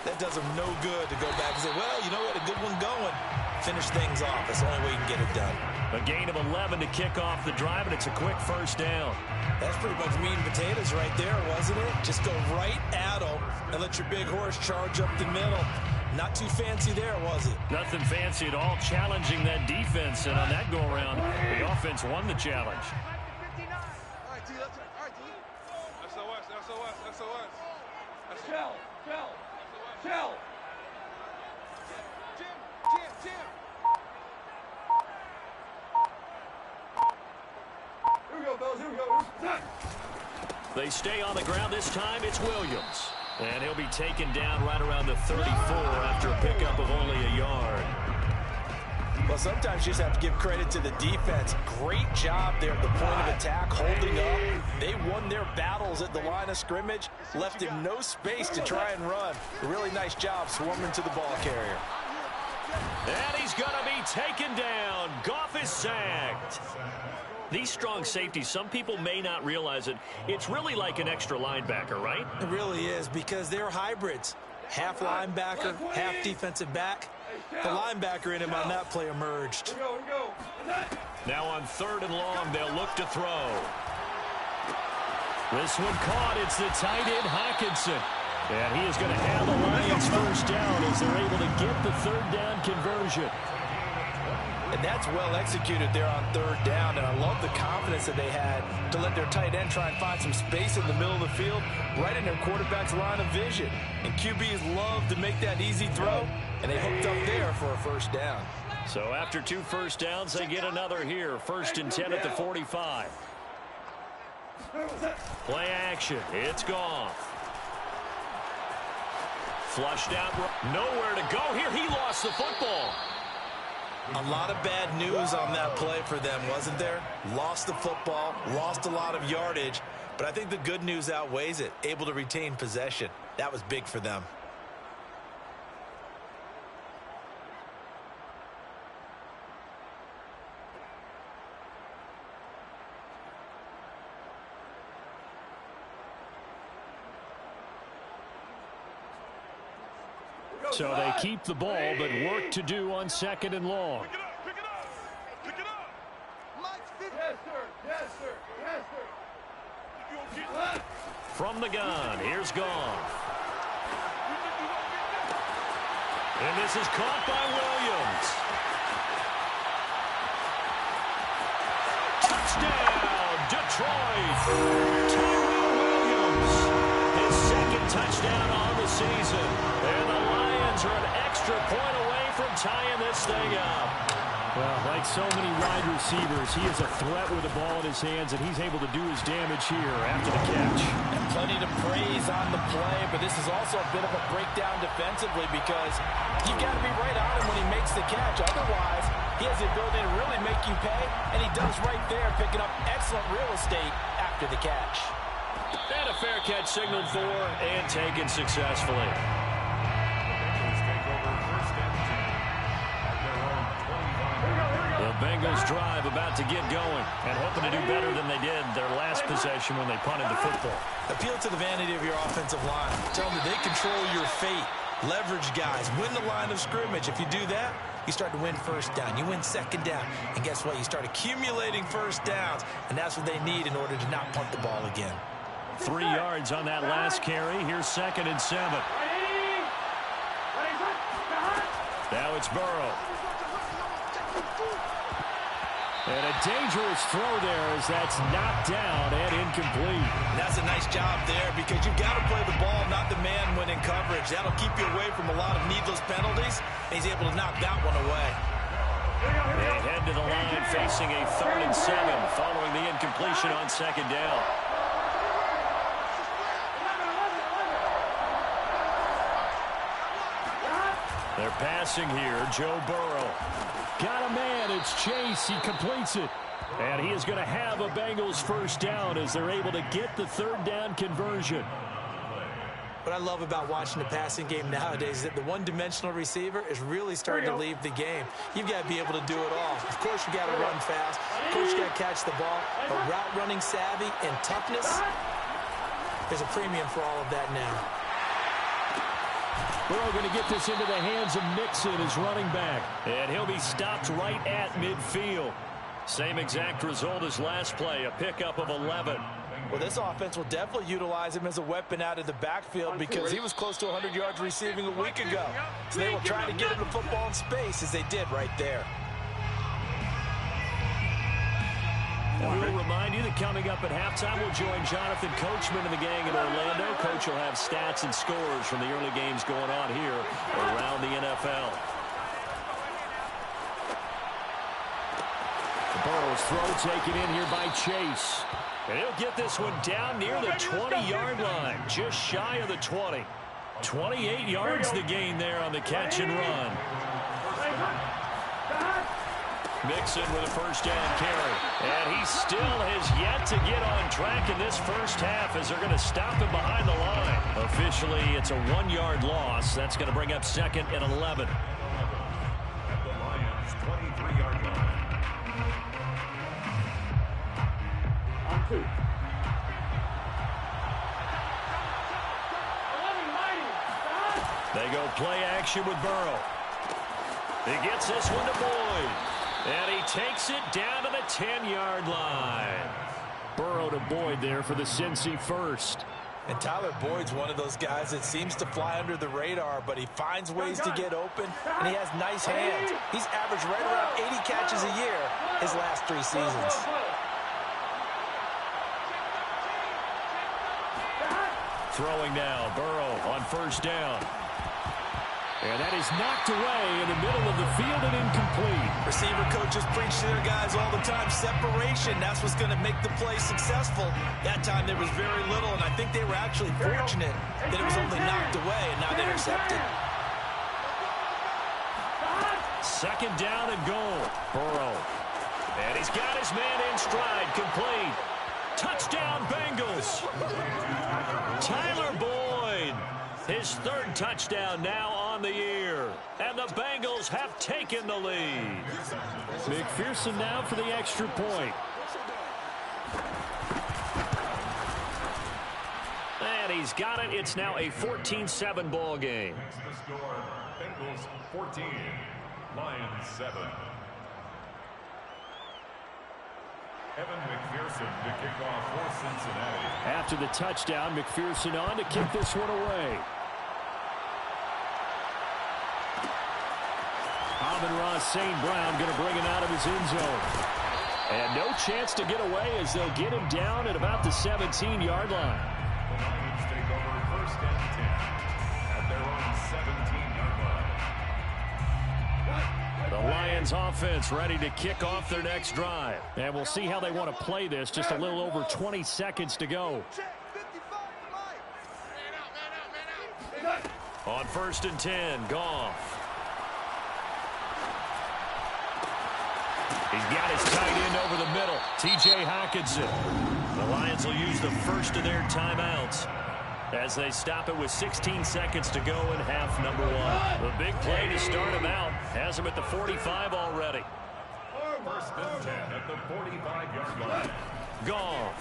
that does them no good to go back and say, well, you know what, a good one going. finish things off. That's the only way you can get it done. A gain of 11 to kick off the drive, and it's a quick first down. That's pretty much meat and potatoes right there, wasn't it? Just go right at them and let your big horse charge up the middle. Not too fancy there, was it? Nothing fancy at all, challenging that defense, and on that go-around, the offense won the challenge. All right, T, all right, T. SOS. Shell. Jim. Here we go, fellas, here we go. They stay on the ground this time. It's Williams. And he'll be taken down right around the 34 after a pickup of only a yard. Well, sometimes you just have to give credit to the defense. Great job there at the point of attack, holding up. They won their battles at the line of scrimmage, left him no space to try and run. A really nice job swarming to the ball carrier. And he's going to be taken down. Goff is sacked. These strong safeties, some people may not realize it. It's really like an extra linebacker, right? It really is, because they're hybrids. Half linebacker, half defensive back. The linebacker in him on that play emerged. Here we go. Now on 3rd and long, they'll look to throw. This one caught. It's the tight end, Hockenson. And he is going to have the Lions first down as they're able to get the 3rd down conversion. And that's well executed there on 3rd down. And I love the confidence that they had to let their tight end try and find some space in the middle of the field, right in their quarterback's line of vision. And QBs love to make that easy throw, and they hooked up there for a first down. So after 2 first downs, they get another here. 1st and 10 at the 45. Play action. It's Goff. Flushed out. Nowhere to go here. He lost the football. A lot of bad news on that play for them, wasn't there? Lost the football, lost a lot of yardage, but I think the good news outweighs it. Able to retain possession. That was big for them. So they keep the ball, but work to do on 2nd and long. Pick it up. Yes, sir. From the gun, here's Goff. And this is caught by Williams. Touchdown, Detroit. Tyrell Williams. His 2nd touchdown on the season. And the Lions are an extra point away from tying this thing up. Well, like so many wide receivers, he is a threat with the ball in his hands, and he's able to do his damage here after the catch. And plenty to praise on the play, but this is also a bit of a breakdown defensively because you've got to be right on him when he makes the catch. Otherwise, he has the ability to really make you pay, and he does right there, picking up excellent real estate after the catch. And a fair catch signaled for and taken successfully. The Bengals drive about to get going and hoping to do better than they did their last possession when they punted the football. Appeal to the vanity of your offensive line. Tell them that they control your fate. Leverage guys. Win the line of scrimmage. If you do that, you start to win first down. You win 2nd down. And guess what? You start accumulating first downs. And that's what they need in order to not punt the ball again. 3 yards on that last carry. Here's 2nd and 7. Now it's Burrow. And a dangerous throw there as that's knocked down and incomplete. And that's a nice job there because you've got to play the ball, not the man when in coverage. That'll keep you away from a lot of needless penalties, and he's able to knock that one away. They head to the line facing a 3rd and 7 following the incompletion on 2nd down. They're passing here. Joe Burrow. Got a man. It's Chase. He completes it. And he is going to have a Bengals first down as they're able to get the 3rd down conversion. What I love about watching the passing game nowadays is that the one-dimensional receiver is really starting to leave the game. You've got to be able to do it all. Of course, you got to run fast. Of course, you got to catch the ball. But route running savvy and toughness, there's a premium for all of that now. Burrow going to get this into the hands of Mixon as running back. And he'll be stopped right at midfield. Same exact result as last play, a pickup of 11. Well, this offense will definitely utilize him as a weapon out of the backfield because he was close to 100 yards receiving a week ago. So they will try to get him the football in space as they did right there. And we'll remind you that coming up at halftime, we'll join Jonathan Coachman and the gang in Orlando. Coach will have stats and scores from the early games going on here around the NFL. Burrow's throw taken in here by Chase. And he'll get this one down near the 20-yard line, just shy of the 20. 28 yards the gain there on the catch and run. Mixon with a first down carry. And he still has yet to get on track in this first half as they're going to stop him behind the line. Officially, it's a 1-yard loss. That's going to bring up 2nd and 11. At the Lions' 23-yard line. On 2. They go play action with Burrow. He gets this one to Boyd. And he takes it down to the 10-yard line. Burrow to Boyd there for the Cincy first. And Tyler Boyd's one of those guys that seems to fly under the radar, but he finds ways to get open, and he has nice hands. He's averaged right around 80 catches a year his last 3 seasons. Throwing now, Burrow on first down. And that is knocked away in the middle of the field and incomplete. Receiver coaches preach to their guys all the time. Separation, that's what's going to make the play successful. That time there was very little, and I think they were actually fortunate that it was only knocked away and not intercepted. 2nd down and goal. Burrow. And he's got his man in stride, complete. Touchdown, Bengals. Tyler Boyd. His 3rd touchdown now on the year. And the Bengals have taken the lead. McPherson now for the extra point. And he's got it. It's now a 14-7 ball game. Next the score, Bengals 14, Lions 7. Evan McPherson to kick off for Cincinnati. After the touchdown, McPherson on to kick this one away. Amon-Ra St. Brown going to bring it out of his end zone. And no chance to get away as they'll get him down at about the 17-yard line. The Lions take over 1st and 10 at their own 17-yard line. The Lions offense ready to kick off their next drive. And we'll see how they want to play this. Just a little over 20 seconds to go. On 1st and 10, Goff. He's got his tight end over the middle, T.J. Hockenson. The Lions will use the first of their timeouts as they stop it with 16 seconds to go in half number 1. The big play to start him out has him at the 45 already. 1st and 10 at the 45-yard line. Goff.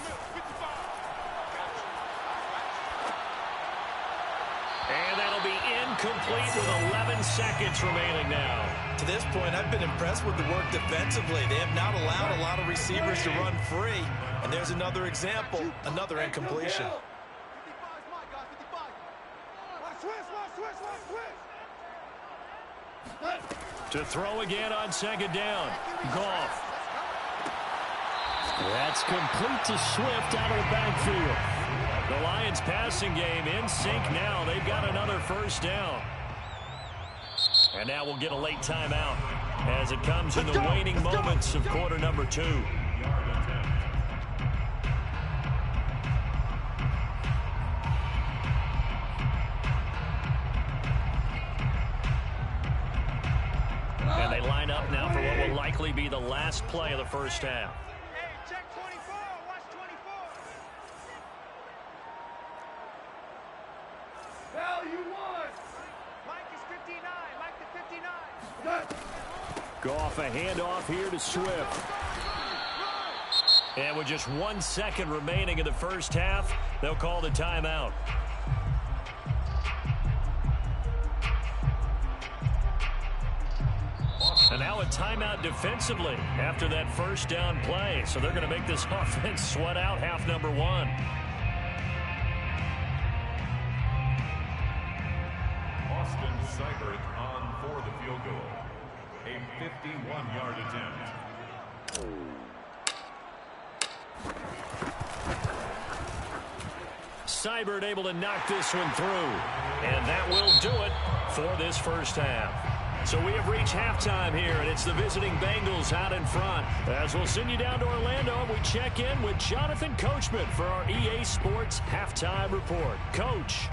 And that'll be incomplete with 11 seconds remaining now. To this point, I've been impressed with the work defensively. They have not allowed a lot of receivers to run free. And there's another example, another incompletion. To throw again on 2nd down. Goff. That's complete to Swift out of the backfield. The Lions passing game in sync now. They've got another first down. And now we'll get a late timeout as it comes in the waning moments of quarter number 2. And they line up now for what will likely be the last play of the first half. Hey, check 24. Watch 24. Value 1. Mike is 59. Mike to 59. Goff a handoff here to Swift. And with just 1 second remaining in the first half, they'll call the timeout. And now a timeout defensively after that first down play. So they're going to make this offense sweat out half number one. Austin Seibert on for the field goal. A 51-yard attempt. Seibert able to knock this one through. And that will do it for this first half. So we have reached halftime here, and it's the visiting Bengals out in front. As we'll send you down to Orlando, we check in with Jonathan Coachman for our EA Sports Halftime Report. Coach.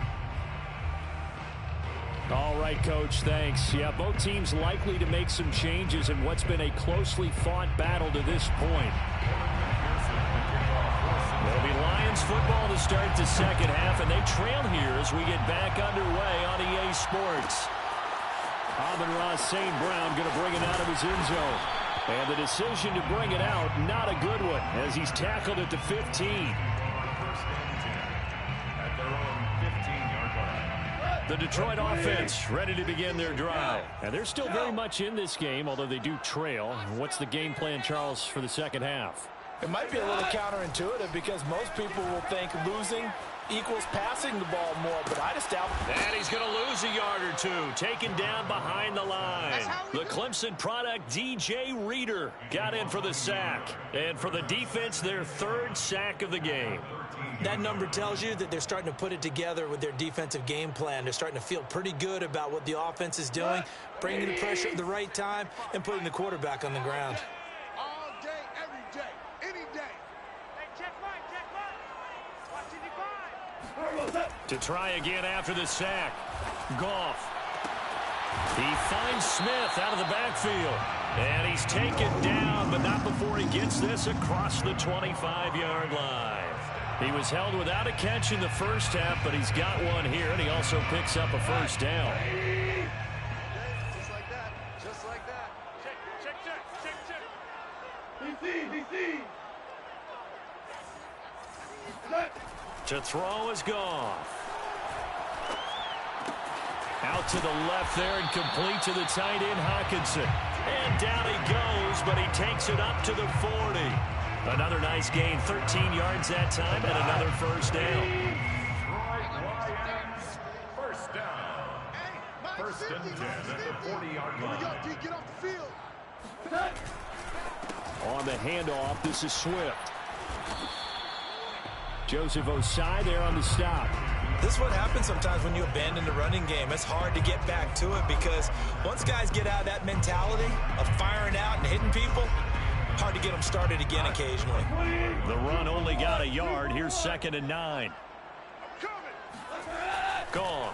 All right, Coach, thanks. Yeah, both teams likely to make some changes in what's been a closely fought battle to this point. It'll be Lions football to start the second half, and they trail here as we get back underway on EA Sports. Amon-Ra St. Brown going to bring it out of his end zone. And the decision to bring it out, not a good one, as he's tackled at the 15. First and 10 at their own 15-yard line. The Detroit offense ready to begin their drive. And they're still very much in this game, although they do trail. What's the game plan, Charles, for the second half? It might be a little counterintuitive because most people will think losing equals passing the ball more, but I just doubt. And he's going to lose a yard or two, taken down behind the line. The Clemson product, DJ Reader, got in for the sack. And for the defense, their third sack of the game. That number tells you that they're starting to put it together with their defensive game plan. They're starting to feel pretty good about what the offense is doing, bringing the pressure at the right time, and putting the quarterback on the ground. All day, every day, any day. Hey, check mine. Watch it divide. To try again after the sack. Goff. He finds Smith out of the backfield. And he's taken down, but not before he gets this across the 25-yard line. He was held without a catch in the first half, but he's got one here, and he also picks up a first down. Just like that. Just like that. Check. DC. To throw is Goff. Out to the left there and complete to the tight end, Hockenson. And down he goes, but he takes it up to the 40. Another nice gain, 13 yards that time, and another first down. Lions, first down. First and 10 at the 40-yard line. Get off the field. On the handoff, this is Swift. Joseph Osai there on the stop. This is what happens sometimes when you abandon the running game. It's hard to get back to it because once guys get out of that mentality of firing out and hitting people, hard to get them started again occasionally. The run only got a yard. Here's 2nd and 9. Gone.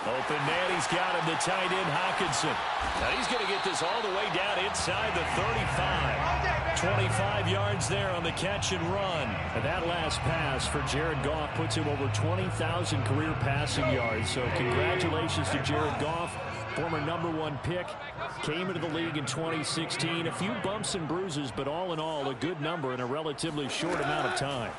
Open man, he's got him, the tight end, Hockenson. Now he's going to get this all the way down inside the 35. 25 yards there on the catch and run. And that last pass for Jared Goff puts him over 20,000 career passing yards. So congratulations to Jared Goff, former #1 pick. Came into the league in 2016. A few bumps and bruises, but all in all, a good number in a relatively short amount of time.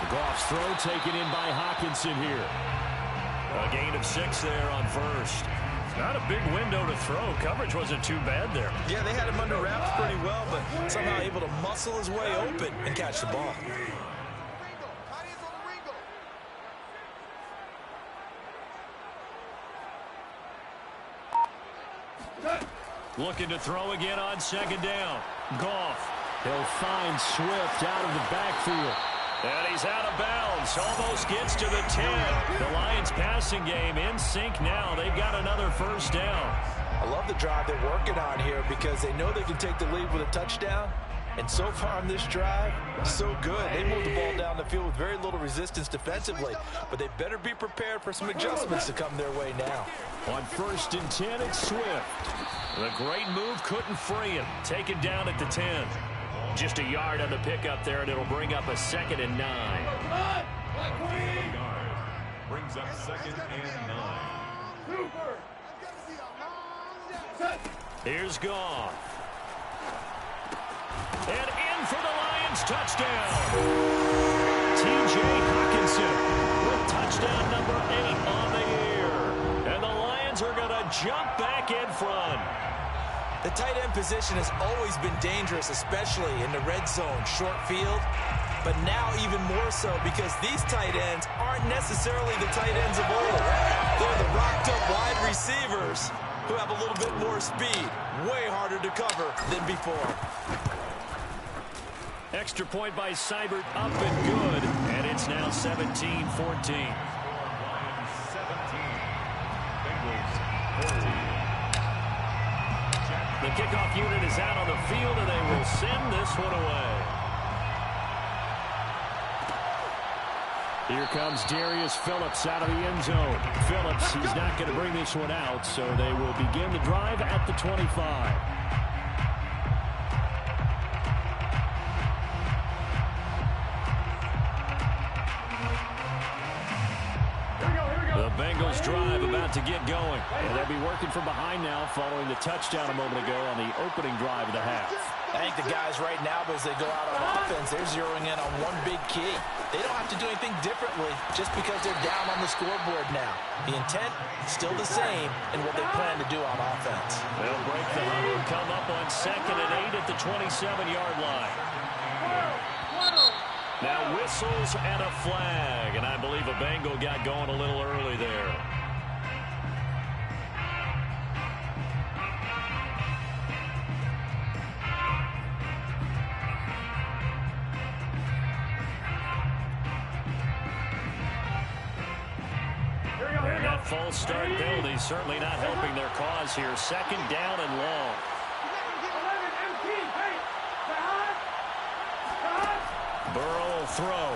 Goff's throw taken in by Hockenson here. A gain of 6 there on first. Not a big window to throw. Coverage wasn't too bad there. Yeah, they had him under wraps pretty well, but somehow able to muscle his way open and catch the ball. Looking to throw again on 2nd down. Goff. He'll find Swift out of the backfield. And he's out of bounds. Almost gets to the 10. The Lions passing game in sync now. They've got another first down. I love the drive they're working on here because they know they can take the lead with a touchdown. And so far on this drive, so good. They moved the ball down the field with very little resistance defensively. But they better be prepared for some adjustments to come their way now. On 1st and 10, it's Swift. The great move couldn't free him. Taken down at the 10. Just a yard on the pickup there, and it'll bring up a 2nd and 9. Brings up 2nd and 9. Here's Goff. And in for the Lions touchdown. T.J. Hockenson with touchdown number 8 on the jump back in front. The tight end position has always been dangerous, especially in the red zone, short field. But now even more so because these tight ends aren't necessarily the tight ends of old. They're the rocked-up wide receivers who have a little bit more speed. Way harder to cover than before. Extra point by Seibert, up and good. And it's now 17-14. 17. Bengals 14. The kickoff unit is out on the field, and they will send this one away. Here comes Darius Phillips out of the end zone. Phillips, he's not going to bring this one out, so they will begin the drive at the 25. The Bengals drive about to get going. And they'll be working from behind now following the touchdown a moment ago on the opening drive of the half. I think the guys right now, as they go out on offense, they're zeroing in on one big key. They don't have to do anything differently just because they're down on the scoreboard now. The intent still the same in what they plan to do on offense. They'll break the huddle and come up on 2nd and 8 at the 27-yard line. Now whistles and a flag, and I believe a Bengal got going a little early there. And that false start penalty certainly not helping their cause here. 2nd down and long. Burrow will throw.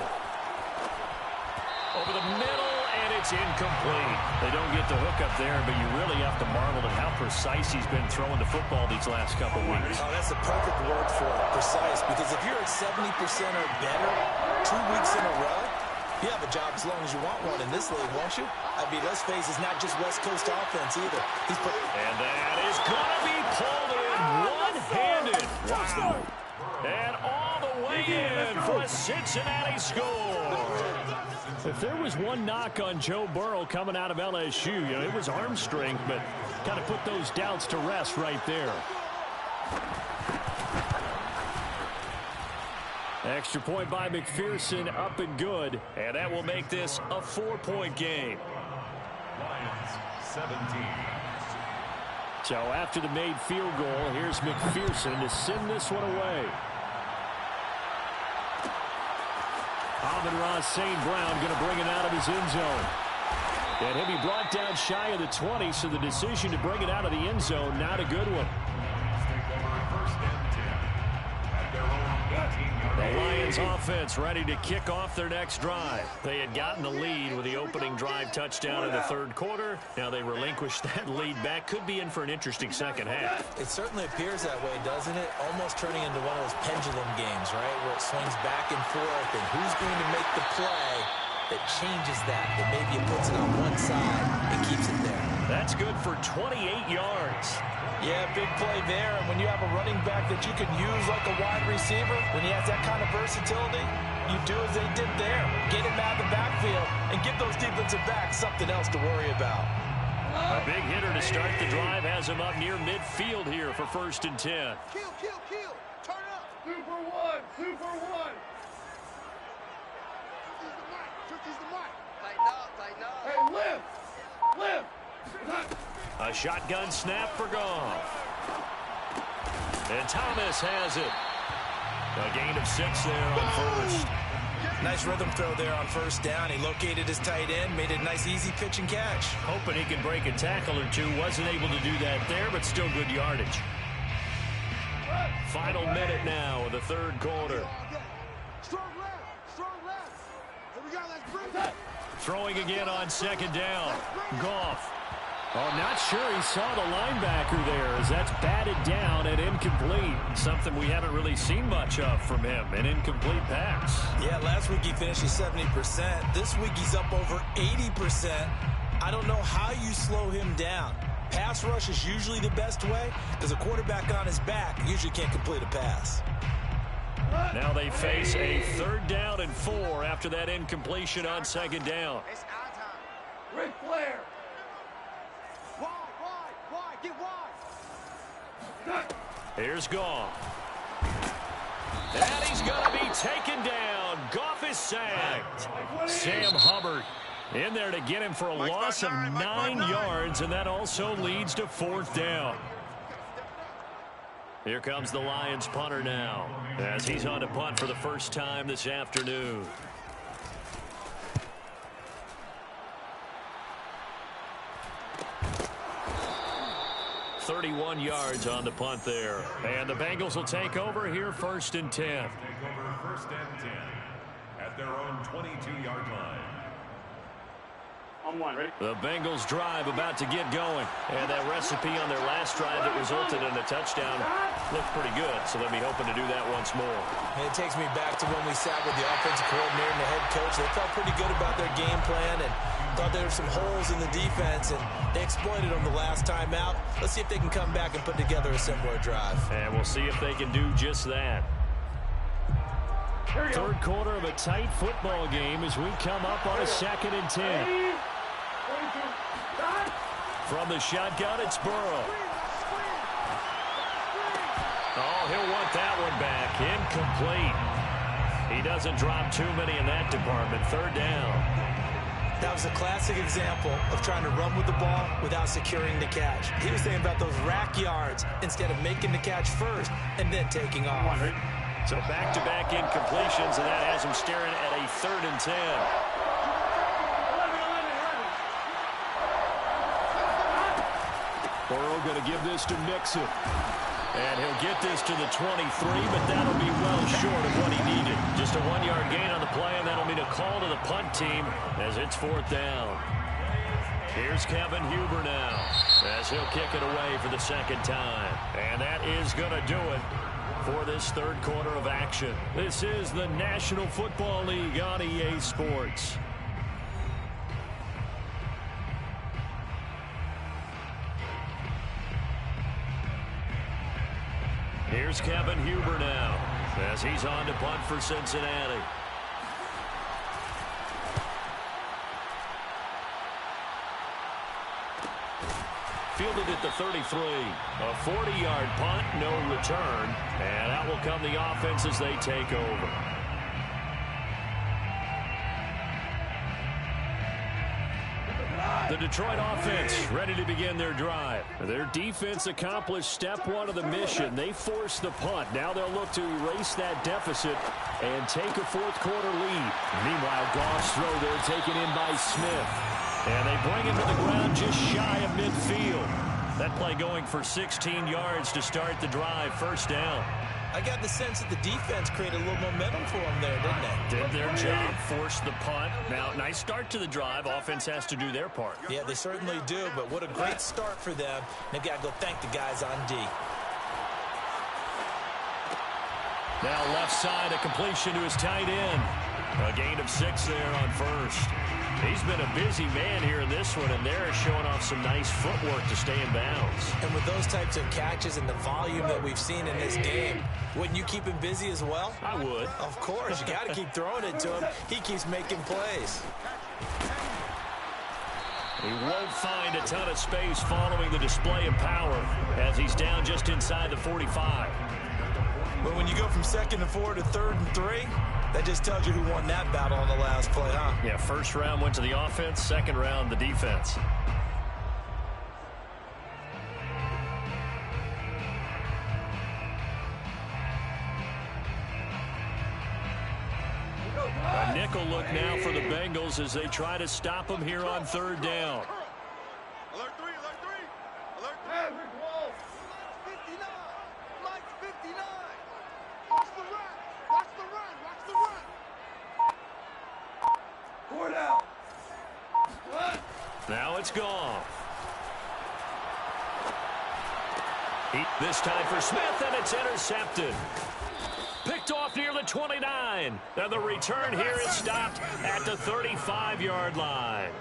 Over the middle, and it's incomplete. They don't get the hook up there, but you really have to marvel at how precise he's been throwing the football these last couple weeks. Oh, that's the perfect word for it, precise, because if you're at 70% or better 2 weeks in a row, you have a job as long as you want one in this league, won't you? I mean, let's face it, it's not just West Coast offense either. And that is going to be pulled in one-handed. Wow. And all the way in for a Cincinnati score. If there was one knock on Joe Burrow coming out of LSU, you know, it was arm strength, but kind of put those doubts to rest right there. Extra point by McPherson, up and good. And that will make this a 4-point game. Lions 17. So after the made field goal, here's McPherson to send this one away. Amon-Ra St. Brown going to bring it out of his end zone. And he'll be brought down shy of the 20, so the decision to bring it out of the end zone, not a good one. Take over 1st and 10 at their own 18-yard The line. Lions offense ready to kick off their next drive. They had gotten the lead with the opening drive touchdown in the 3rd quarter. Now they relinquished that lead back. Could be in for an interesting 2nd half. It certainly appears that way, doesn't it? Almost turning into one of those pendulum games, right, where it swings back and forth, and who's going to make the play that changes that maybe it puts it on one side and keeps it there. That's good for 28 yards. Yeah, big play there, and when you have a running back that you can use like a wide receiver, when he has that kind of versatility, you do as they did there. Get him out of the backfield and give those defensive backs something else to worry about. A big hitter to start the drive has him up near midfield here for 1st and 10. Kill, kill, kill. Turn up. 2 for 1. 2 for 1. Turkey's the mic. Tighten up. Tighten up. Hey, lift. Lift. A shotgun snap for Goff. And Thomas has it. A gain of 6 there on 1st. Nice rhythm throw there on 1st down. He located his tight end, made it a nice easy pitch and catch. Hoping he can break a tackle or two. Wasn't able to do that there, but still good yardage. Final minute now of the 3rd quarter. Strong left. Strong left. Here we go. Let's bring it. Throwing again on 2nd down. Goff. Oh, not sure he saw the linebacker there as that's batted down and incomplete. Something we haven't really seen much of from him, an incomplete pass. Yeah, last week he finished at 70%. This week he's up over 80%. I don't know how you slow him down. Pass rush is usually the best way because a quarterback on his back usually can't complete a pass. Now they face a 3rd down and 4 after that incompletion on 2nd down. Ric Flair. Wide, wide. Here's Goff. And he's going to be taken down. Goff is sacked. Sam Hubbard in there to get him for a loss of 9 yards, and that also leads to 4th down. Here comes the Lions punter now as he's on to punt for the first time this afternoon. 31 yards on the punt there. And the Bengals will take over here 1st and 10. Take over 1st and 10 at their own 22-yard line. On one, ready? The Bengals drive about to get going. And that recipe on their last drive that resulted in a touchdown looked pretty good. So they'll be hoping to do that once more. And it takes me back to when we sat with the offensive coordinator and the head coach. They felt pretty good about their game plan and thought there were some holes in the defense, and they exploited them the last time out. Let's see if they can come back and put together a similar drive. And we'll see if they can do just that. Third quarter of a tight football game as we come up on a 2nd and 10. From the shotgun, it's Burrow. Oh, he'll want that one back. Incomplete. He doesn't drop too many in that department. 3rd down. That was a classic example of trying to run with the ball without securing the catch. He was thinking about those rack yards instead of making the catch first and then taking off. So back-to-back incompletions, and that has him staring at a 3rd and 10. Burrow going to give this to Mixon. And he'll get this to the 23, but that'll be well short of what he needed. Just a 1-yard gain on the play, and that'll mean a call to the punt team as it's 4th down. Here's Kevin Huber now as he'll kick it away for the 2nd time. And that is going to do it for this 3rd quarter of action. This is the National Football League on EA Sports. Here's Kevin Huber now as he's on to punt for Cincinnati. Fielded at the 33. A 40-yard punt, no return. And out will come the offense as they take over. The Detroit offense ready to begin their drive. Their defense accomplished step 1 of the mission. They forced the punt. Now they'll look to erase that deficit and take a 4th quarter lead. Meanwhile, Goff's throw there taken in by Smith. And they bring him to the ground just shy of midfield. That play going for 16 yards to start the drive. 1st down. I got the sense that the defense created a little momentum for them there, didn't they? Did their job, forced the punt. Now, nice start to the drive. Offense has to do their part. Yeah, they certainly do, but what a great start for them. They've got to go thank the guys on D. Now left side, a completion to his tight end. A gain of 6 there on 1st. He's been a busy man here in this one, and they're showing off some nice footwork to stay in bounds. And with those types of catches and the volume that we've seen in this game, wouldn't you keep him busy as well? I would. Of course. You got to keep throwing it to him. He keeps making plays. He won't find a ton of space following the display of power as he's down just inside the 45. But when you go from 2nd and 4 to 3rd and 3, that just tells you who won that battle on the last play, huh? Yeah, 1st round went to the offense, 2nd round the defense. A nickel look now for the Bengals as they try to stop him here on 3rd down. Alert 3, alert 3. Alert 3. Maverick Wolf. 59. Mike 59. Watch the run. Watch the run. Watch the run. Four down. Now it's gone. This time for Smith, and it's intercepted. Picked off near the 29. And the return here is stopped at the 35-yard line.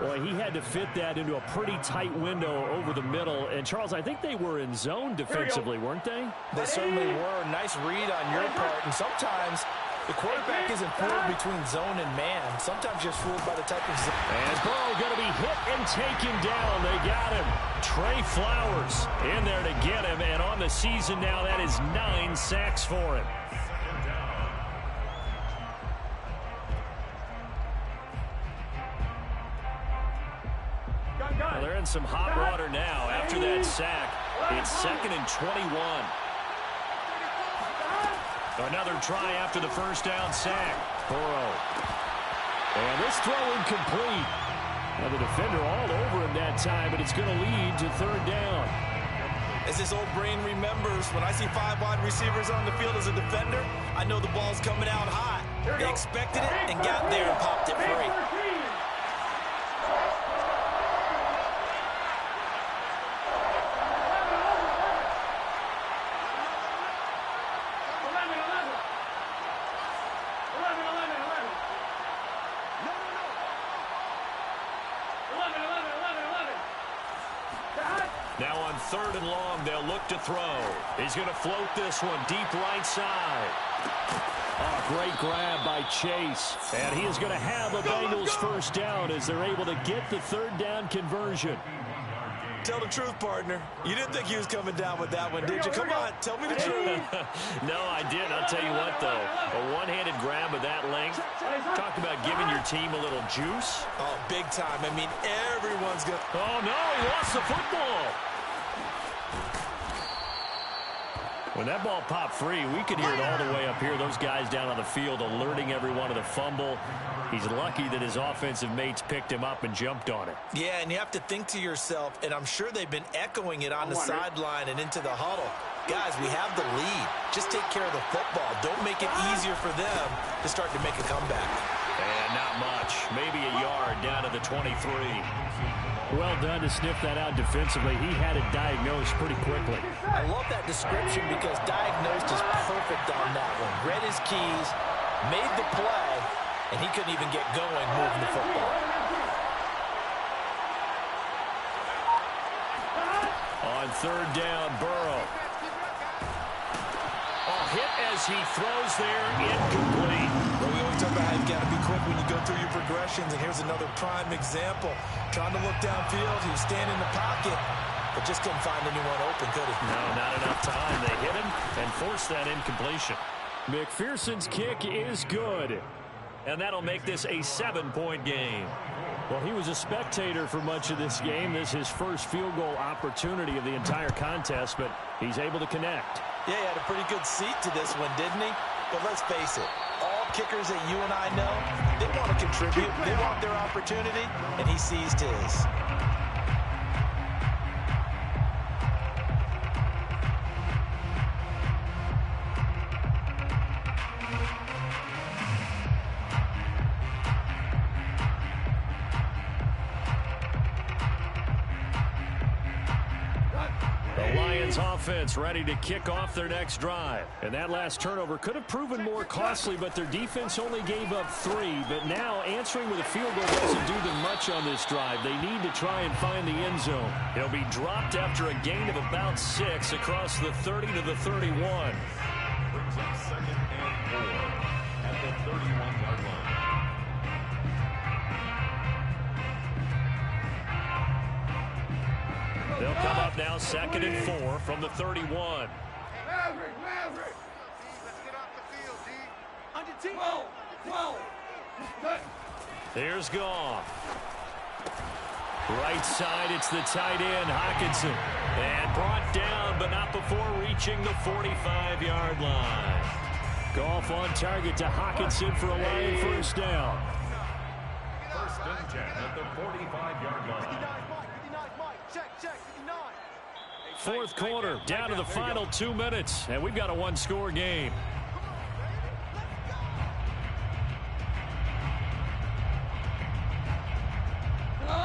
Boy, he had to fit that into a pretty tight window over the middle. And, Charles, I think they were in zone defensively, weren't they? They certainly were. Nice read on your part. And sometimes the quarterback isn't fooled between zone and man. Sometimes just fooled by the type of zone. And Burrow going to be hit and taken down. They got him. Trey Flowers in there to get him, and on the season now, that is 9 sacks for him. Well, they're in some hot water now after that sack. It's 2nd and 21. Another try after the first down sack. Burrow. And this throw incomplete. Now the defender all over him that time, but it's going to lead to 3rd down. As his old brain remembers, when I see 5 wide receivers on the field as a defender, I know the ball's coming out hot. They expected it and got there and popped it free. Now on 3rd and long, they'll look to throw. He's going to float this one deep right side. Oh, great grab by Chase. And he is going to have a Bengals first down as they're able to get the 3rd down conversion. Tell the truth, partner. You didn't think he was coming down with that one, did you? Come on, tell me the truth. No, I didn't. I'll tell you what, though. A one-handed grab of that length. Talk about giving your team a little juice. Oh, big time. I mean, everyone's going to... Oh, no, he lost the football. When that ball popped free, we could hear it all the way up here. Those guys down on the field alerting everyone of the fumble. He's lucky that his offensive mates picked him up and jumped on it. Yeah, and you have to think to yourself, and I'm sure they've been echoing it on the sideline and into the huddle. Guys, we have the lead. Just take care of the football. Don't make it easier for them to start to make a comeback. And not much. Maybe a yard down to the 23. Well done to sniff that out defensively. He had it diagnosed pretty quickly. I love that description because diagnosed is perfect on that one. Read his keys, made the play, and he couldn't even get going moving the football. On 3rd down, Burrow. Oh, hit as he throws there, incomplete. Well, we always talk about how you've got to be quick when you go through your progressions, and here's another prime example. Trying to look downfield, he was standing in the pocket, but just couldn't find anyone open, could he? No, not enough time. They hit him and forced that incompletion. McPherson's kick is good. And that'll make this a 7-point game. Well, he was a spectator for much of this game. This is his first field goal opportunity of the entire contest, but he's able to connect. Yeah, he had a pretty good seat to this one, didn't he? But let's face it, all kickers that you and I know, they want to contribute. They want their opportunity, and he seized his. Offense ready to kick off their next drive. And that last turnover could have proven more costly, but their defense only gave up 3. But now answering with a field goal doesn't do them much on this drive. They need to try and find the end zone. He'll be dropped after a gain of about 6 across the 30 to the 31. Brings up 2nd and 4 at the 31-yard line. They'll come up now 2nd and 4 from the 31. Maverick! Let's get off the field, D. On your team. 12. Here's Goff. Right side, it's the tight end, Hockenson. And brought down, but not before reaching the 45-yard line. Goff on target to Hockenson for a Lion first down. 1st and 10 at the 45-yard line. 4th quarter, down to the final 2 minutes, and we've got a 1-score game.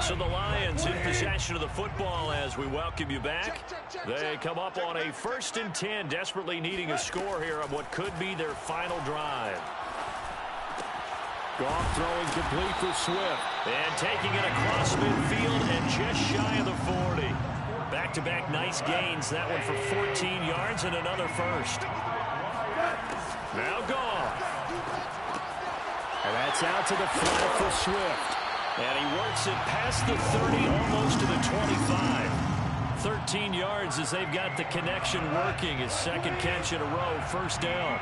So the Lions in possession of the football as we welcome you back. They come up on a 1st and 10, desperately needing a score here on what could be their final drive. Goff throwing complete for Swift. And taking it across midfield and just shy of the 40. Back-to-back nice gains. That one for 14 yards and another first. Now Goff. And that's out to the flat for Swift. And he works it past the 30, almost to the 25. 13 yards as they've got the connection working. His second catch in a row, first down.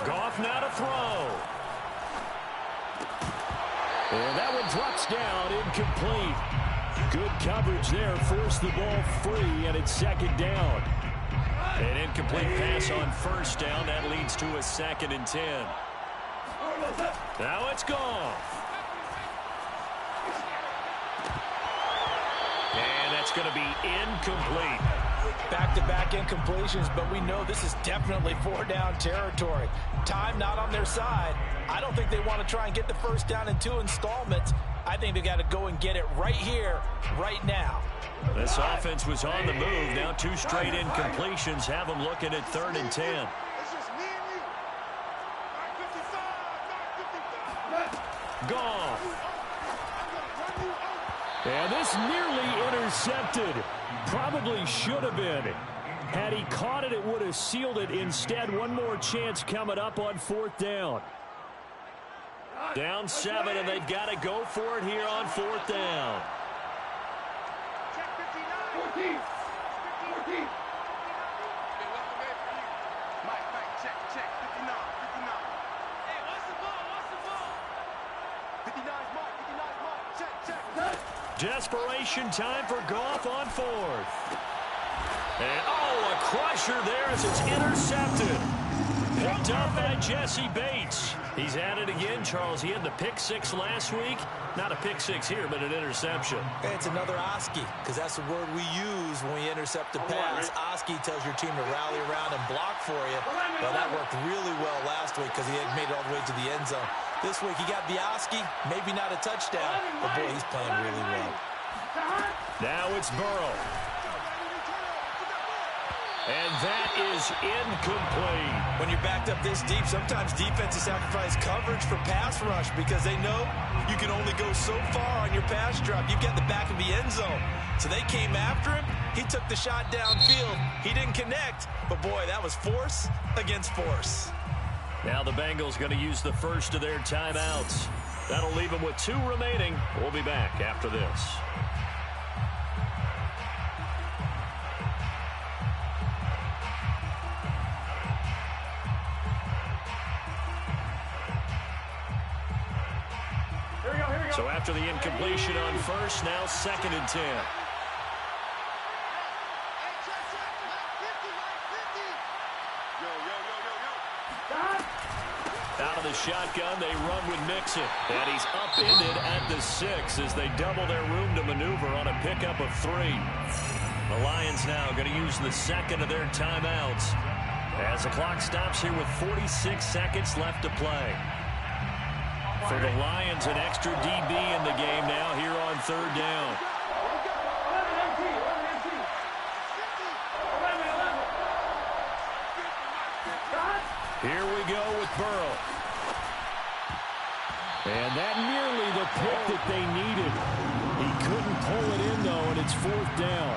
Goff now to throw. And that one drops down, incomplete. Good coverage there, forced the ball free, and it's second down. An incomplete pass on first down. That leads to a 2nd and 10. Now it's Goff. And that's going to be incomplete. Back-to-back incompletions, but we know this is definitely 4-down territory. Time not on their side. I don't think they want to try and get the first down in 2 installments. I think they got to go and get it right here, right now. This offense was on the move. Now 2 straight incompletions have them looking at 3rd and 10. It's just me and you. 9:55. Goff. And this nearly intercepted. Probably should have been. Had he caught it, it would have sealed it. Instead, one more chance coming up on 4th down. Down 7, and they've got to go for it here on 4th down. Check 59. 14. Mike, check. 59. Hey, what's the ball? 59's Mike. Check. Desperation time for Goff on 4th. And, a crusher there as it's intercepted. Picked up by Jesse Bates. He's at it again, Charles. He had the pick 6 last week. Not a pick 6 here, but an interception. It's another Oski, because that's the word we use when we intercept a pass. Oski tells your team to rally around and block for you. Well, that worked really well last week because he had made it all the way to the end zone. This week he got the Oski, maybe not a touchdown, but boy, he's playing really well. Now it's Burrow. And that is incomplete. When you're backed up this deep, sometimes defenses sacrifice coverage for pass rush because they know you can only go so far on your pass drop. You get the back of the end zone. So they came after him. He took the shot downfield. He didn't connect, but boy, that was force against force. Now the Bengals going to use the first of their timeouts. That'll leave them with 2 remaining. We'll be back after this. So after the incompletion on first, now 2nd and 10. Out of the shotgun, they run with Mixon. And he's upended at the 6 as they double their room to maneuver on a pickup of 3. The Lions now going to use the 2nd of their timeouts as the clock stops here with 46 seconds left to play. For the Lions, an extra DB in the game now here on 3rd down. Here we go with Burrow. And that nearly the pick that they needed. He couldn't pull it in, though, and it's 4th down.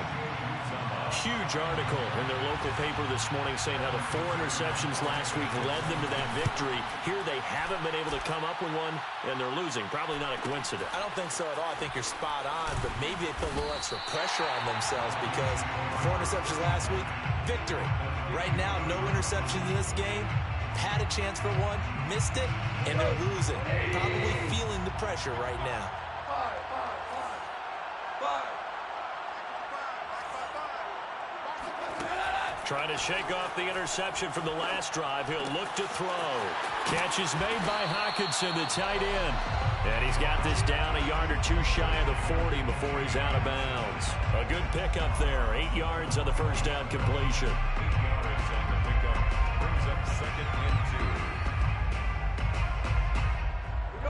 Huge article in their local paper this morning saying how the 4 interceptions last week led them to that victory. Here they haven't been able to come up with one, and they're losing. Probably not a coincidence. I don't think so at all. I think you're spot on, but maybe they put a little extra pressure on themselves because 4 interceptions last week, victory. Right now, no interceptions in this game. Had a chance for one, missed it, and they're losing. Probably feeling the pressure right now. Trying to shake off the interception from the last drive. He'll look to throw. Catch is made by Hockenson, the tight end. And he's got this down a yard or 2 shy of the 40 before he's out of bounds. A good pickup there. 8 yards on the first down completion. 8 yards on the pickup. Brings up 2nd and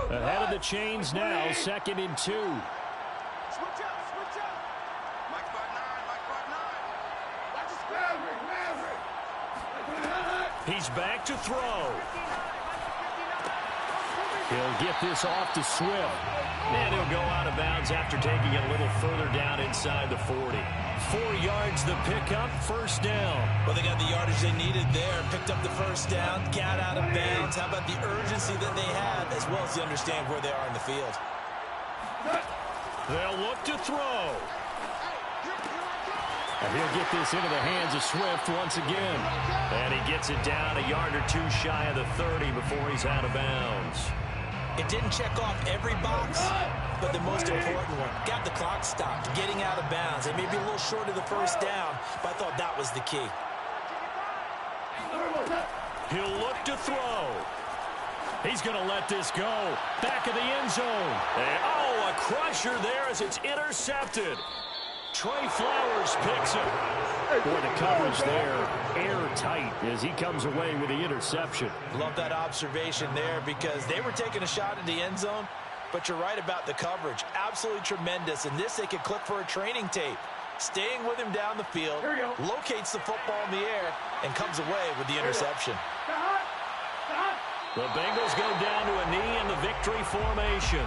2. Ahead of the chains now, 2nd and 2. Switch up. Mike 5'9". Watch his He's back to throw. He'll get this off to Swift. And he'll go out of bounds downs after taking it a little further down inside the 40. 4 yards the pickup, first down. Well, they got the yardage they needed there, picked up the first down, got out of bounds. How about the urgency that they have, as well as they understand where they are in the field? They'll look to throw. And he'll get this into the hands of Swift once again. And he gets it down a yard or two shy of the 30 before he's out of bounds. It didn't check off every box, but the most important one. Got the clock stopped, getting out of bounds. They may be a little short of the first down, but I thought that was the key. He'll look to throw. He's going to let this go. Back of the end zone. And, oh, a crusher there as it's intercepted. Trey Flowers picks it. Boy, the coverage there airtight as he comes away with the interception. Love that observation there because they were taking a shot at the end zone, but you're right about the coverage. Absolutely tremendous. And this they could clip for a training tape. Staying with him down the field, locates the football in the air, and comes away with the interception. The Bengals go down to a knee in the victory formation.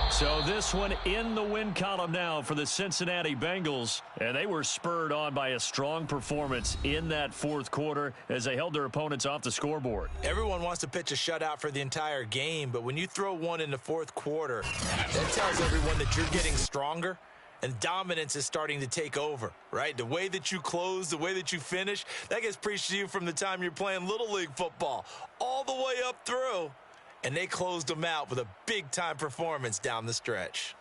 So this one in the win column now for the Cincinnati Bengals. And they were spurred on by a strong performance in that fourth quarter as they held their opponents off the scoreboard. Everyone wants to pitch a shutout for the entire game, but when you throw one in the fourth quarter, that tells everyone that you're getting stronger and dominance is starting to take over, right? The way that you close, the way that you finish, that gets preached to you from the time you're playing Little League football all the way up through. And they closed them out with a big-time performance down the stretch.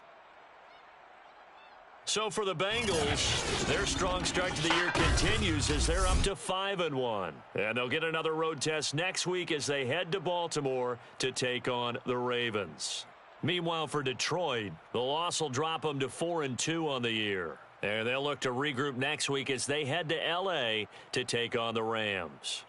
So for the Bengals, their strong start to the year continues as they're up to 5-1. And they'll get another road test next week as they head to Baltimore to take on the Ravens. Meanwhile, for Detroit, the loss will drop them to 4-2 on the year. And they'll look to regroup next week as they head to L.A. to take on the Rams.